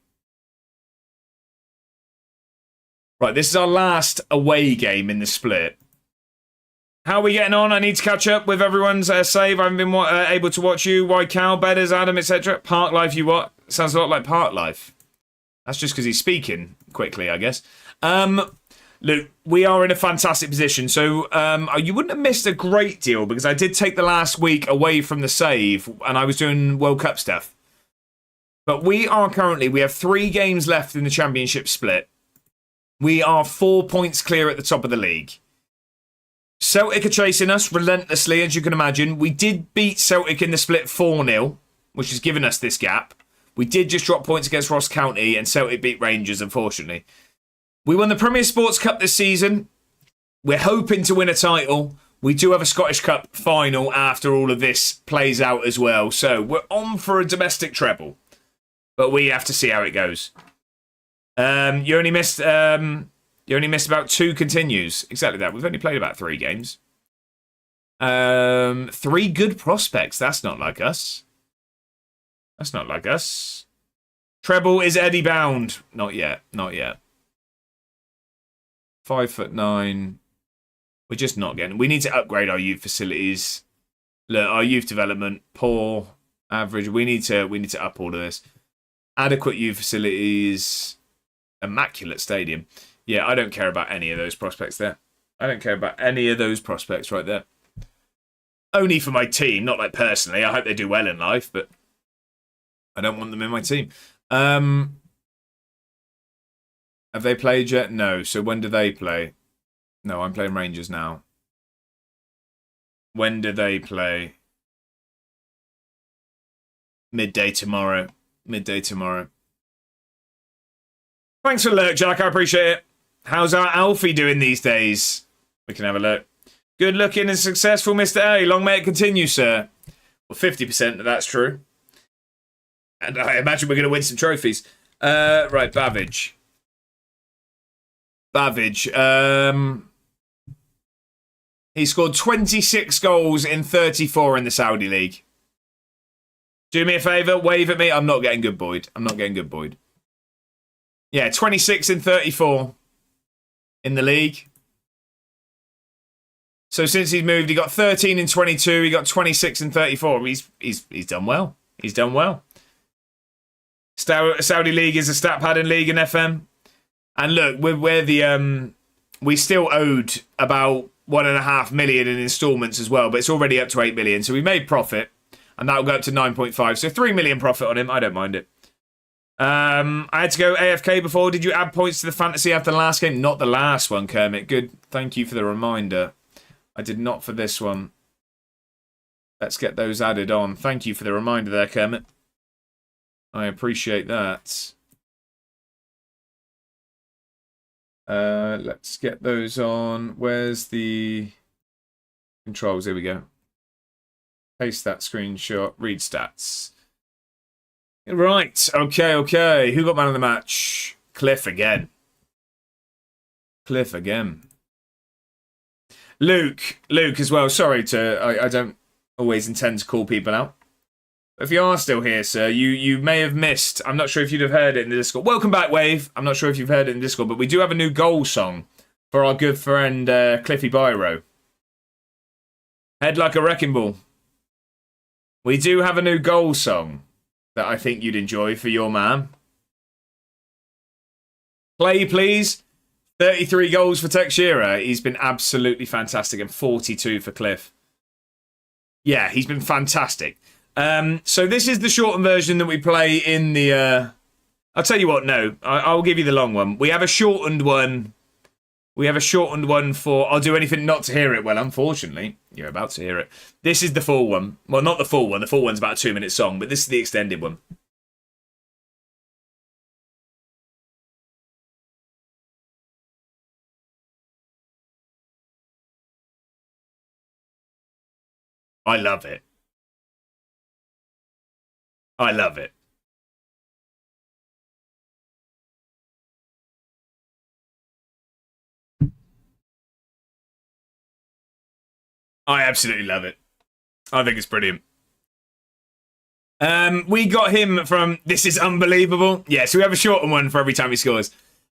Right, this is our last away game in the split. How are we getting on? I need to catch up with everyone's save. I haven't been able to watch you. Why Cal, Bedders, Adam, etc. Park Life, you what? Sounds a lot like Park Life. That's just because he's speaking quickly, I guess. Look, we are in a fantastic position. So you wouldn't have missed a great deal because I did take the last week away from the save and I was doing World Cup stuff. But we have 3 games left in the championship split. We are 4 points clear at the top of the league. Celtic are chasing us relentlessly, as you can imagine. We did beat Celtic in the split 4-0, which has given us this gap. We did just drop points against Ross County, and Celtic beat Rangers, unfortunately. We won the Premier Sports Cup this season. We're hoping to win a title. We do have a Scottish Cup final after all of this plays out as well. So we're on for a domestic treble. But we have to see how it goes. You only missed about 2 continues. Exactly that. We've only played about 3 games. 3 good prospects. That's not like us. That's not like us. Treble is Eddie bound. Not yet. Not yet. 5'9". We're just not getting. We need to upgrade our youth facilities. Look, our youth development poor, average. We need to up all of this. Adequate youth facilities. Immaculate stadium. Yeah, I don't care about any of those prospects there. I don't care about any of those prospects right there. Only for my team, not like personally. I hope they do well in life, but I don't want them in my team. Have they played yet? No. So when do they play? No, I'm playing Rangers now. When do they play? Midday tomorrow. Midday tomorrow. Thanks for the alert, Jack. I appreciate it. How's our Alfie doing these days? We can have a look. Good looking and successful, Mr. A. Long may it continue, sir. Well, 50% of that's true. And I imagine we're going to win some trophies. Right, Babbage. He scored 26 goals in 34 in the Saudi League. Do me a favour, wave at me. I'm not getting good buoyed. I'm not getting good buoyed. Yeah, 26 in 34 in the league. So since he's moved, he got 13 in 22. He got 26 in 34. He's done well. He's done well. Saudi League is a stat padding league in FM. And look, we still owed about 1.5 million in instalments as well, but it's already up to 8 million. So we made profit, and that'll go up to 9.5. So 3 million profit on him. I don't mind it. I had to go AFK before. Did you add points to the fantasy after the last game? Not the last one, Kermit. Good. Thank you for the reminder. I did not for this one. Let's get those added on. Thank you for the reminder there, Kermit. I appreciate that. Let's get those on. Where's the controls? Here we go. Paste that screenshot. Read stats. Right. Okay. Who got man of the match? Cliff again. Luke as well. Sorry I don't always intend to call people out. If you are still here, sir, you may have missed. I'm not sure if you'd have heard it in the Discord. Welcome back, Wave. I'm not sure if you've heard it in the Discord, but we do have a new goal song for our good friend Cliffy Byro. Head like a wrecking ball. We do have a new goal song that I think you'd enjoy for your man. Play, please. 33 goals for Tex Shearer. He's been absolutely fantastic, and 42 for Cliff. Yeah, he's been fantastic. So this is the shortened version that we play in the... I'll tell you what, no. I'll give you the long one. We have a shortened one. We have a shortened one for... I'll do anything not to hear it. Well, unfortunately, you're about to hear it. This is the full one. Well, not the full one. The full one's about a 2-minute song, but this is the extended one. I love it. I love it. I absolutely love it. I think it's brilliant. We got him from... This is unbelievable. Yeah, so we have a shortened one for every time he scores.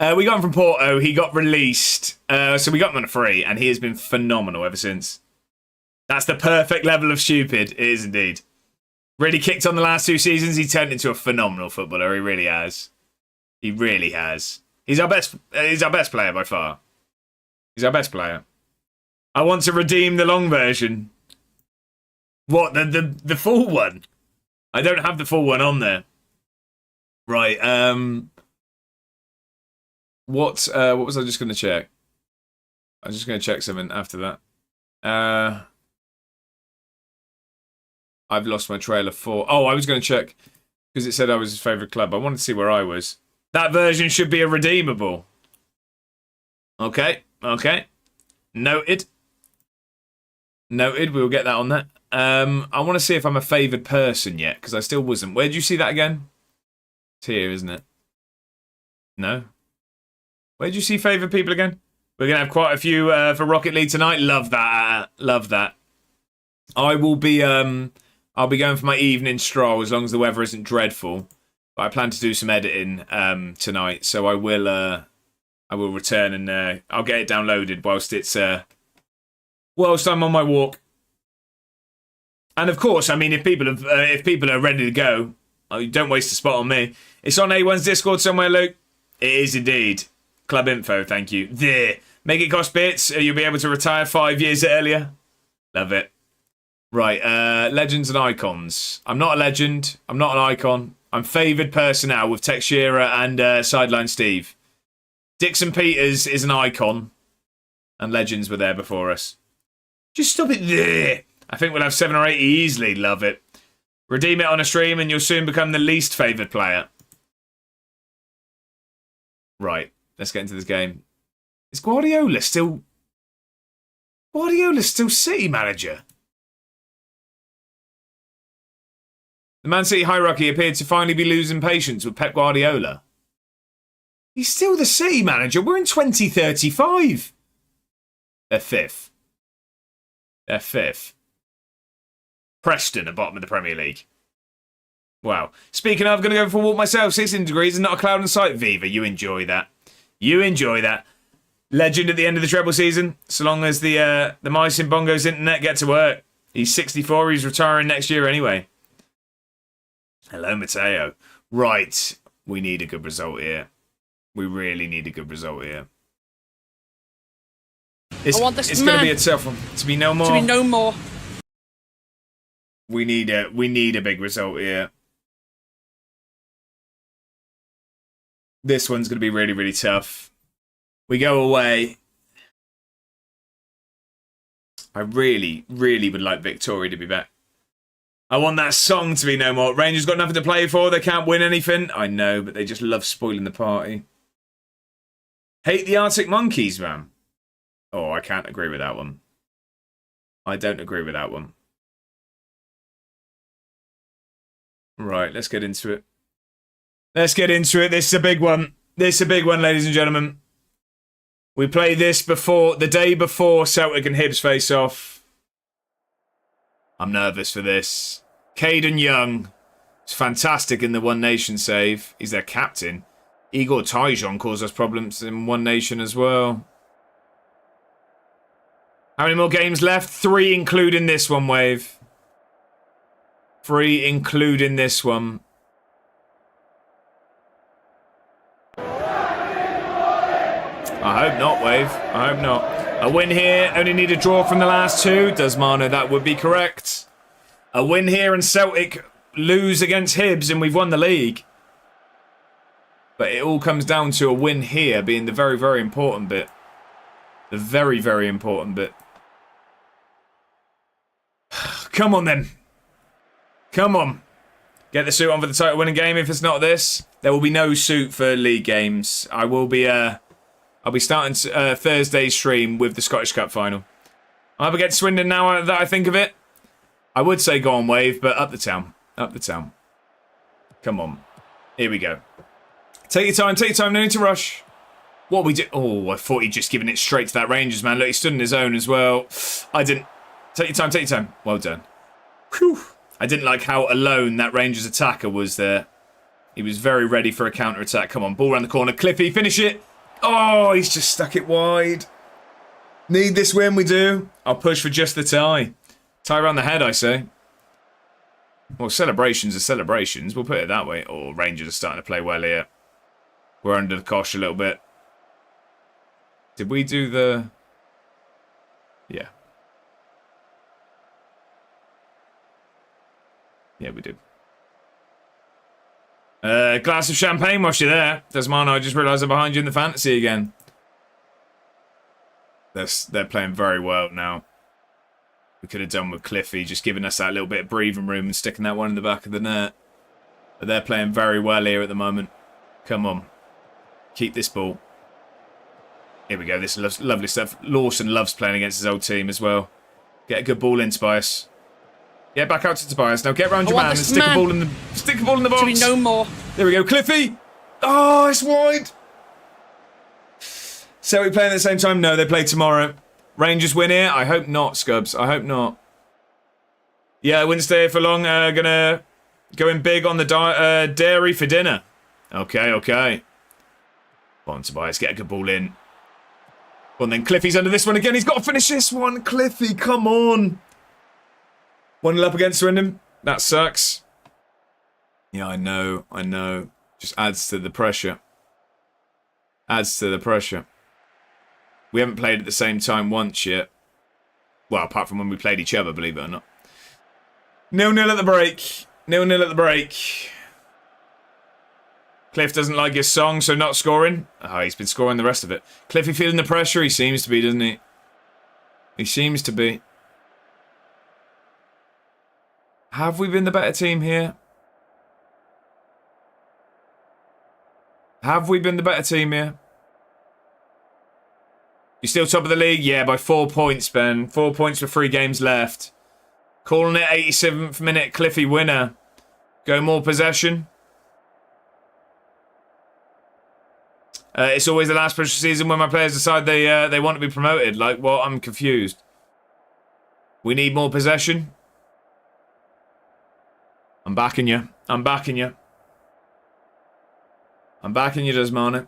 We got him from Porto. He got released. So we got him on a free, and he has been phenomenal ever since. That's the perfect level of stupid. It is indeed. Really kicked on the last 2 seasons. He turned into a phenomenal footballer. He really has. He really has. He's our best player by far. He's our best player. I want to redeem the long version. What, the full one? I don't have the full one on there. Right, What was I just going to check? I was just going to check something after that. I've lost my trail of 4. Oh, I was going to check because it said I was his favourite club. I wanted to see where I was. That version should be a redeemable. Okay. Noted. We'll get that on that. I want to see if I'm a favoured person yet, because I still wasn't. Where did you see that again? It's here, isn't it? No? Where did you see favoured people again? We're going to have quite a few for Rocket League tonight. Love that. Love that. I will be, I'll be going for my evening stroll as long as the weather isn't dreadful. But I plan to do some editing tonight, so I will return and I'll get it downloaded whilst I'm on my walk. And of course, I mean, if people are ready to go, don't waste a spot on me. It's on A1's Discord somewhere, Luke. It is indeed. Club info, thank you. There. Make it cost bits. You'll be able to retire 5 years earlier. Love it. Right, legends and icons. I'm not a legend. I'm not an icon. I'm favoured personnel with Tex Shearer and Sideline Steve. Dixon Peters is an icon. And legends were there before us. Just stop it there. I think we'll have 7 or 8 easily. Love it. Redeem it on a stream and you'll soon become the least favoured player. Right, let's get into this game. Is Guardiola still City manager? The Man City hierarchy appeared to finally be losing patience with Pep Guardiola. He's still the City manager. We're in 2035. They're fifth. Preston at bottom of the Premier League. Wow. Speaking of, I'm going to go for a walk myself. 16 degrees and not a cloud in sight. Viva, you enjoy that. Legend at the end of the treble season. So long as the mice in Bongo's internet get to work. He's 64. He's retiring next year anyway. Hello, Matteo. Right. We need a good result here. We really need a good result here. It's going to be a tough one. To be no more. We need a big result here. This one's going to be really, really tough. We go away. I really, really would like Victoria to be back. I want that song to be no more. Rangers got nothing to play for. They can't win anything. I know, but they just love spoiling the party. Hate the Arctic Monkeys, man. Oh, I can't agree with that one. I don't agree with that one. Right, let's get into it. This is a big one. Ladies and gentlemen. We played this the day before Celtic and Hibs face off. I'm nervous for this. Caden Young is fantastic in the One Nation save. He's their captain. Igor Tyjon caused us problems in One Nation as well. How many more games left? 3 including this one, Wave. 3 including this one. I hope not, Wave. I hope not. A win here. Only need a draw from the last 2. Does Mano, that would be correct. A win here and Celtic lose against Hibs and we've won the league. But it all comes down to a win here being the very, very important bit. The very, very important bit. Come on then. Come on. Get the suit on for the title winning game. If it's not this, there will be no suit for league games. I'll be starting Thursday's stream with the Scottish Cup final. I'm up against Swindon now that I think of it. I would say go on, Wave, but up the town. Up the town. Come on. Here we go. Take your time. No need to rush. What we do? Oh, I thought he'd just given it straight to that Rangers man. Look, he stood on his own as well. I didn't. Take your time. Well done. Whew. I didn't like how alone that Rangers attacker was there. He was very ready for a counter-attack. Come on, ball around the corner. Cliffy, finish it. Oh, he's just stuck it wide. Need this win, we do. I'll push for just the tie. Tie around the head, I say. Well, celebrations are celebrations. We'll put it that way. Oh, Rangers are starting to play well here. We're under the cosh a little bit. Did we do the... Yeah. Yeah, we did. Glass of champagne whilst you're there. Desmond, I just realised I'm behind you in the fantasy again. They're playing very well now. We could have done with Cliffy, just giving us that little bit of breathing room and sticking that one in the back of the net. But they're playing very well here at the moment. Come on. Keep this ball. Here we go. This is lovely stuff. Lawson loves playing against his old team as well. Get a good ball in, Tobias. Get back out to Tobias. Now get round your man and stick a ball in the box. To be no more. There we go. Cliffy. Oh, it's wide. So we playing at the same time? No, they play tomorrow. Rangers win here? I hope not, Scubs. I hope not. Yeah, I wouldn't stay here for long. Gonna go in big on the dairy for dinner. Okay, okay. Come on, Tobias. Get a good ball in. Well, then Cliffy's under this one again. He's got to finish this one. Cliffy, come on. 1-0 up against Swindon. That sucks. Yeah, I know. I know. Just adds to the pressure. Adds to the pressure. We haven't played at the same time once yet. Well, apart from when we played each other, believe it or not. 0-0 at the break. 0-0 at the break. Cliff doesn't like his song, so not scoring. Oh, he's been scoring the rest of it. Cliffy feeling the pressure? He seems to be, doesn't he? He seems to be. Have we been the better team here? Have we been the better team here? You still top of the league? Yeah, by 4 points, Ben. 4 points with 3 games left. Calling it 87th minute, Cliffy winner. Go more possession. It's always the last push of the season when my players decide they want to be promoted. Like, well, I'm confused. We need more possession. I'm backing you. I'm backing you. I'm backing you, Desmond.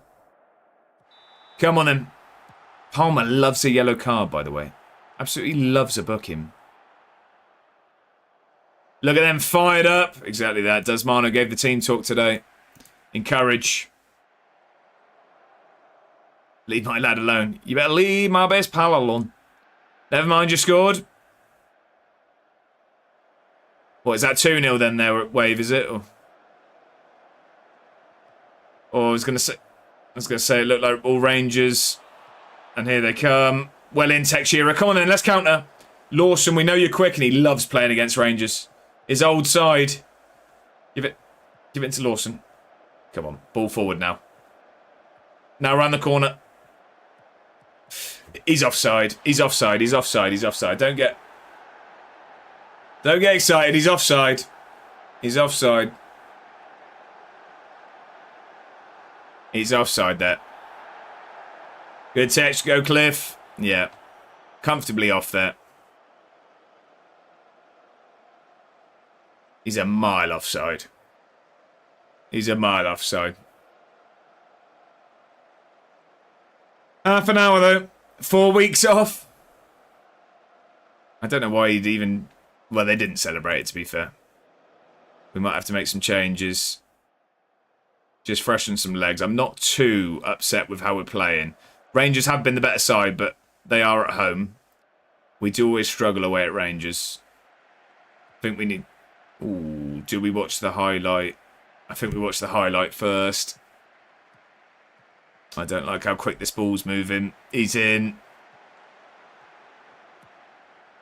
Come on, then. Palmer loves a yellow card, by the way. Absolutely loves a booking. Look at them fired up. Exactly that. Desmano gave the team talk today. Encourage. Leave my lad alone. You better leave my best pal alone. Never mind, you scored. What, is that 2-0 then there at Wave, is it? Or I was gonna say it looked like all Rangers. And here they come. Well in, Teixeira. Come on then, let's counter. Lawson, we know you're quick and he loves playing against Rangers. His old side. Give it to Lawson. Come on, ball forward now. Now around the corner. He's offside. He's offside. He's offside. He's offside. Don't get excited. He's offside. He's offside. He's offside there. Good touch. Go Cliff. Yeah. Comfortably off there. He's a mile offside. He's a mile offside. Half an hour though. 4 weeks off. I don't know why he'd even... Well, they didn't celebrate it, to be fair. We might have to make some changes. Just freshen some legs. I'm not too upset with how we're playing. Rangers have been the better side, but they are at home. We do always struggle away at Rangers. I think we need... Ooh, do we watch the highlight? I think we watch the highlight first. I don't like how quick this ball's moving. He's in.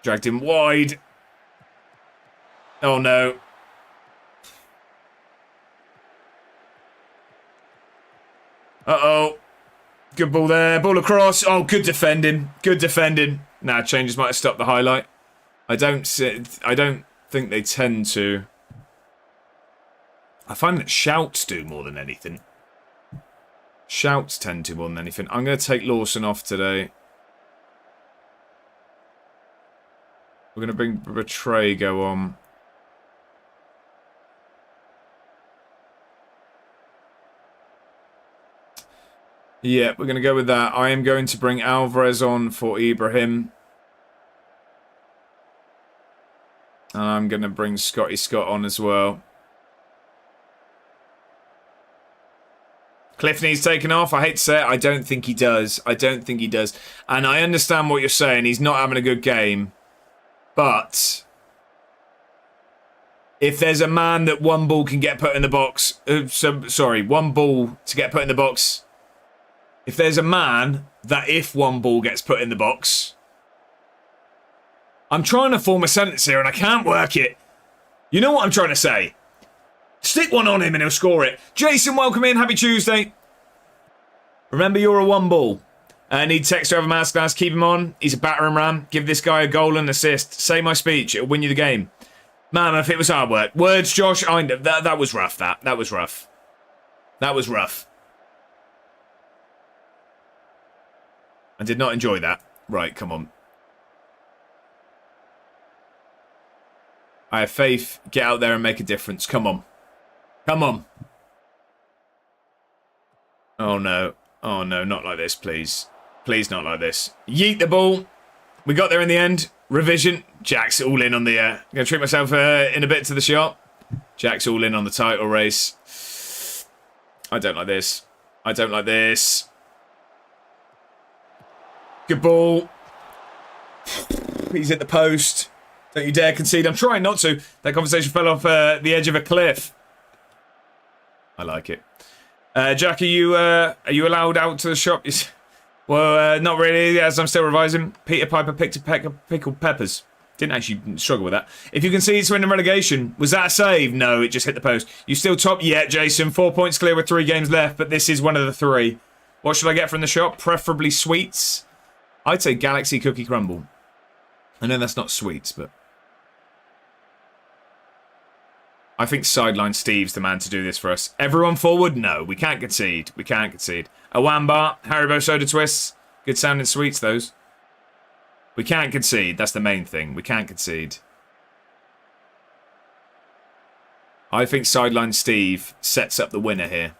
Dragged him wide. Oh no. Uh-oh. Good ball there. Ball across. Oh, good defending. Good defending. Nah, changes might have stopped the highlight. I don't think they tend to. I find that shouts do more than anything. Shouts tend to more than anything. I'm going to take Lawson off today. We're going to bring Betraygo on. Yeah, we're going to go with that. I am going to bring Alvarez on for Ibrahim. And I'm going to bring Scotty Scott on as well. Cliff needs taken off. I hate to say it. I don't think he does. I don't think he does. And I understand what you're saying. He's not having a good game. But If there's a man that one ball can get put in the box... one ball to get put in the box. If there's a man that if one ball gets put in the box... I'm trying to form a sentence here and I can't work it. You know what I'm trying to say? Stick one on him and he'll score it. Jason, welcome in. Happy Tuesday. Remember, you're a one ball. Need text to have a masterclass. Keep him on. He's a battering ram. Give this guy a goal and assist. Say my speech. It'll win you the game. Man, if it was hard work. Words, Josh. That was rough, that was rough. That was rough. I did not enjoy that. Right, come on. I have faith. Get out there and make a difference. Come on. Come on. Oh, no. Oh, no. Not like this, please. Please not like this. Yeet the ball. We got there in the end. Revision. Jack's all in on the... I'm going to treat myself in a bit to the shot. Jack's all in on the title race. I don't like this. I don't like this. Good ball. He's hit the post. Don't you dare concede. I'm trying not to. That conversation fell off the edge of a cliff. I like it. Jack, are you allowed out to the shop? Well, not really, as I'm still revising. Peter Piper picked a peck of pickled peppers. Didn't actually struggle with that. If you concede to win the relegation, was that a save? No, it just hit the post. You still top yet, Jason. 4 points clear with 3 games left, but this is one of the 3. What should I get from the shop? Preferably sweets. I'd say Galaxy Cookie Crumble. I know that's not sweets, but... I think Sideline Steve's the man to do this for us. Everyone forward? No, we can't concede. We can't concede. A Wambar, Haribo Soda Twists. Good sounding sweets, those. We can't concede. That's the main thing. We can't concede. I think Sideline Steve sets up the winner here.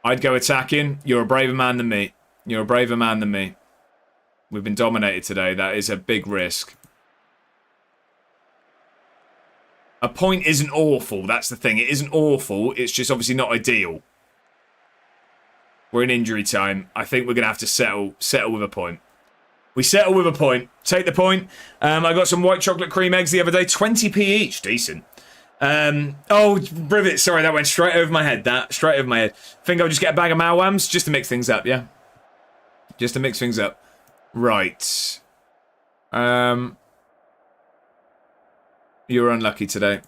I'd go attacking. You're a braver man than me. You're a braver man than me. We've been dominated today. That is a big risk. A point isn't awful. That's the thing. It isn't awful. It's just obviously not ideal. We're in injury time. I think we're going to have to settle with a point. We settle with a point. Take the point. I got some white chocolate cream eggs the other day. 20p each. Decent. Oh, Privet. Sorry, that went straight over my head. Straight over my head. Think I'll just get a bag of Malwams just to mix things up, yeah? Just to mix things up. Right. You were unlucky today.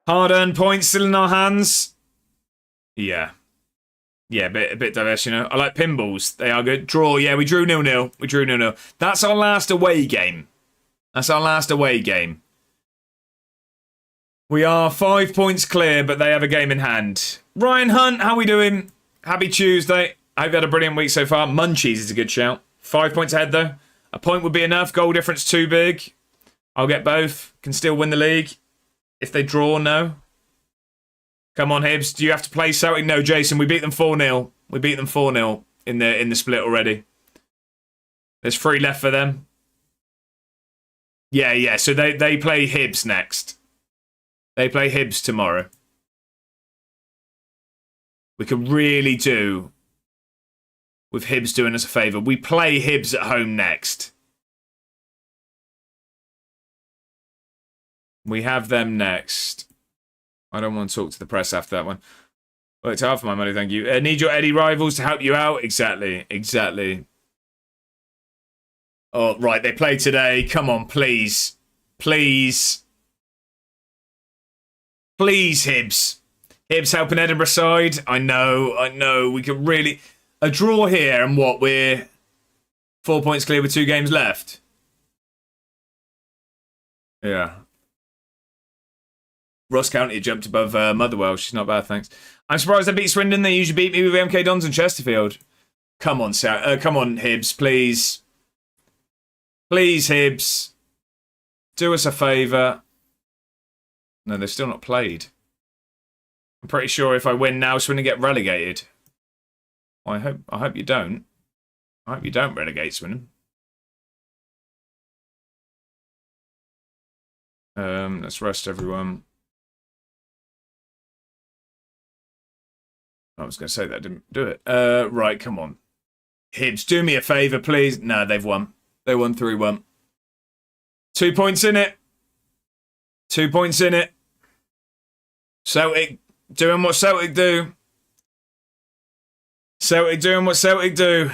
Hard-earned points still in our hands. Yeah. Yeah, a bit diverse, you know. I like pinballs. They are good. Draw. Yeah, we drew 0-0. We drew 0-0. That's our last away game. That's our last away game. We are 5 points clear, but they have a game in hand. Ryan Hunt, how we doing? Happy Tuesday. I hope you had a brilliant week so far. Munchies is a good shout. 5 points ahead, though. A point would be enough. Goal difference too big. I'll get both. Can still win the league. If they draw, no. Come on, Hibs. Do you have to play Celtic? No, Jason. We beat them 4-0. We beat them 4-0 in the split already. There's 3 left for them. Yeah. So they play Hibs next. They play Hibs tomorrow. We could really do with Hibs doing us a favour. We play Hibs at home next. We have them next. I don't want to talk to the press after that one. Worked hard for my money, thank you. Need your Eddie rivals to help you out? Exactly. Oh, right, they play today. Come on, please. Please, Hibs. Hibs helping Edinburgh side. I know. We could really... A draw here, and what? We're 4 points clear with 2 games left. Yeah. Ross County jumped above Motherwell. She's not bad, thanks. I'm surprised they beat Swindon. They usually beat me with MK Dons and Chesterfield. Come on, come on, Hibs, please. Please, Hibs. Do us a favour. No, they've still not played. I'm pretty sure if I win now, Swindon get relegated. Well, I hope you don't. I hope you don't relegate Swindon. Let's rest everyone. I was going to say that, didn't do it. Right, come on. Hibs, do me a favour, please. No, they've won. They won 3-1. 2 points in it. 2 points in it. Celtic doing what Celtic do. Celtic doing what Celtic do.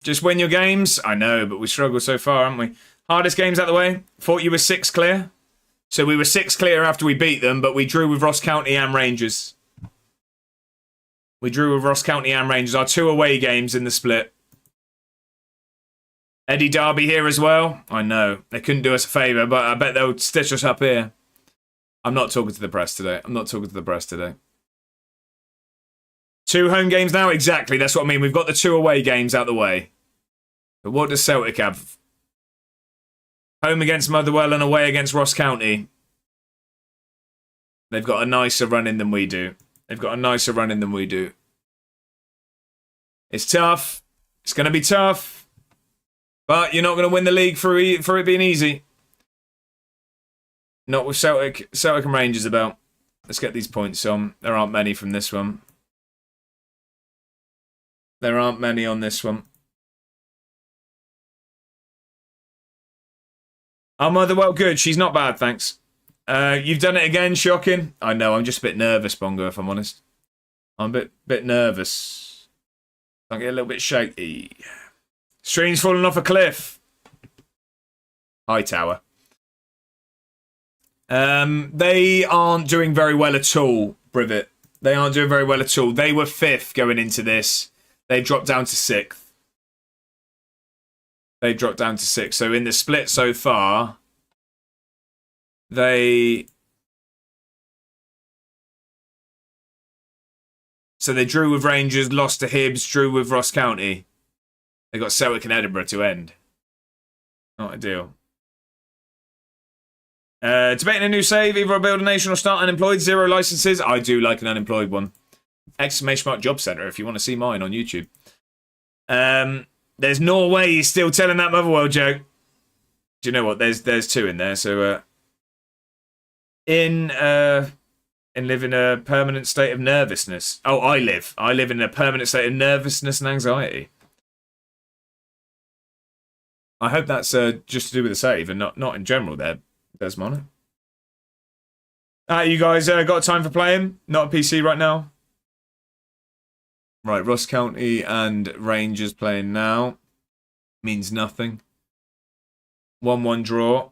Just win your games. I know, but we struggled so far, haven't we? Hardest games out the way. Thought you were 6 clear. So we were 6 clear after we beat them, but we drew with Ross County and Rangers. We drew with Ross County and Rangers. Our 2 away games in the split. Eddie Derby here as well. I know. They couldn't do us a favour, but I bet they'll stitch us up here. I'm not talking to the press today. 2 home games now? Exactly. That's what I mean. We've got the 2 away games out the way. But what does Celtic have? Home against Motherwell and away against Ross County. They've got a nicer run in than we do. It's tough. It's going to be tough. But you're not going to win the league for it being easy. Not with Celtic and Rangers about. Let's get these points on. There aren't many from this one. There aren't many on this one. Oh, Motherwell, good. She's not bad, thanks. You've done it again, shocking. I know, I'm just a bit nervous, Bongo, if I'm honest. I'm a bit nervous. I get a little bit shaky. Stream's falling off a cliff. High tower. They aren't doing very well at all, Privet. They aren't doing very well at all. They were 5th going into this. They've dropped down to 6th. So in the split so far, they drew with Rangers, lost to Hibs, drew with Ross County. They got Celtic and Edinburgh to end. Not ideal. Debating a new save, either build a nation or start unemployed, 0 licenses. I do like an unemployed one. Exclamation mark job centre if you want to see mine on YouTube. There's no way he's still telling that Motherwell joke. Do you know what? There's 2 in there. So live in a permanent state of nervousness. Oh, I live in a permanent state of nervousness and anxiety. I hope that's just to do with the save and not in general there, Desmond. You guys got time for playing? Not a PC right now? Right, Ross County and Rangers playing now. Means nothing. 1-1 draw.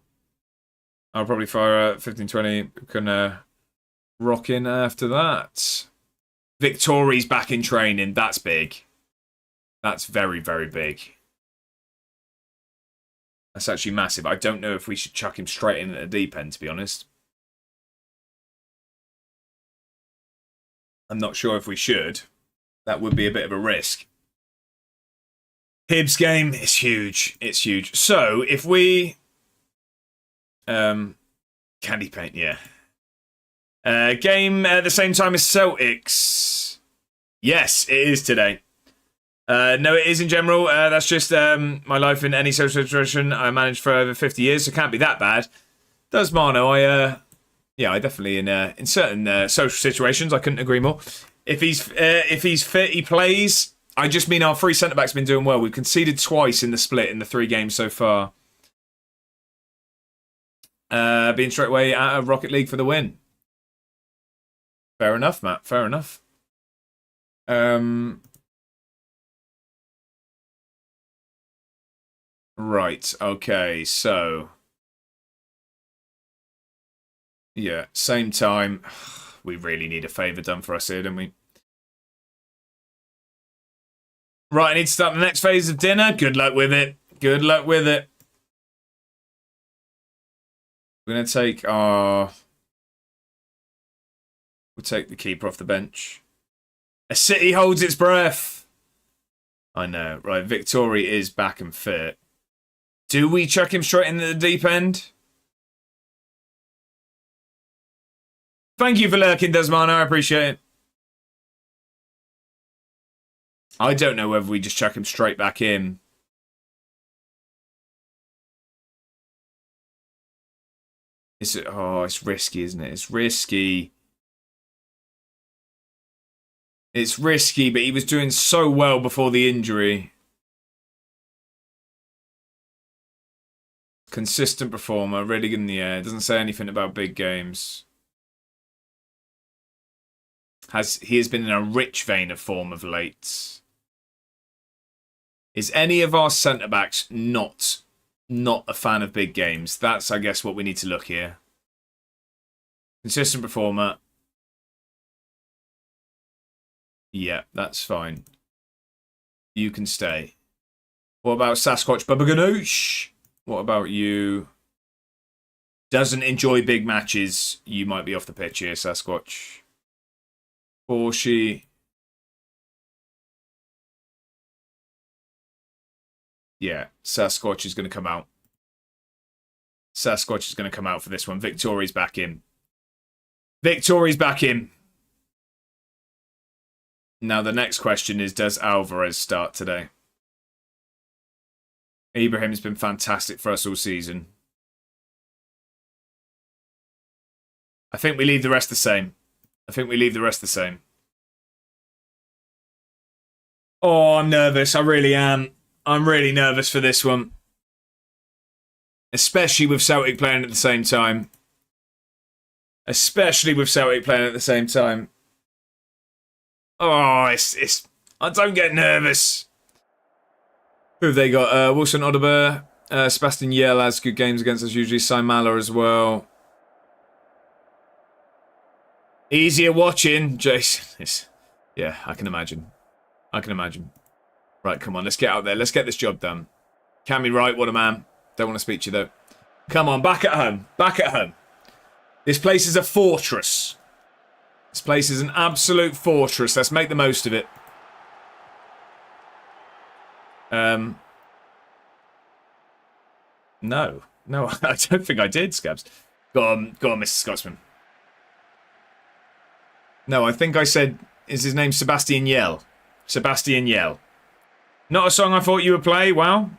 I'll probably fire 15-20. Can rock in after that. Victori's back in training. That's big. That's very, very big. That's actually massive. I don't know if we should chuck him straight in at the deep end, to be honest. I'm not sure if we should. That would be a bit of a risk. Hibs game is huge. It's huge. So, if we... Candy paint, yeah. Game at the same time as Celtics. Yes, it is today. No, it is in general. That's just my life in any social situation. I managed for over 50 years, so it can't be that bad. Does Mano? I definitely in certain social situations, I couldn't agree more. If he's fit, he plays. I just mean our 3 centre-backs have been doing well. We've conceded twice in the split in the 3 games so far. Being straight away out of Rocket League for the win. Fair enough, Matt. Fair enough. Right. Okay. So. Yeah. Same time. We really need a favour done for us here, don't we? Right, I need to start the next phase of dinner. Good luck with it. Good luck with it. We're going to take our... We'll take the keeper off the bench. A City holds its breath. I know. Right, Victoria is back and fit. Do we chuck him straight into the deep end? Thank you for lurking, Desmond. I appreciate it. I don't know whether we just chuck him straight back in. Is it? Oh, it's risky, isn't it? It's risky. It's risky, but he was doing so well before the injury. Consistent performer, really good in the air. Doesn't say anything about big games. He has been in a rich vein of form of late. Is any of our centre-backs not a fan of big games? That's, I guess, what we need to look here. Consistent performer. Yeah, that's fine. You can stay. What about Sasquatch Bubba Ganoush? What about you? Doesn't enjoy big matches. You might be off the pitch here, Sasquatch. Porsche. Yeah, Sasquatch is going to come out. Sasquatch is going to come out for this one. Victori's back in. Victori's back in. Now the next question is, does Alvarez start today? Ibrahim's been fantastic for us all season. I think we leave the rest the same. Oh, I'm nervous. I really am. I'm really nervous for this one. Especially with Celtic playing at the same time. Oh, it's I don't get nervous. Who have they got? Wilson Odeber, Sebastian Yell has good games against us usually. Saimala as well. Easier watching, Jason. Yeah, I can imagine. Right, come on, let's get out there. Let's get this job done. Cammy Wright, what a man. Don't want to speak to you though. Come on, back at home. This place is a fortress. This place is an absolute fortress. Let's make the most of it. No, I don't think I did, Scabs. Go on, Mr. Scotsman. No, I think I said, is his name Sebastian Yell? Sebastian Yell. Not a song I thought you would play. Wow.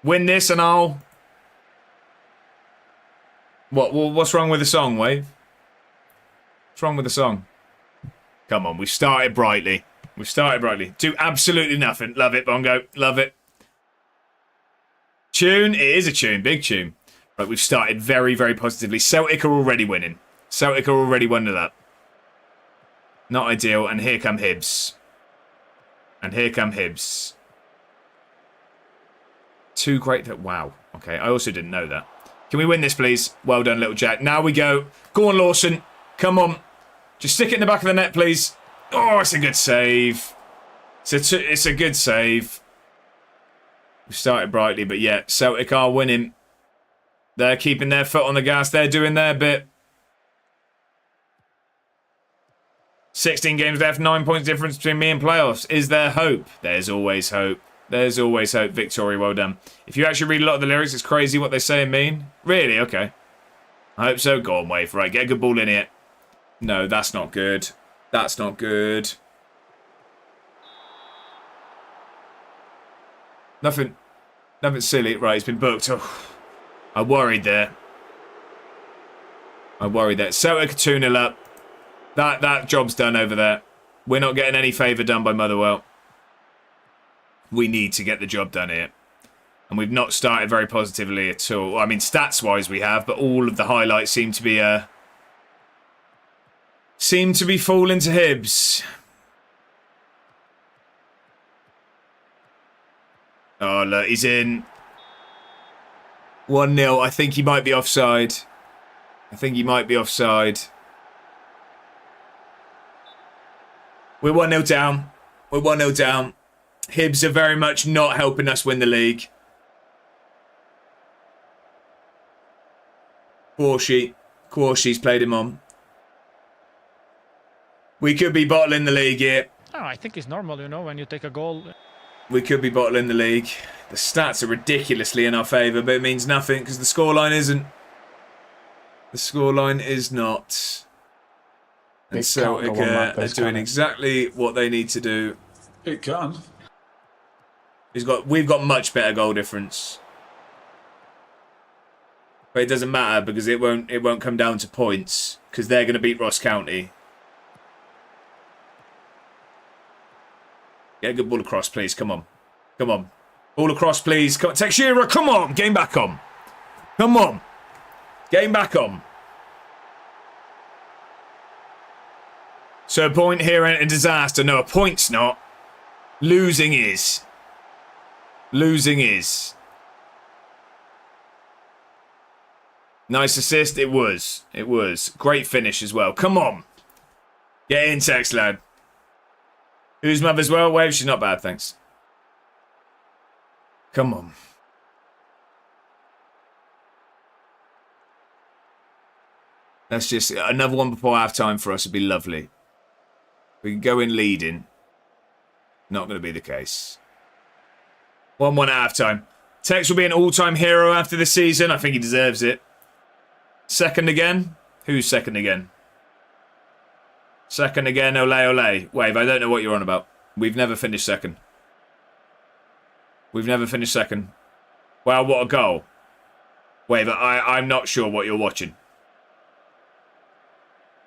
Win this and I'll... What's wrong with the song, Wave? What's wrong with the song? Come on, we've started brightly. Do absolutely nothing. Love it, Bongo. Love it. Tune. It is a tune. Big tune. Right, we've started very, very positively. Celtic are already winning. 1-0 up. Not ideal. And here come Hibs. Too great. Wow. Okay, I also didn't know that. Can we win this, please? Well done, little Jack. Now we go. Go on, Lawson. Come on. Just stick it in the back of the net, please. Oh, it's a good save. It's a good save. We started brightly, but yeah, Celtic are winning. They're keeping their foot on the gas. They're doing their bit. 16 games left, 9 points difference between me and playoffs. Is there hope? There's always hope. Victory, well done. If you actually read a lot of the lyrics, it's crazy what they say and mean. Really? Okay. I hope so. Go on, Wave. Right, get a good ball in here. No, that's not good. Nothing silly. Right, it's been booked. Oh, I worried there. Celtic 2-0 up. That job's done over there. We're not getting any favour done by Motherwell. We need to get the job done here. And we've not started very positively at all. I mean, stats-wise we have, but all of the highlights seem to be falling to Hibs. Oh, look, he's in. 1-0. I think he might be offside. We're 1-0 down. Hibs are very much not helping us win the league. Quarshi's played him on. We could be bottling the league here. Oh, I think it's normal, when you take a goal. We could be bottling the league. The stats are ridiculously in our favour, but it means nothing because the scoreline isn't. The scoreline is not. And Celtic are doing exactly what they need to do. It can. We've got much better goal difference. But it doesn't matter because it won't come down to points because they're going to beat Ross County. Get a good ball across, please. Come on. Ball across, please. Come on. Teixeira, come on. Game back on. Come on. Getting back on. So a point here ain't a disaster. No, a point's not. Losing is. Losing is. Nice assist. It was. It was. Great finish as well. Come on. Get in, Tex, lad. Whose mother's well? Wave, she's not bad, thanks. Come on. That's just another one before half-time for us would be lovely. We can go in leading. Not going to be the case. 1-1 at half-time. Tex will be an all-time hero after the season. I think he deserves it. Second again? Who's second again? Second again, ole ole. Wave, I don't know what you're on about. We've never finished second. We've never finished second. Wow, what a goal. Wave, I'm not sure what you're watching.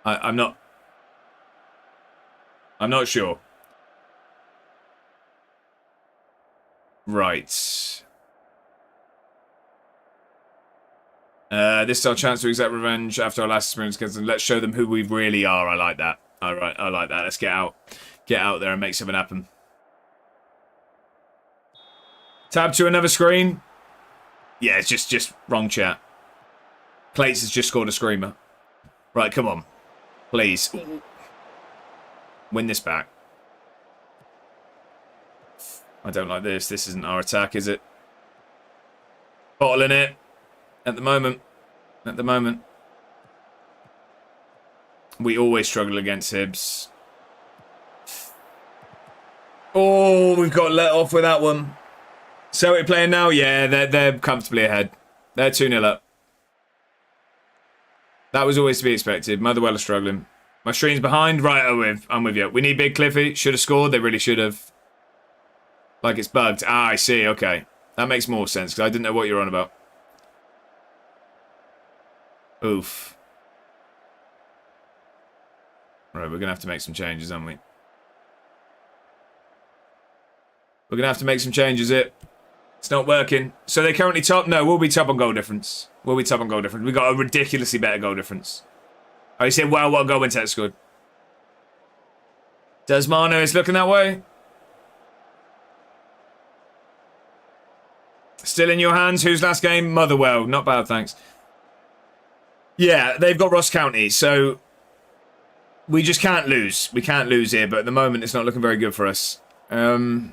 I'm not sure. Right. This is our chance to exact revenge after our last experience against them. Let's show them who we really are. I like that. All right, I like that. Let's get out there and make something happen. Tab to another screen. Yeah, it's just wrong chat. Clates has just scored a screamer. Right, come on. Please. Win this back. I don't like this. This isn't our attack, is it? Bottling it. At the moment. At the moment. We always struggle against Hibs. Oh, we've got let off with that one. Celtic playing now? Yeah, they're comfortably ahead. They're 2-0 up. That was always to be expected. Motherwell are struggling. My stream's behind. Right, I'm with you. We need Big Cliffy. Should have scored. They really should have. Like it's bugged. Ah, I see. Okay. That makes more sense because I didn't know what you're on about. Oof. Right, we're going to have to make some changes, aren't we? We're going to have to make some changes, It's not working. So they're currently top? No, we'll be top on goal difference. We'll be top on goal difference. We've got a ridiculously better goal difference. Oh, you said, wow, what a goal when Tex scored. Does Mano is looking that way? Still in your hands. Whose last game? Motherwell. Not bad, thanks. Yeah, they've got Ross County, so we just can't lose. We can't lose here, but at the moment it's not looking very good for us. I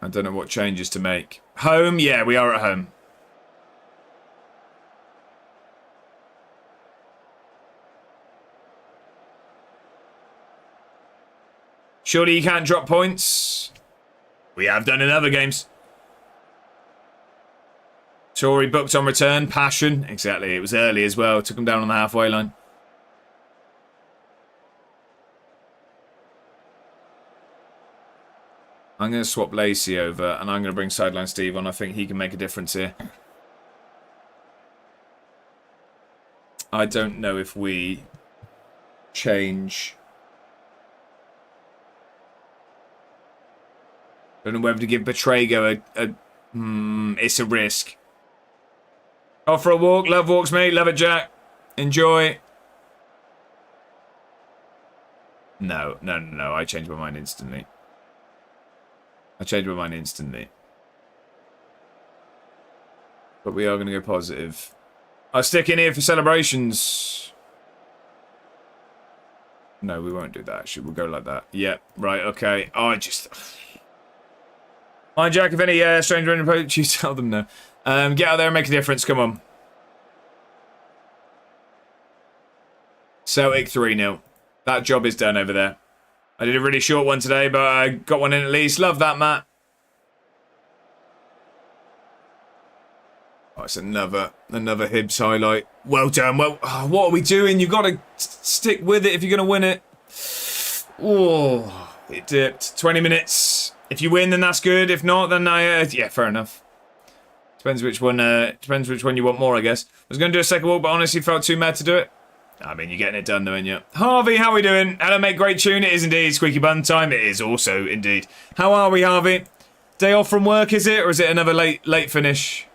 don't know what changes to make. Home? Yeah, we are at home. Surely you can't drop points? We have done in other games. Tory booked on return. Passion. Exactly. It was early as well. Took him down on the halfway line. I'm going to swap Lacey over and I'm going to bring Sideline Steve on. I think he can make a difference here. I don't know if we change. Don't know whether to give Betraygo it's a risk. Off for a walk. Love walks, mate. Love it, Jack. Enjoy. No. I changed my mind instantly. But we are going to go positive. I'll stick in here for celebrations. No, we won't do that, actually. We'll go like that. Yep. Right, okay. Oh, I just... Hi, Jack. If any stranger in the you tell them no. Get out there and make a difference. Come on. Celtic 3-0. That job is done over there. I did a really short one today, but I got one in at least. Love that, Matt. Oh, it's another Hibs highlight. Well done. Well, oh, what are we doing? You've got to stick with it if you're going to win it. Oh, it dipped. 20 minutes. If you win, then that's good. If not, then yeah, fair enough. Depends which one you want more, I guess. I was going to do a second walk, but honestly felt too mad to do it. I mean, you're getting it done, though, aren't you? Harvey, how are we doing? Hello, mate. Great tune. It is indeed. Squeaky bun time. It is also indeed. How are we, Harvey? Day off from work, is it? Or is it another late finish?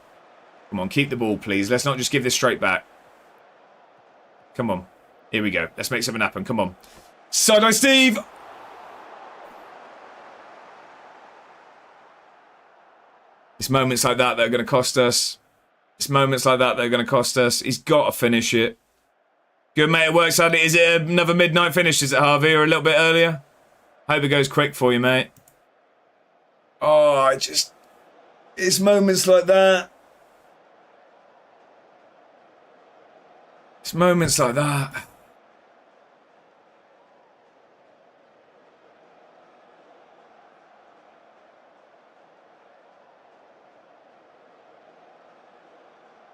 Come on, keep the ball, please. Let's not just give this straight back. Come on. Here we go. Let's make something happen. Come on. Sideline Steve! It's moments like that are going to cost us. It's moments like that are going to cost us. He's got to finish it. Good, mate. It works, sadly. Is it another midnight finish? Is it, Harvey, or a little bit earlier? Hope it goes quick for you, mate. Oh, it's moments like that. It's moments like that.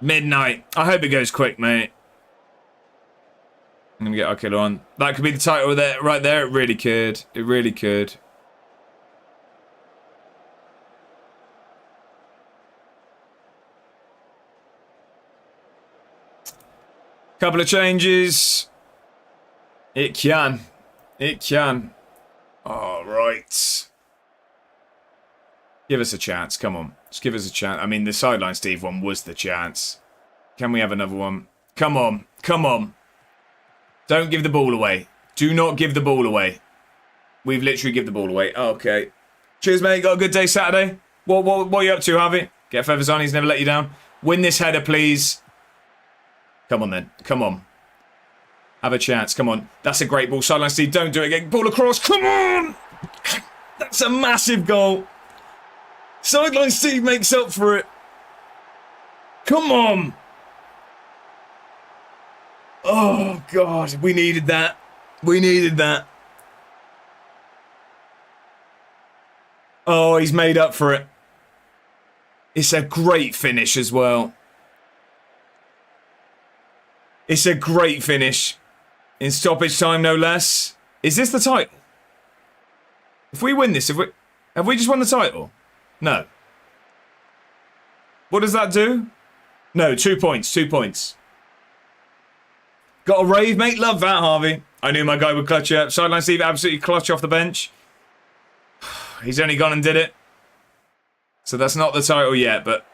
Midnight. I hope it goes quick, mate. I'm gonna get our killer on. That could be the title there, right there. It really could. It really could. Couple of changes. It can. It can. All right. Give us a chance. Come on. Just give us a chance. I mean, the sideline Steve one was the chance. Can we have another one? Come on. Come on. Don't give the ball away. Do not give the ball away. We've literally given the ball away. Okay. Cheers, mate. Got a good day Saturday? What are you up to, Harvey? Get feathers on. He's never let you down. Win this header, please. Come on, then. Come on. Have a chance. Come on. That's a great ball. Sideline Steve, don't do it again. Ball across. Come on! That's a massive goal. Sideline Steve makes up for it. Come on. Oh, God. We needed that. We needed that. Oh, he's made up for it. It's a great finish as well. It's a great finish. In stoppage time, no less. Is this the title? If we win this, have we just won the title? No. What does that do? No, 2 points. 2 points. Got a rave, mate. Love that, Harvey. I knew my guy would clutch it up. Sideline Steve absolutely clutch off the bench. He's only gone and did it. So that's not the title yet, but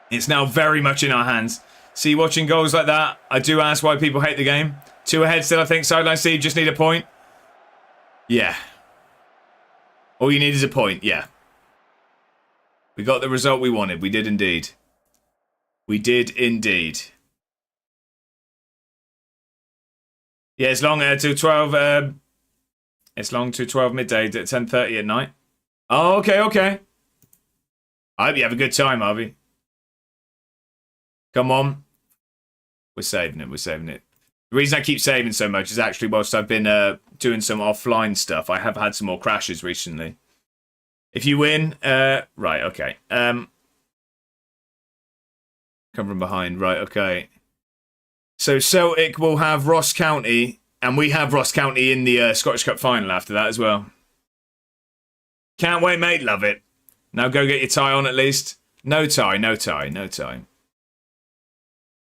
it's now very much in our hands. See, watching goals like that, I do ask why people hate the game. 2 ahead still, I think. Sideline Steve just need a point. Yeah. All you need is a point, yeah. We got the result we wanted. We did indeed. We did indeed. Yeah, it's long till 12. It's long to 12 midday at 10:30 at night. Oh, okay, okay. I hope you have a good time, Harvey. Come on. We're saving it. We're saving it. The reason I keep saving so much is actually whilst I've been doing some offline stuff, I have had some more crashes recently. If you win, right, okay. Come from behind, right, okay. So Celtic will have Ross County, and we have Ross County in the Scottish Cup final after that as well. Can't wait, mate. Love it. Now go get your tie on at least. No tie, no tie, no tie.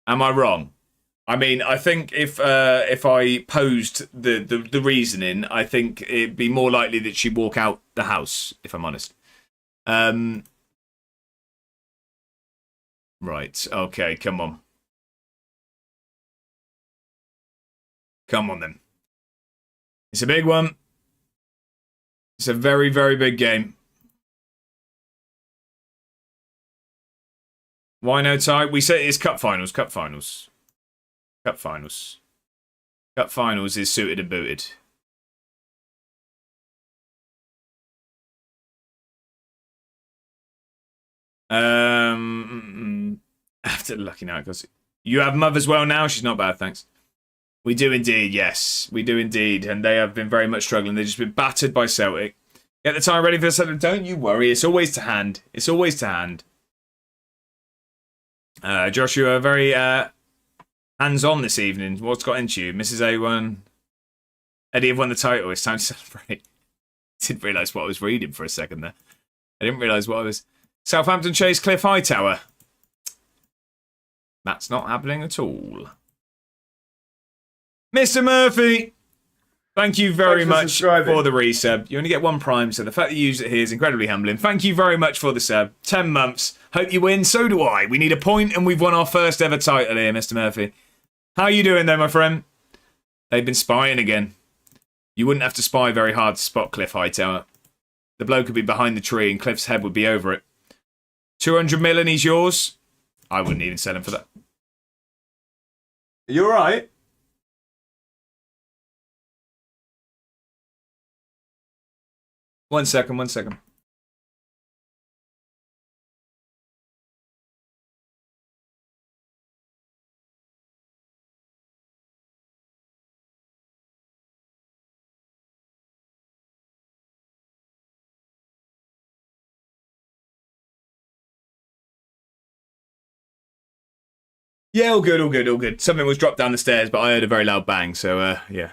Am I wrong? I mean, I think if I posed the reasoning, I think it'd be more likely that she'd walk out the house, if I'm honest. Right, okay, come on. Come on, then. It's a big one. It's a very, very big game. Why no tie? We say it's cup finals, cup finals. Cup finals. Cup finals is suited and booted. After lucky now, because you have Mother as well now. She's not bad, thanks. We do indeed, yes. We do indeed. And they have been very much struggling. They've just been battered by Celtic. Get the time ready for the second. Don't you worry. It's always to hand. It's always to hand. Joshua, very hands-on this evening. What's got into you? Mrs. A1. Eddie have won the title. It's time to celebrate. Didn't realise what I was reading for a second there. I didn't realise what I was... Southampton chase Cliff Hightower. That's not happening at all. Mr. Murphy. Thank you very Thanks for much subscribing. for the resub. You only get one Prime, so the fact that you use it here is incredibly humbling. Thank you very much for the sub. 10 months. Hope you win. So do I. We need a point, and we've won our first ever title here, Mr. Murphy. How are you doing, though, my friend? They've been spying again. You wouldn't have to spy very hard to spot Cliff Hightower. The bloke would be behind the tree, and Cliff's head would be over it. 200 million, he's yours. I wouldn't even sell him for that. Are you alright? One second. Yeah, all good. Something was dropped down the stairs, but I heard a very loud bang, so, yeah.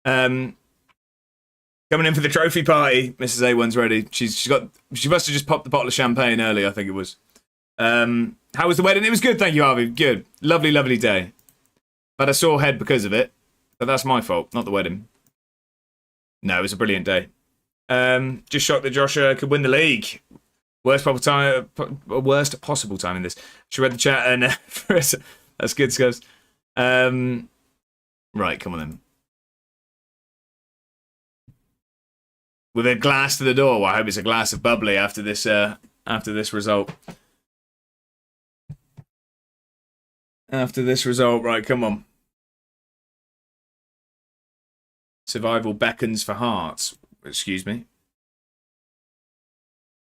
Coming in for the trophy party. Mrs. A1's ready. She must have just popped the bottle of champagne early, I think it was. How was the wedding? It was good, thank you, Harvey. Good. Lovely day. Had a sore head because of it, but that's my fault, not the wedding. No, it was a brilliant day. Just shocked that Josh could win the league. Worst possible time in this. She read the chat and that's good, Scuzz. Right, come on then. With a glass to the door. Well, I hope it's a glass of bubbly after this result. After this result, right, come on. Survival beckons for Hearts. Excuse me.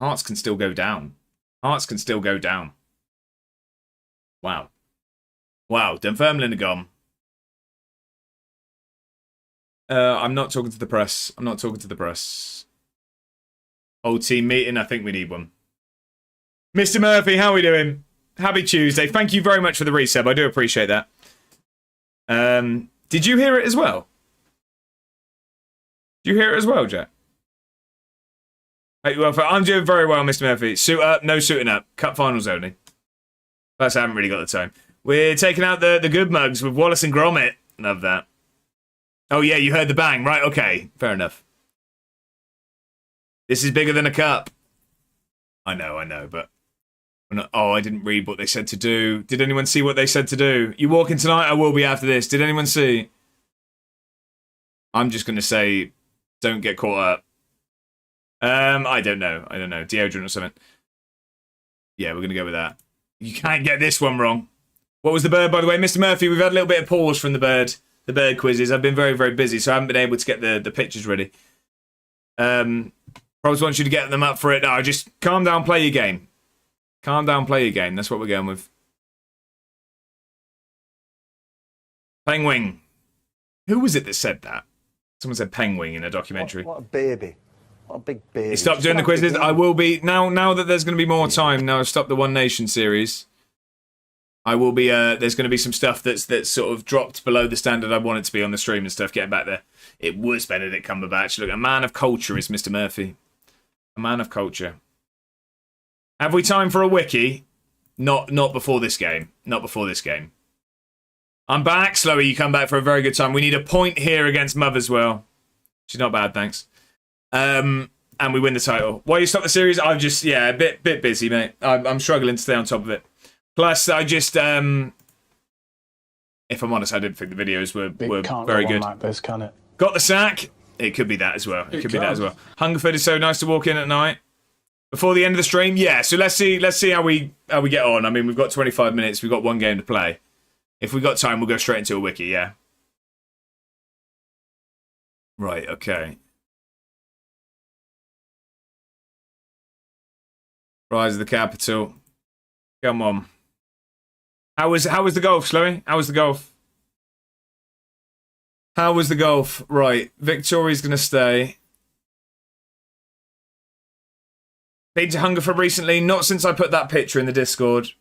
Hearts can still go down. Hearts can still go down. Wow. Dunfermline are gone. I'm not talking to the press. Old team meeting, I think we need one. Mr. Murphy, how are we doing? Happy Tuesday. Thank you very much for the resub. I do appreciate that. Did you hear it as well? Did you hear it as well, Jack? I'm doing very well, Mr. Murphy. Suit up, no suiting up. Cup finals only. Plus, I haven't really got the time. We're taking out the good mugs with Wallace and Gromit. Love that. Oh, yeah, you heard the bang. Right, okay. Fair enough. This is bigger than a cup. I know, but... Oh, I didn't read what they said to do. Did anyone see what they said to do? You walk in tonight, I will be after this. Did anyone see? I'm just going to say, don't get caught up. I don't know. Deodorant or something. Yeah, we're going to go with that. You can't get this one wrong. What was the bird, by the way? Mr. Murphy, we've had a little bit of pause from the bird quizzes. I've been very, very busy, so I haven't been able to get the pictures ready. Probably want you to get them up for it. No, just calm down, play your game. Calm down, play your game. That's what we're going with. Penguin. Who was it that said that? Someone said Penguin in a documentary. What a baby. What a big baby. Stop doing the quizzes. I will be now that there's going to be more time. Now I've stopped the One Nation series. I will be. There's going to be some stuff that's sort of dropped below the standard I want it to be on the stream and stuff. Getting back there. It was Benedict Cumberbatch. Look, a man of culture is Mr. Murphy. A man of culture. Have we time for a wiki? Not before this game. Not before this game. I'm back. Slowy, you come back for a very good time. We need a point here against Motherswell. She's not bad, thanks. And we win the title. Why you stop the series? I've just, a bit busy, mate. I'm struggling to stay on top of it. Plus, I just, if I'm honest, I didn't think the videos were very good. Like this, can it? Got the sack. It could be that as well. It could be that as well. Hungerford is so nice to walk in at night. Before the end of the stream, yeah. So let's see how we get on. I mean, we've got 25 minutes. We've got one game to play. If we've got time, we'll go straight into a wiki. Yeah. Right. Okay. Rise of the capital. Come on. How was the golf, Slowy? How was the golf? How was the golf? Right. Victoria's gonna stay. Been to Hungerford recently? Not since I put that picture in the Discord.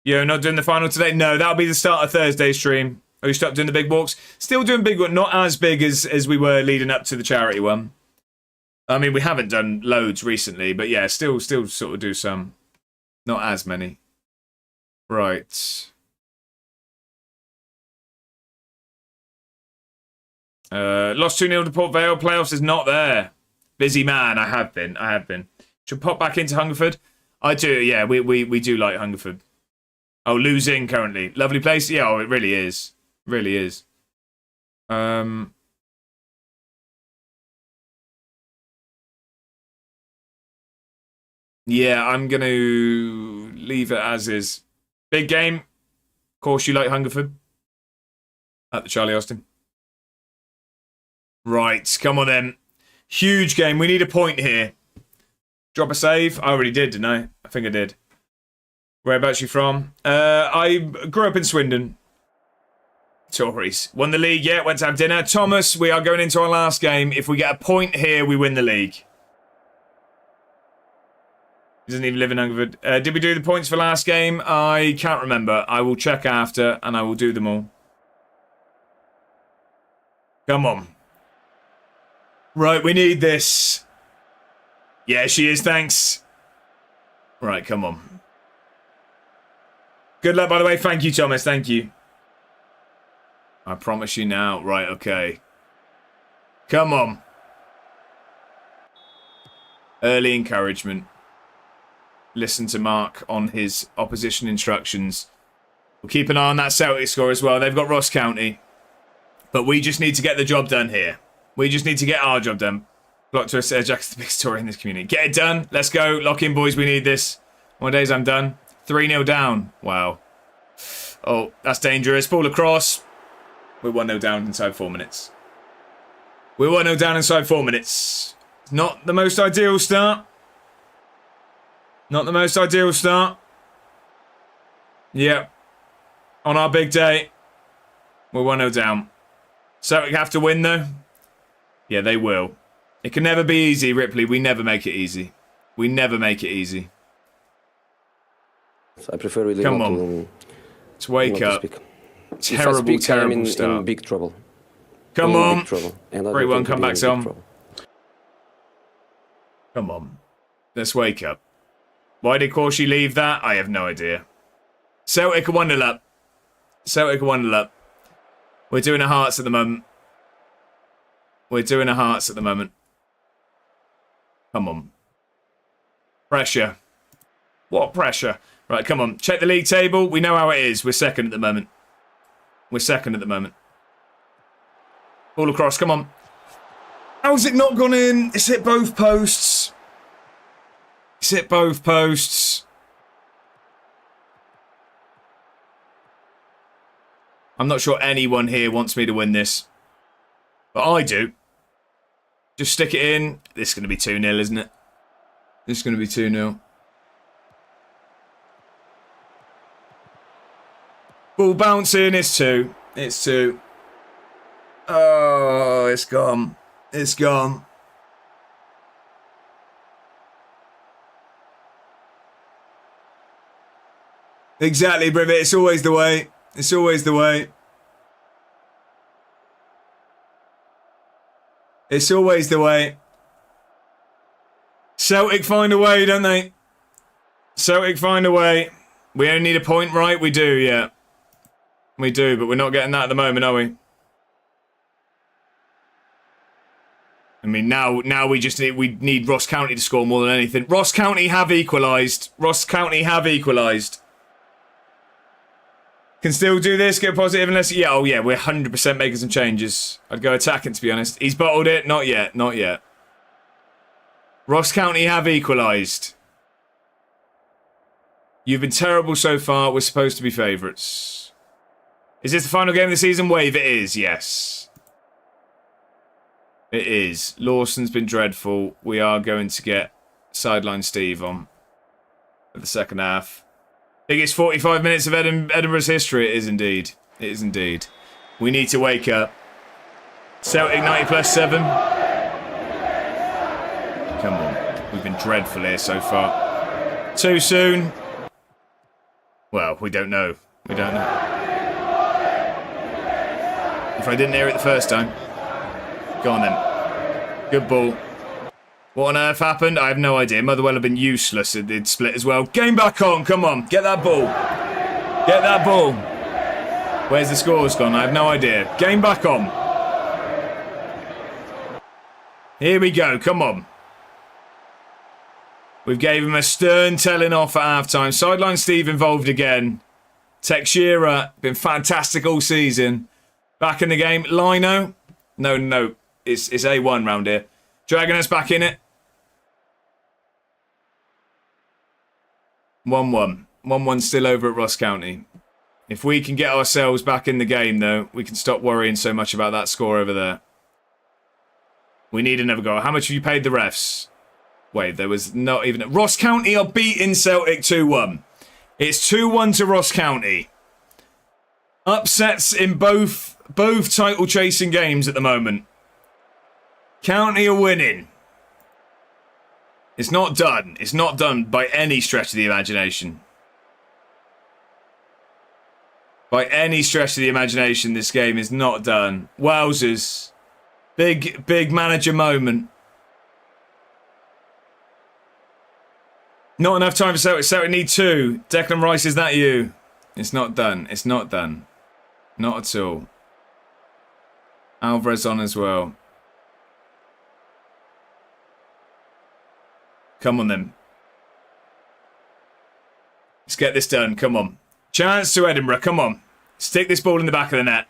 Yo, not doing the final today? No, that'll be the start of Thursday's stream. Oh, you stopped doing the big walks? Still doing big walks, not as big as we were leading up to the charity one. I mean, we haven't done loads recently, but yeah, still sort of do some. Not as many. Right. Lost 2-0 to Port Vale. Playoffs is not there. Busy man. I have been. Should pop back into Hungerford. I do. Yeah, we do like Hungerford. Oh, losing currently. Lovely place. Yeah, oh, it really is. Really is. Yeah, I'm going to leave it as is. Big game. Of course, you like Hungerford. At the Charlie Austin. Right, come on then. Huge game. We need a point here. Drop a save. I already did, didn't I? I think I did. Whereabouts you from? I grew up in Swindon. Tories. Won the league, yeah. Went to have dinner. Thomas, we are going into our last game. If we get a point here, we win the league. He doesn't even live in Hungerford. Did we do the points for last game? I can't remember. I will check after, and I will do them all. Come on. Right, we need this. Yeah, she is, thanks. Right, come on. Good luck, by the way. Thank you, Thomas. Thank you. I promise you now. Right, okay. Come on. Early encouragement. Listen to Mark on his opposition instructions. We'll keep an eye on that Celtic score as well. They've got Ross County. But we just need to get the job done here. We just need to get our job done. Block to a Jack's the big story in this community. Get it done. Let's go. Lock in, boys. We need this. One days I'm done. 3-0 down. Wow. Oh, that's dangerous. Ball across. We're 1-0 down inside 4 minutes. We're 1-0 down inside 4 minutes. Not the most ideal start. Not the most ideal start. Yep. On our big day. We're 1-0 down. Celtic have to win, though. Yeah, they will. It can never be easy, Ripley. We never make it easy. We never make it easy. I prefer really Come not on. Let's wake up. Terrible, speak, terrible I'm start. in big trouble. Come on. 3-1, come back on. Come on. Let's wake up. Why did Corshi leave that? I have no idea. Celtic are 1-0 up. Celtic are 1-0 up. We're doing our hearts at the moment. We're doing our hearts at the moment. Come on. Pressure. What pressure? Right, come on. Check the league table. We know how it is. We're second at the moment. We're second at the moment. Ball across. Come on. How's it not gone in? It's hit both posts. It's hit both posts. I'm not sure anyone here wants me to win this. But I do. Just stick it in. This is going to be 2-0, isn't it? This is going to be 2-0. Ball bouncing. It's 2. It's 2. Oh, it's gone. It's gone. Exactly, Brivet. It's always the way. It's always the way. It's always the way. Celtic find a way, don't they? Celtic find a way. We only need a point, right? We do, yeah. We do, but we're not getting that at the moment, are we? I mean, now we just need Ross County to score more than anything. Ross County have equalised. Ross County have equalised. Can still do this, get positive unless... Yeah, oh yeah, we're 100% making some changes. I'd go attacking, to be honest. He's bottled it. Not yet, not yet. Ross County have equalised. You've been terrible so far. We're supposed to be favourites. Is this the final game of the season? Wave, it is, yes. It is. Lawson's been dreadful. We are going to get Sideline Steve on for the second half. Biggest 45 minutes of Edinburgh's history. It is indeed. It is indeed. We need to wake up. Celtic 90+7. Come on. We've been dreadful here so far. Too soon. Well, we don't know. We don't know. If I didn't hear it the first time. Go on then. Good ball. What on earth happened? I have no idea. Motherwell have been useless. It did split as well. Game back on. Come on. Get that ball. Get that ball. Where's the scores gone? I have no idea. Game back on. Here we go. Come on. We've gave him a stern telling off at half-time. Sideline Steve involved again. Texera, been fantastic all season. Back in the game. Lino. No. It's A1 round here. Dragging us back in it. 1-1. 1-1 still over at Ross County. If we can get ourselves back in the game, though, we can stop worrying so much about that score over there. We need another goal. How much have you paid the refs? Wait, there was not even... Ross County are beating Celtic 2-1. It's 2-1 to Ross County. Upsets in both title-chasing games at the moment. County are winning. It's not done. It's not done by any stretch of the imagination. By any stretch of the imagination, this game is not done. Wowzers. Big manager moment. Not enough time for Celtic. Celtic need 2. Declan Rice, is that you? It's not done. It's not done. Not at all. Alvarez on as well. Come on then. Let's get this done. Come on. Chance to Edinburgh. Come on. Stick this ball in the back of the net.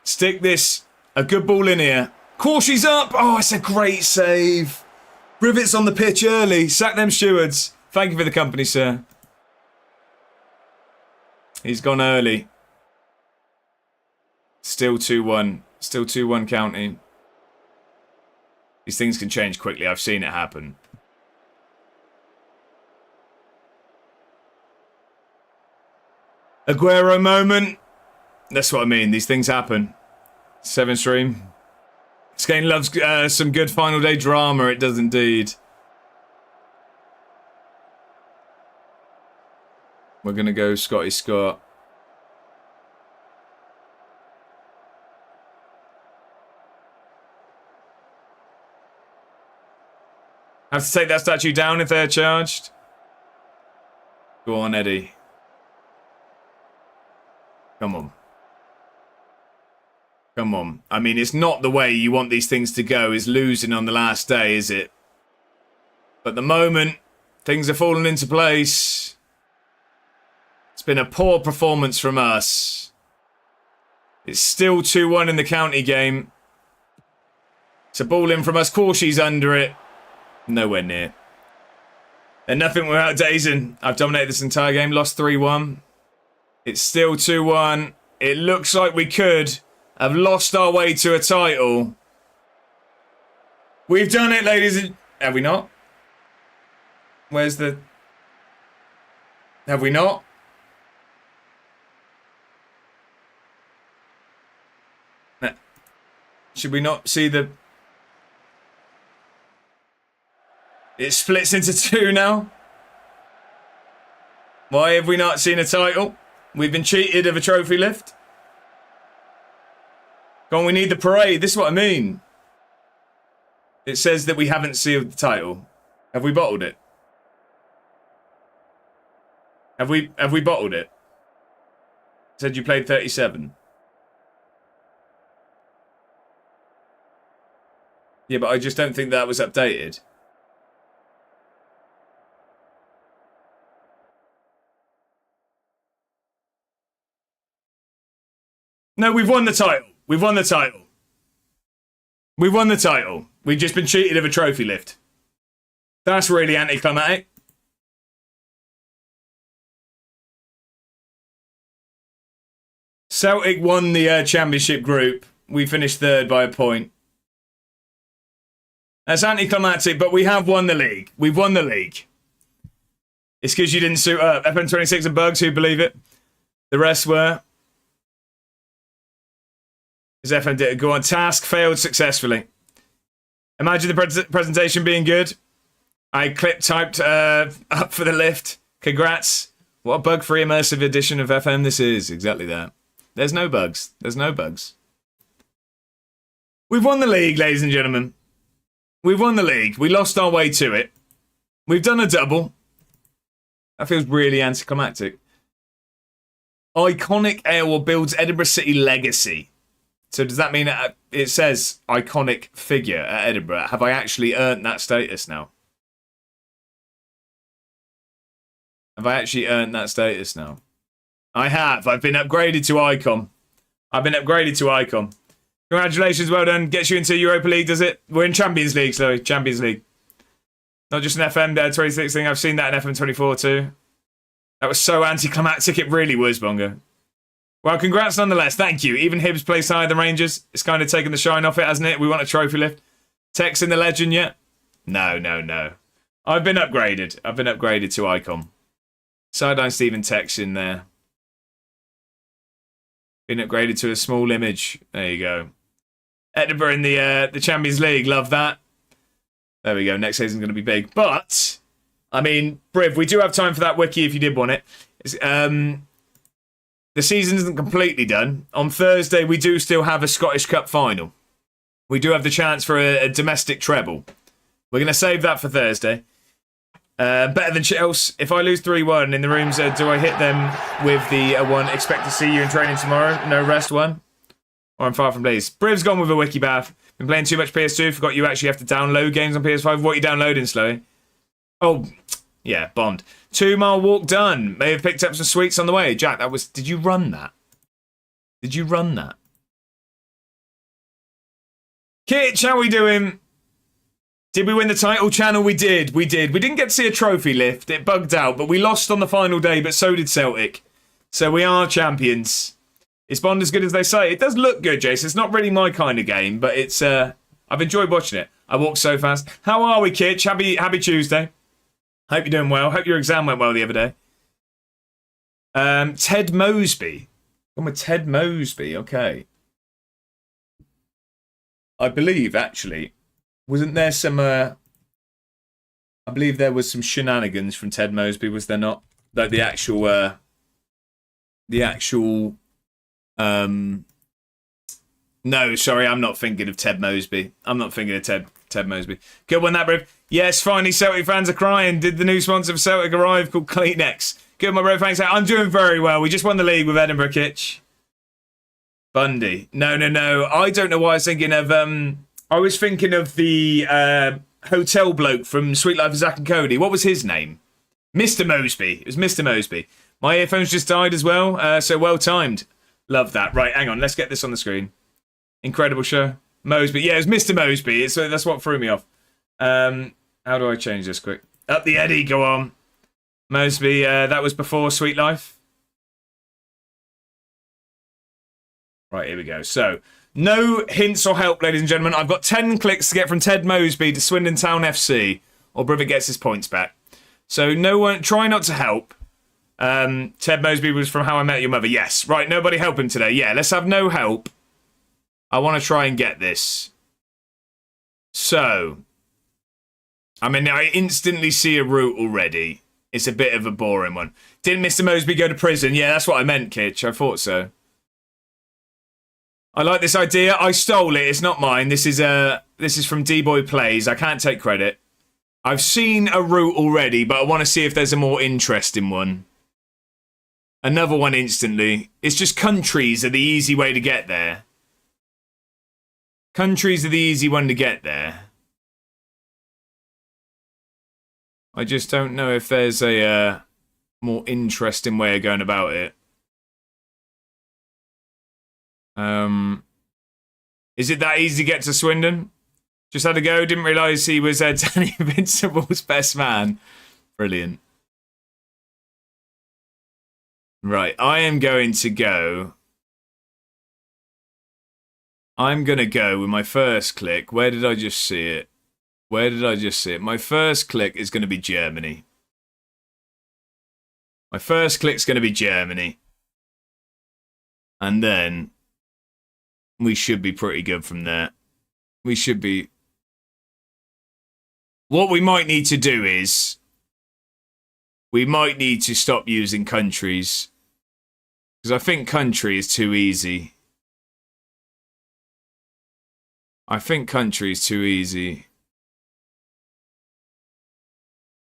Stick this. A good ball in here. Corsey's up. Oh, it's a great save. Rivets on the pitch early. Sack them stewards. Thank you for the company, sir. He's gone early. Still 2-1. Still 2-1 County. These things can change quickly. I've seen it happen. Aguero moment. That's what I mean. These things happen. 7 stream. This game loves some good final day drama. It does indeed. We're going to go Scotty Scott. Have to take that statue down if they're charged. Go on, Eddie. Come on. Come on. I mean, it's not the way you want these things to go, is losing on the last day, is it? But at the moment, things are falling into place. It's been a poor performance from us. It's still 2-1 in the county game. It's a ball in from us. Corsey's under it. Nowhere near. And nothing without Dazen. I've dominated this entire game. Lost 3-1. It's still 2-1. It looks like we could have lost our way to a title. We've done it, ladies and... Have we not? Where's the... Have we not? Should we not see the... It splits into 2 now. Why have we not seen a title? We've been cheated of a trophy lift. Go on, we need the parade. This is what I mean. It says that we haven't sealed the title. Have we bottled it? Have we bottled it? It said you played 37. Yeah, but I just don't think that was updated. No, we've won the title. We've won the title. We've won the title. We've just been cheated of a trophy lift. That's really anticlimactic. Celtic won the championship group. We finished 3rd by a point. That's anticlimactic, but we have won the league. We've won the league. It's because you didn't suit up. FM26 and Bugs, who believe it. The rest were... FM did go on. Task failed successfully. Imagine the presentation being good. I typed up for the lift. Congrats. What a bug-free immersive edition of FM this is. Exactly that. There's no bugs. There's no bugs. We've won the league, ladies and gentlemen. We've won the league. We lost our way to it. We've done a double. That feels really anticlimactic. Iconic Aylward builds Edinburgh City legacy. So does that mean it says iconic figure at Edinburgh? Have I actually earned that status now? Have I actually earned that status now? I have. I've been upgraded to icon. Congratulations, well done. Gets you into Europa League, does it? We're in Champions League, sorry. Champions League. Not just an FM26 thing. I've seen that in FM24 too. That was so anticlimactic. It really was, Bongo. Well, congrats nonetheless. Thank you. Even Hibs plays higher than Rangers. It's kind of taken the shine off it, hasn't it? We want a trophy lift. Tex in the legend yet? No. I've been upgraded to icon. Sideline Stephen Tex in there. Been upgraded to a small image. There you go. Edinburgh in the Champions League. Love that. There we go. Next season's going to be big. But, I mean, Briv, we do have time for that wiki if you did want it. The season isn't completely done. On Thursday, we do still have a Scottish Cup final. We do have the chance for a domestic treble. We're going to save that for Thursday. Better than Chelsea. If I lose 3-1 in the rooms, do I hit them with the one, expect to see you in training tomorrow, no rest one? Or I'm far from pleased. Briv's gone with a wiki bath. Been playing too much PS2. Forgot you actually have to download games on PS5. What are you downloading, Slowy? Oh, yeah, Bond. 2-mile walk done. May have picked up some sweets on the way. Jack, that was... Did you run that? Kitch, how we doing? Did we win the title channel? We did. We didn't get to see a trophy lift. It bugged out, but we lost on the final day, but so did Celtic. So we are champions. Is Bond as good as they say? It does look good, Jason. It's not really my kind of game, but it's I've enjoyed watching it. I walked so fast. How are we, Kitch? Happy Tuesday. Hope you're doing well. Hope your exam went well the other day. Ted Mosby. I'm with Ted Mosby. Okay. I believe, actually, wasn't there some... I believe there was some shenanigans from Ted Mosby, was there not? Like the actual... No, sorry, I'm not thinking of Ted Mosby. I'm not thinking of Ted Mosby. Good one, that, bro. Yes, finally, Celtic fans are crying. Did the new sponsor of Celtic arrive called Kleenex? Good, my bro, thanks. I'm doing very well. We just won the league with Edinburgh, Kitch. Bundy. No. I don't know why I was thinking of... I was thinking of the hotel bloke from Sweet Life of Zack and Cody. What was his name? Mr. Mosby. It was Mr. Mosby. My earphones just died as well, so well timed. Love that. Right, hang on. Let's get this on the screen. Incredible show. Mosby. Yeah, it was Mr. Mosby. That's what threw me off. How do I change this quick? Up the Eddie, go on. Mosby, that was before Sweet Life. Right, here we go. So, no hints or help, ladies and gentlemen. I've got 10 clicks to get from Ted Mosby to Swindon Town FC, or Brivet gets his points back. So, no one, try not to help. Ted Mosby was from How I Met Your Mother. Yes. Right, nobody help him today. Yeah, let's have no help. I want to try and get this. So, I mean, I instantly see a route already. It's a bit of a boring one. Didn't Mr. Mosby go to prison? Yeah, that's what I meant, Kitch. I thought so. I like this idea. I stole it. It's not mine. This is from D-Boy Plays. I can't take credit. I've seen a route already, but I want to see if there's a more interesting one. Another one instantly. It's just countries are the easy way to get there. Countries are the easy one to get there. I just don't know if there's a more interesting way of going about it. Is it that easy to get to Swindon? Just had to go. Didn't realise he was Danny Invincible's best man. Brilliant. Right, I am going to go. I'm going to go with my first click. Where did I just see it? My first click is going to be Germany. My first click's going to be Germany. And then we should be pretty good from there. We should be. What we might need to do is we might need to stop using countries. Because I think country is too easy.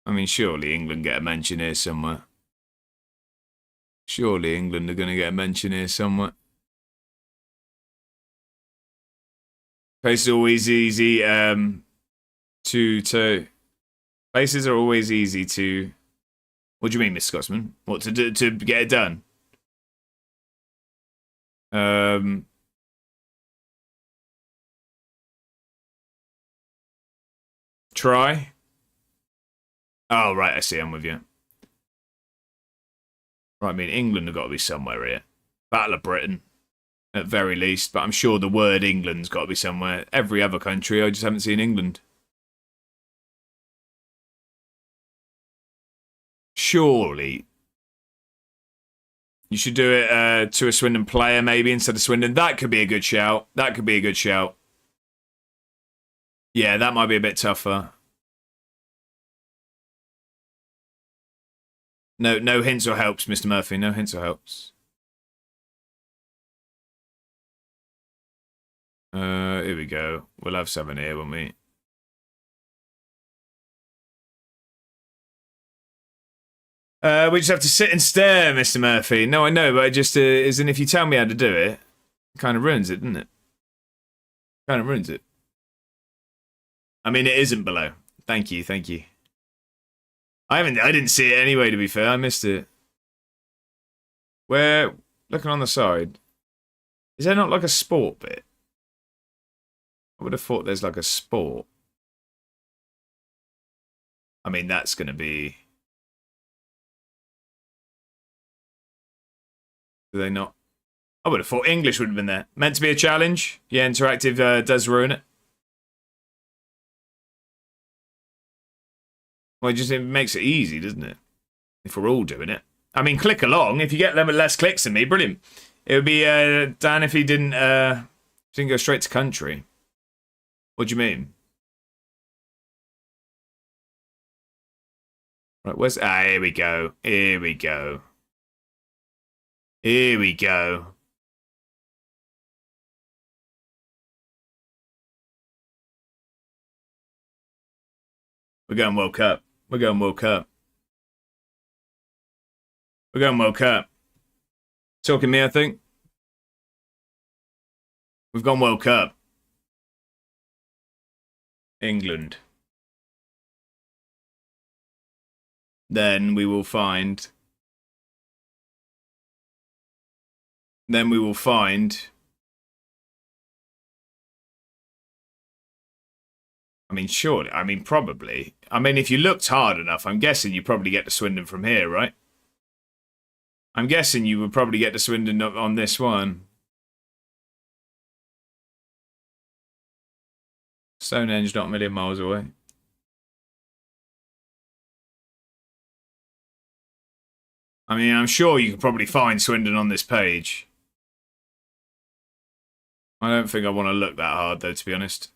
I mean, surely England get a mention here somewhere. Surely England are going to get a mention here somewhere. Places are always easy to places are always easy to. What do you mean, Miss Scotsman? What to do to get it done? Try. Oh right, I see. I'm with you. Right, I mean England have got to be somewhere here. Battle of Britain. At very least, but I'm sure the word England's got to be somewhere. Every other country, I just haven't seen England. Surely. You should do it to a Swindon player, maybe, instead of Swindon. That could be a good shout. That could be a good shout. Yeah, that might be a bit tougher. No hints or helps, Mr. Murphy. No hints or helps. Here we go. We'll have 7 here, won't we? We just have to sit and stare, Mr. Murphy. No, I know, but it just isn't. If you tell me how to do it, it kind of ruins it, doesn't it? Kind of ruins it. I mean, it isn't below. Thank you. I didn't see it anyway, to be fair. I missed it. Where, looking on the side, is there not like a sport bit? I would have thought there's like a sport. I mean, that's going to be... Do they not? I would have thought English would have been there. Meant to be a challenge. Yeah, interactive does ruin it. Well, it makes it easy, doesn't it? If we're all doing it. I mean, click along. If you get them with less clicks than me, brilliant. It would be Dan if he didn't go straight to country. What do you mean? Right, where's... Ah, here we go. Here we go. Here we go. We're going World Cup. We're going World Cup. We're going World Cup. Talking me, I think. We've gone World Cup. England. Then we will find... Then we will find... I mean, surely. I mean, probably. I mean, if you looked hard enough, I'm guessing you probably get to Swindon from here, right? I'm guessing you would probably get to Swindon on this one. Stonehenge, not a million miles away. I mean, I'm sure you could probably find Swindon on this page. I don't think I want to look that hard, though, to be honest.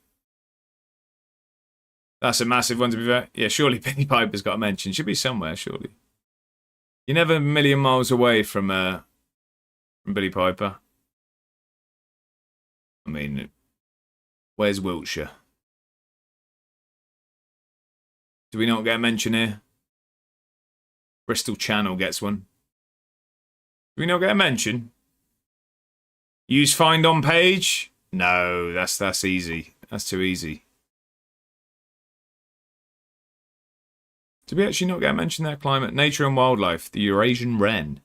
That's a massive one, to be fair. Yeah, surely Billy Piper's got a mention. Should be somewhere, surely. You're never a million miles away from Billy Piper. I mean, where's Wiltshire? Do we not get a mention here? Bristol Channel gets one. Do we not get a mention? Use find on page? No, that's easy. That's too easy. Did we actually not get a mention there? Climate, nature and wildlife. The Eurasian wren.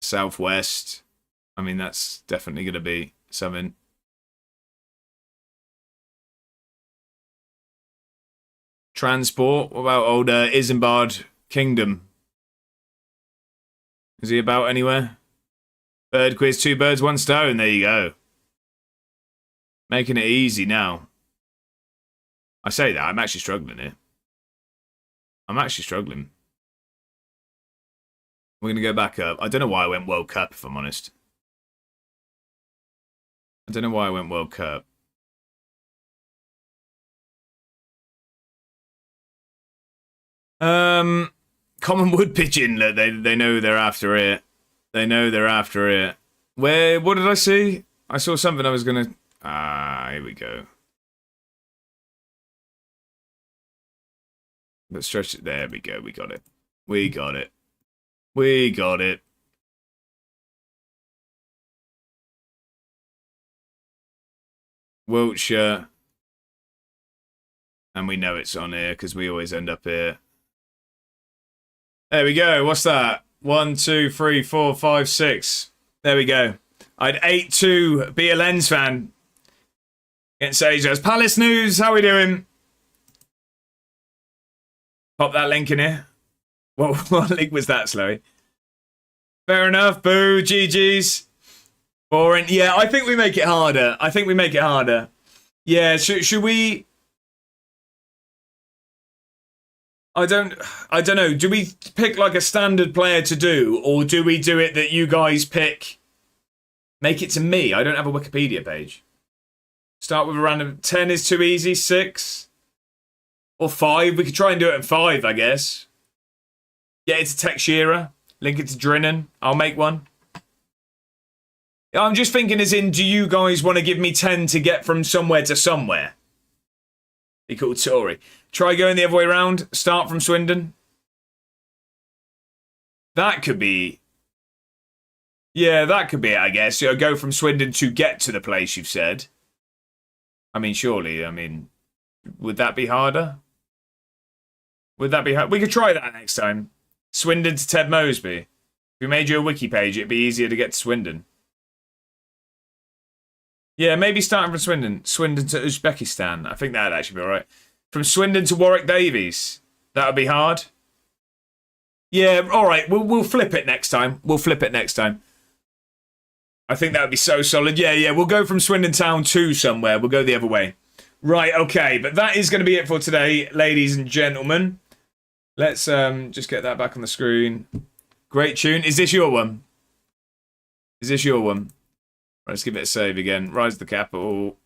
Southwest. I mean, that's definitely going to be something. Transport. What about old Isambard Kingdom? Is he about anywhere? Bird quiz, 2 birds, 1 stone. There you go. Making it easy now. I say that, I'm actually struggling here. I'm actually struggling. We're going to go back up. I don't know why I went World Cup, if I'm honest. I don't know why I went World Cup. Common wood pigeon. Look, they know they're after it. They know they're after it. Where? What did I see? I saw something I was going to... Ah, here we go. Let's stretch it. There we go. We got it. We got it. We got it. Wiltshire. And we know it's on here because we always end up here. There we go. What's that? 1, 2, 3, 4, 5, 6. There we go. I'd 8-2 be a Lens fan. Against Ajax. Palace News, how we doing? Pop that link in here. What link was that, Slowy? Fair enough. Boo. GG's. Boring. Yeah, I think we make it harder. Yeah, should we... I don't know. Do we pick like a standard player to do, or do we do it that you guys pick? Make it to me. I don't have a Wikipedia page. Start with a random 10 is too easy. 6 or 5. We could try and do it at 5, I guess. Get it to Tech Shearer. Link it to Drinnen. I'll make one. I'm just thinking as in, do you guys want to give me 10 to get from somewhere to somewhere? Be called Tory. Try going the other way around. Start from Swindon. That could be... Yeah, that could be it, I guess. You know, go from Swindon to get to the place you've said. I mean, surely, would that be harder? Would that be hard? We could try that next time. Swindon to Ted Mosby. If we made you a wiki page, it'd be easier to get to Swindon. Yeah, maybe starting from Swindon. Swindon to Uzbekistan. I think that'd actually be alright. From Swindon to Warwick Davies. That would be hard. Yeah, alright. We'll flip it next time. I think that would be so solid. Yeah, we'll go from Swindon Town to somewhere. We'll go the other way. Right, okay. But that is going to be it for today, ladies and gentlemen. Let's just get that back on the screen. Great tune. Is this your one? Let's give it a save again. Rise the capital.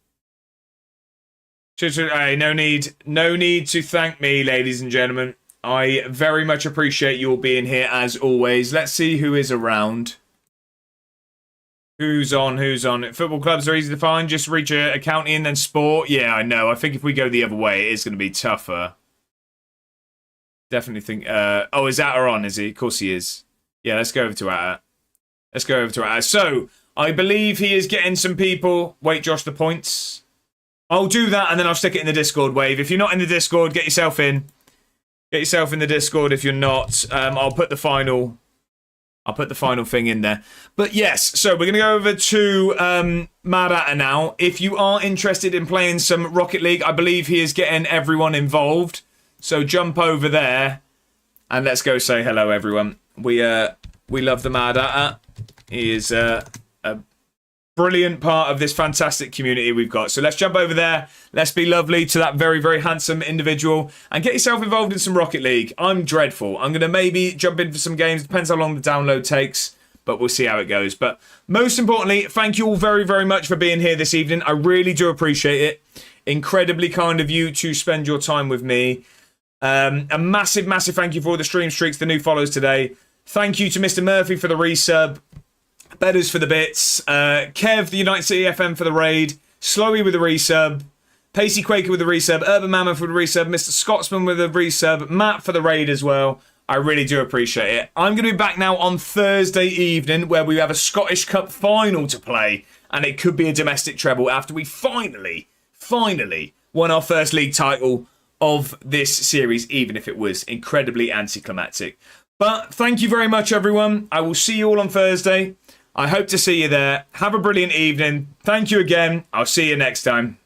Hey, no need to thank me, ladies and gentlemen. I very much appreciate you all being here as always. Let's see who is around. Who's on? Football clubs are easy to find. Just reach a county and then sport. Yeah, I know. I think if we go the other way, it is going to be tougher. Definitely think... oh, is Atta on, is he? Of course he is. Yeah, let's go over to Atta. So, I believe he is getting some people... Wait, Josh, the points. I'll do that and then I'll stick it in the Discord wave. If you're not in the Discord, get yourself in. Get yourself in the Discord if you're not. I'll put the final thing in there. But yes, so we're going to go over to Mad Atta now. If you are interested in playing some Rocket League, I believe he is getting everyone involved. So jump over there and let's go say hello, everyone. We love the Mad Atta. He is a brilliant part of this fantastic community we've got. So let's jump over there. Let's be lovely to that very, very handsome individual and get yourself involved in some Rocket League. I'm dreadful. I'm going to maybe jump in for some games. Depends how long the download takes, but we'll see how it goes. But most importantly, thank you all very, very much for being here this evening. I really do appreciate it. Incredibly kind of you to spend your time with me. A massive, massive thank you for all the stream streaks, the new follows today. Thank you to Mr. Murphy for the resub. Bedders for the bits. Kev, the United City FM for the raid. Slowy with the resub. Pacey Quaker with the resub. Urban Mammoth with the resub. Mr. Scotsman with the resub. Matt for the raid as well. I really do appreciate it. I'm going to be back now on Thursday evening where we have a Scottish Cup final to play. And it could be a domestic treble after we finally won our first league title of this series, even if it was incredibly anticlimactic. But thank you very much, everyone. I will see you all on Thursday. I hope to see you there. Have a brilliant evening. Thank you again. I'll see you next time.